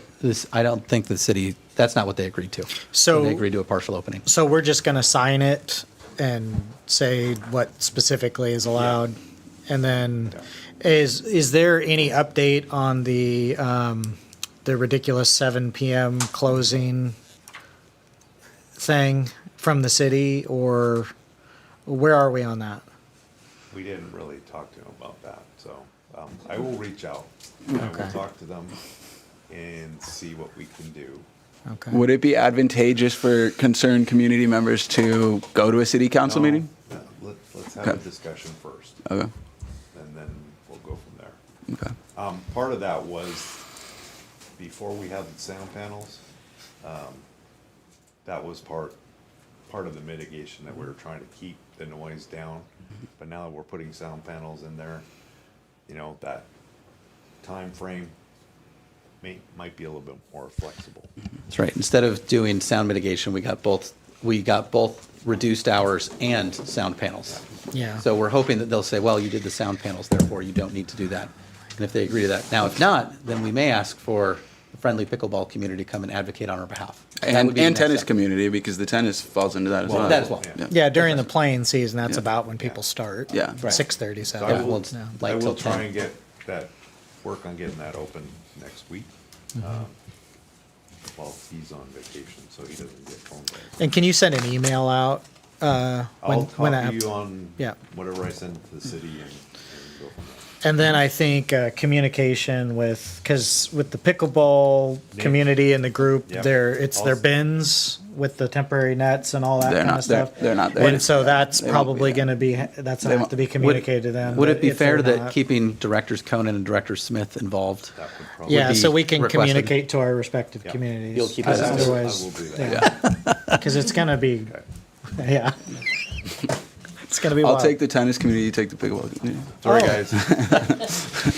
I don't think the city, that's not what they agreed to. So they agreed to a partial opening. So we're just going to sign it and say what specifically is allowed, and then is there any update on the ridiculous 7 p.m. closing thing from the city, or where are we on that? We didn't really talk to them about that, so I will reach out. I will talk to them and see what we can do. Okay. Would it be advantageous for concerned community members to go to a city council meeting? Let's have a discussion first. Okay. And then we'll go from there. Okay. Part of that was, before we had the sound panels, that was part of the mitigation, that we were trying to keep the noise down. But now that we're putting sound panels in there, that time frame might be a little bit more flexible. That's right. Instead of doing sound mitigation, we got both reduced hours and sound panels. Yeah. So we're hoping that they'll say, well, you did the sound panels, therefore you don't need to do that. And if they agree to that. Now, if not, then we may ask for the friendly pickleball community to come and advocate on our behalf. And tennis community, because the tennis falls into that as well. That as well. Yeah, during the playing season, that's about when people start. Yeah. Right. 6:30, So 7. I will, it's I like will till try 10. and get that, work on getting that open next week. While he's on vacation, so he doesn't get phone calls. And can you send an email out I'll when copy you on Yeah. whatever I send to the city and go from there. And then I think communication because with the pickleball community and the group, Yep. it's their bins with the temporary nets and all that They're kind not of stuff. there. They're not there. And so that's They won't probably be there. going to be that's They going to have won't- to be communicated to them. Would it be if fair they're that not- keeping Directors Conan and Director Smith involved? That would probably. Yeah, be so we can requested? communicate to our respective Yeah. communities. You'll keep us I Otherwise, will do that. because it's going to be, yeah. It's going to be I'll wild. take the tennis community, you take the pickleball community. Sorry, guys.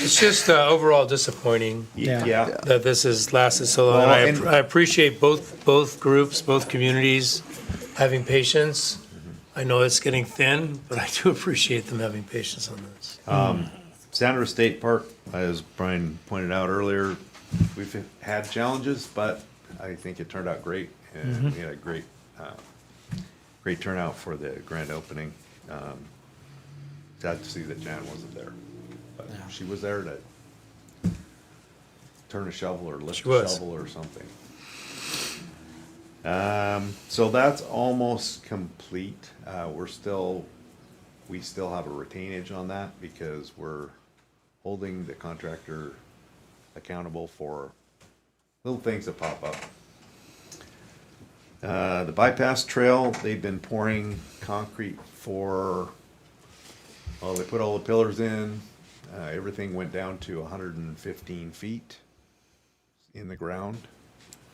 It's just overall disappointing Yeah. Yeah. that this has lasted so long. Well, And I appreciate both groups, both communities having patience. I know it's getting thin, but I do appreciate them having patience on this. Sandra State Park, as Brian pointed out earlier, we've had challenges, but I think it turned out great. And we had a great turnout for the grand opening. Sad to see that Jan wasn't there, but she was there to turn a shovel or lift She a was. shovel or something. So that's almost complete. We still have a retainage on that because we're holding the contractor accountable for little things that pop up. The bypass trail, they've been pouring concrete they put all the pillars in. Everything went down to 115 feet in the ground.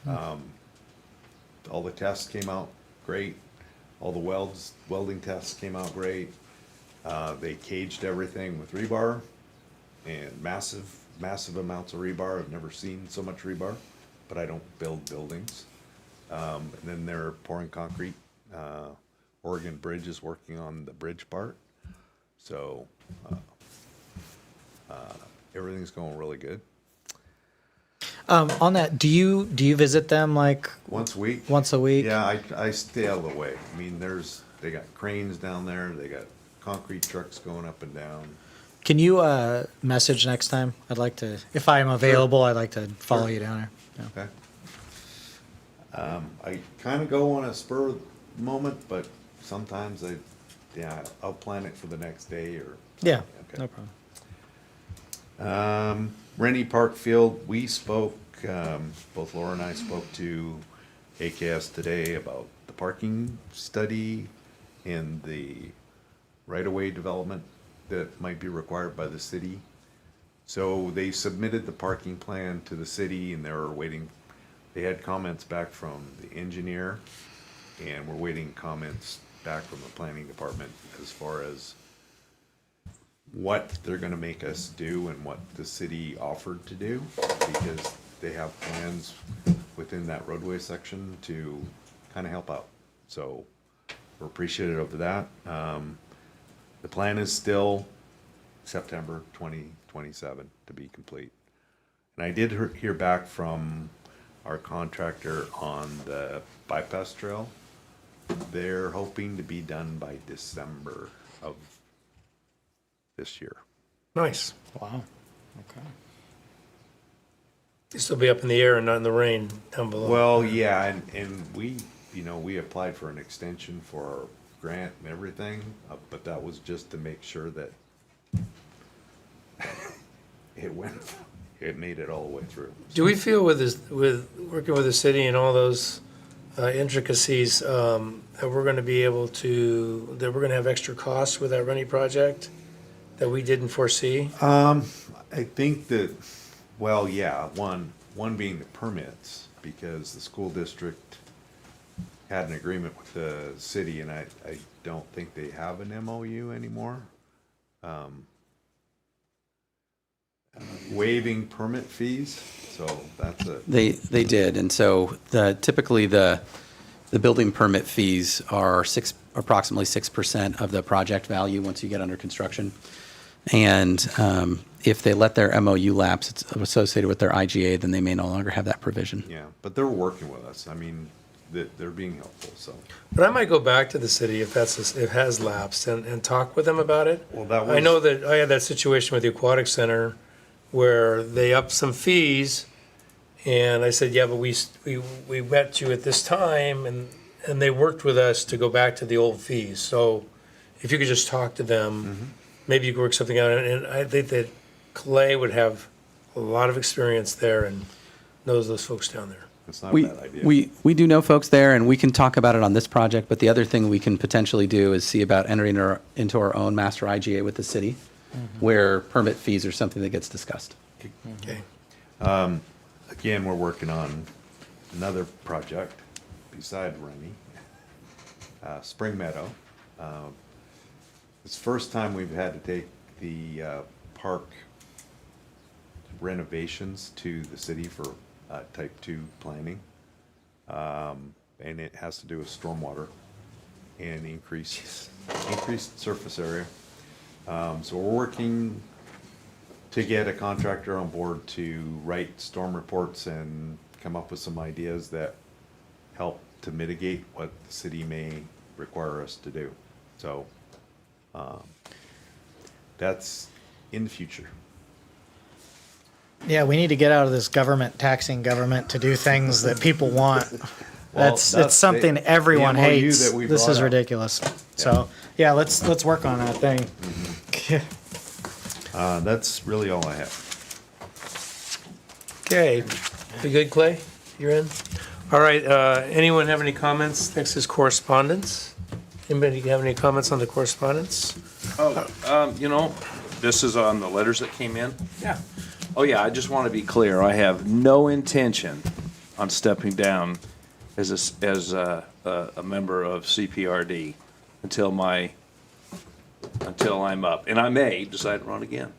All the tests came out great. All the welding tests came out great. They caged everything with rebar and massive amounts of rebar. I've never seen so much rebar, but I don't build buildings. And then they're pouring concrete. Oregon Bridge is working on the bridge part. So Everything's going really good. On that, do you visit them like Once a week? once a week? Yeah, I stay out of the way. I mean, they got cranes down there, they got concrete trucks going up and down. Can you message next time? I'd like to, if I'm available, I'd like to follow you down there. Yeah. Okay. I kind of go on a spur of the moment, but sometimes I'll plan it for the next day or. Yeah, Okay. no problem. Rennie Parkfield, we spoke, both Laura and I spoke to AKS today about the parking study and the right-of-way development that might be required by the city. So they submitted the parking plan to the city and they're waiting, they had comments back from the engineer and we're waiting comments back from the planning department as far as what they're gonna make us do and what the city offered to do, because they have plans within that roadway section to kind of help out. So we're appreciative of that. The plan is still September 2027 to be complete. And I did hear back from our contractor on the bypass trail. They're hoping to be done by December of this year. Nice. Wow. Okay. Still be up in the air and not in the rain down below. Well, yeah, and we, we applied for an extension for our grant and everything, but that was just to make sure that it made it all the way through. Do we feel with this, with working with the city and all those intricacies, that we're gonna be able to, that we're gonna have extra costs with that Rennie project that we didn't foresee? I think that, well, yeah, one being the permits, because the school district had an agreement with the city, and I don't think they have an MOU anymore. Waiving permit fees, so that's a. They did, and so typically the building permit fees are approximately 6% of the project value once you get under construction. And if they let their MOU lapse, it's associated with their IGA, then they may no longer have that provision. Yeah, but they're working with us. I mean, they're being helpful, so. But I might go back to the city if it has lapsed and talk with them about it. Well, that I was. know that I had that situation with the aquatic center where they upped some fees, and I said, yeah, but we met you at this time, and they worked with us to go back to the old fees. So if you could just talk to them, maybe you could work something out. And I think that Clay would have a lot of experience there and knows those folks down there. It's not a bad idea. We do know folks there, and we can talk about it on this project, but the other thing we can potentially do is see about entering into our own master IGA with the city, where permit fees are something that gets discussed. Okay. Again, we're working on another project beside Rennie, Spring Meadow. It's the first time we've had to take the park renovations to the city for type 2 planning. And it has to do with stormwater and increased surface area. So we're working to get a contractor on board to write storm reports and come up with some ideas that help to mitigate what the city may require us to do. So that's in the future. Yeah, we need to get out of this taxing government to do things that people want. It's something the everyone MOU hates. that we This brought is up. ridiculous. So, yeah, let's work on that thing. That's really all I have. Okay. You good, Clay? You're in? All right, anyone have any comments? Next is correspondence. Anybody have any comments on the correspondence? This is on the letters that came in. Yeah. Oh, yeah, I just want to be clear. I have no intention on stepping down as a member of CPRD until I'm up. And I may decide to run again,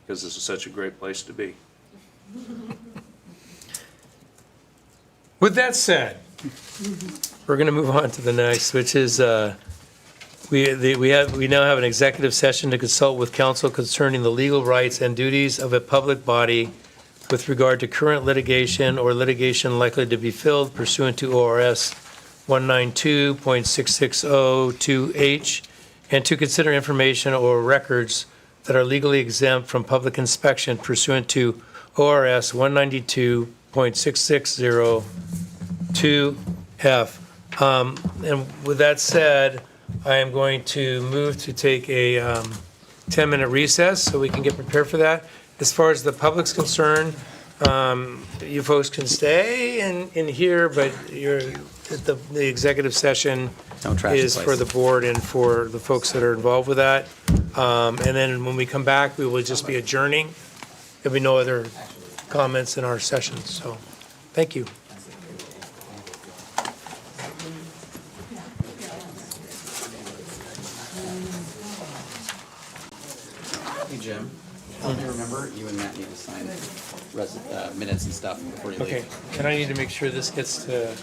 because this is such a great place to be. With that said, we're going to move on to the next, which is we now have an executive session to consult with counsel concerning the legal rights and duties of a public body with regard to current litigation or litigation likely to be filled pursuant to ORS 192.6602H, and to consider information or records that are legally exempt from public inspection pursuant to ORS 192.6602F. And with that said, I am going to move to take a 10-minute recess so we can get prepared for that. As far as the public's concerned, you folks can stay in here, but the executive session Don't trash the is place. for the board and for the folks that are involved with that. And then when we come back, we will just be adjourning. There'll be no other comments in our session, so thank you. Hey, Jim. Help me remember, you and Matt need to sign minutes and stuff before you leave. Okay, and I need to make sure this gets to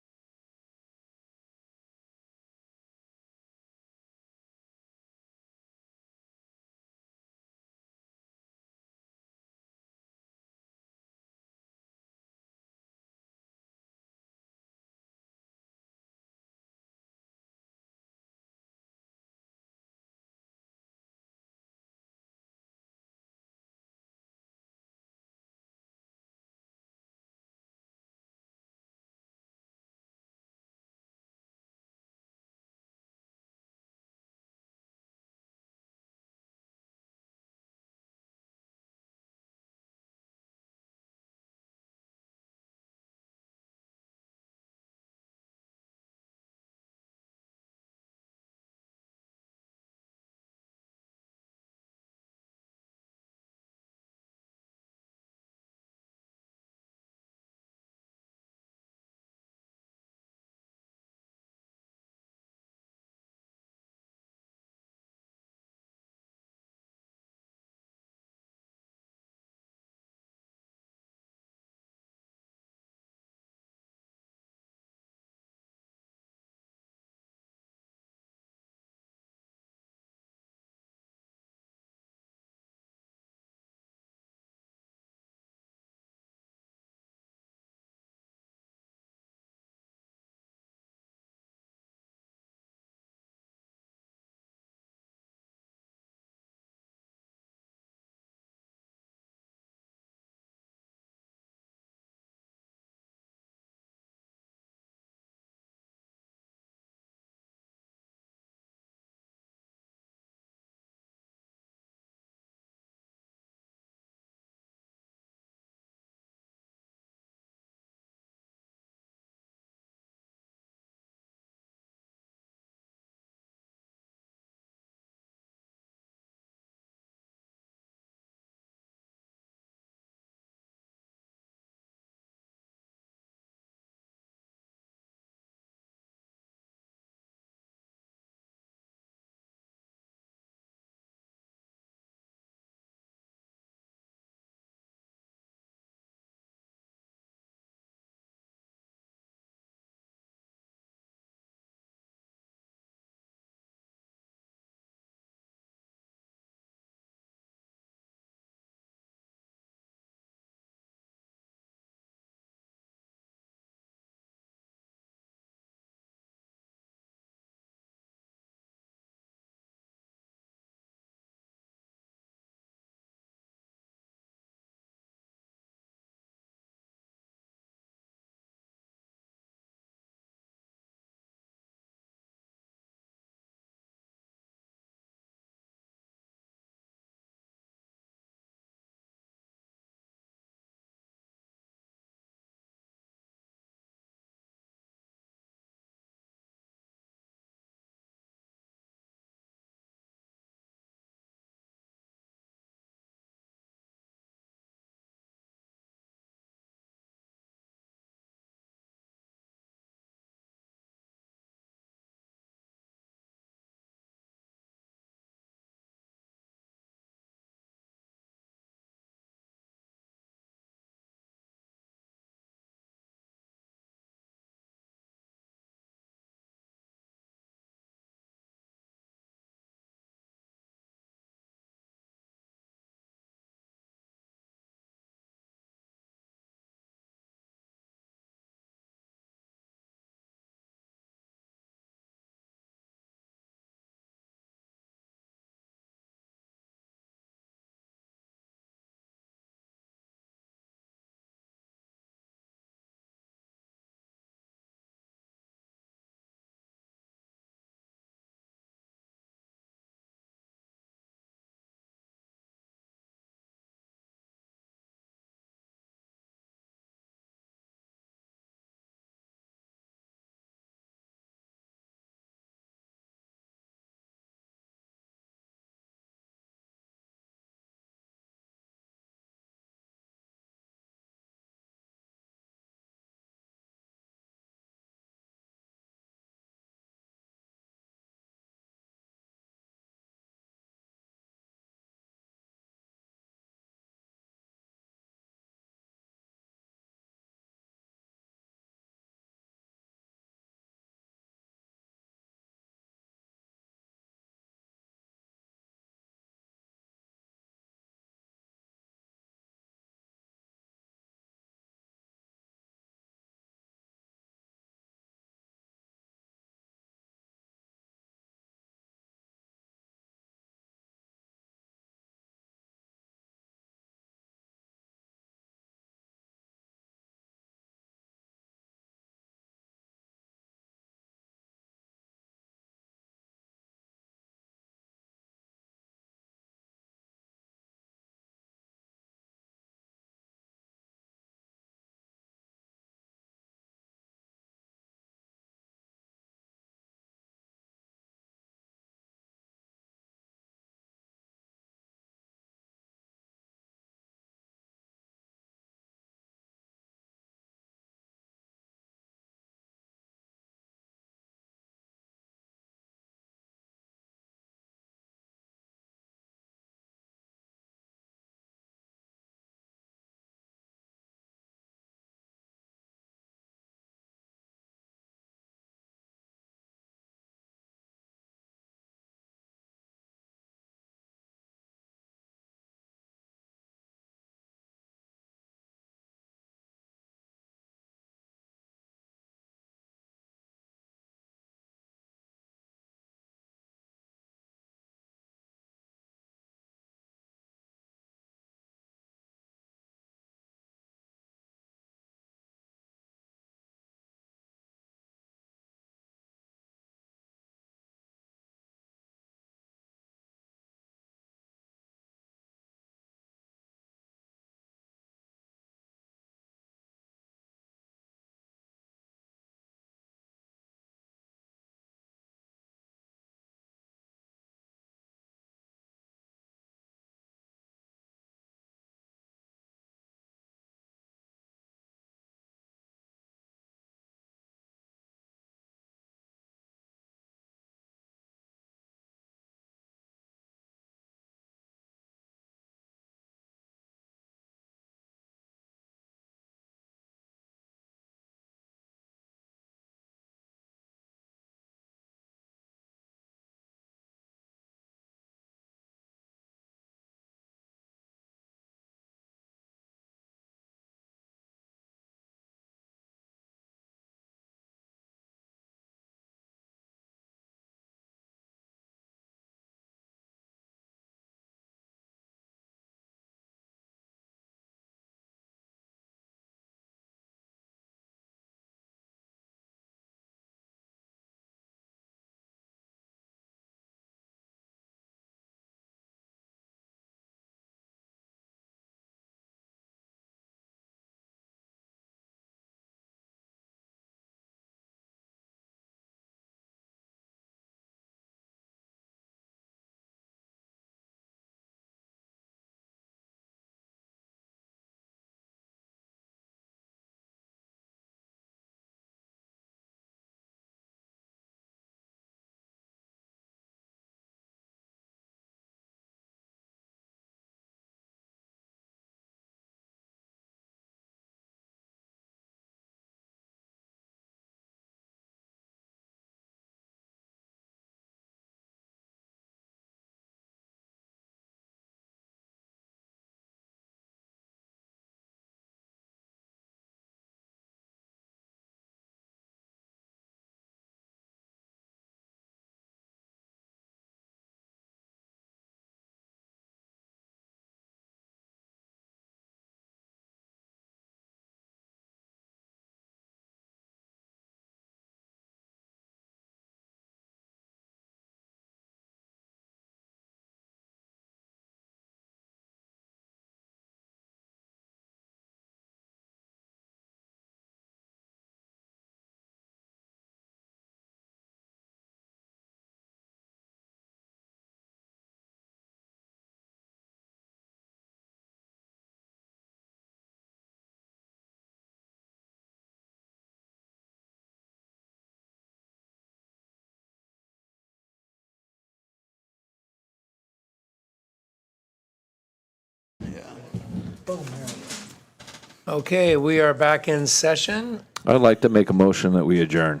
Okay, we are back in session. I'd like to make a motion that we adjourn.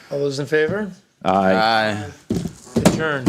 All those in favor? Aye. Aye. Adjourn.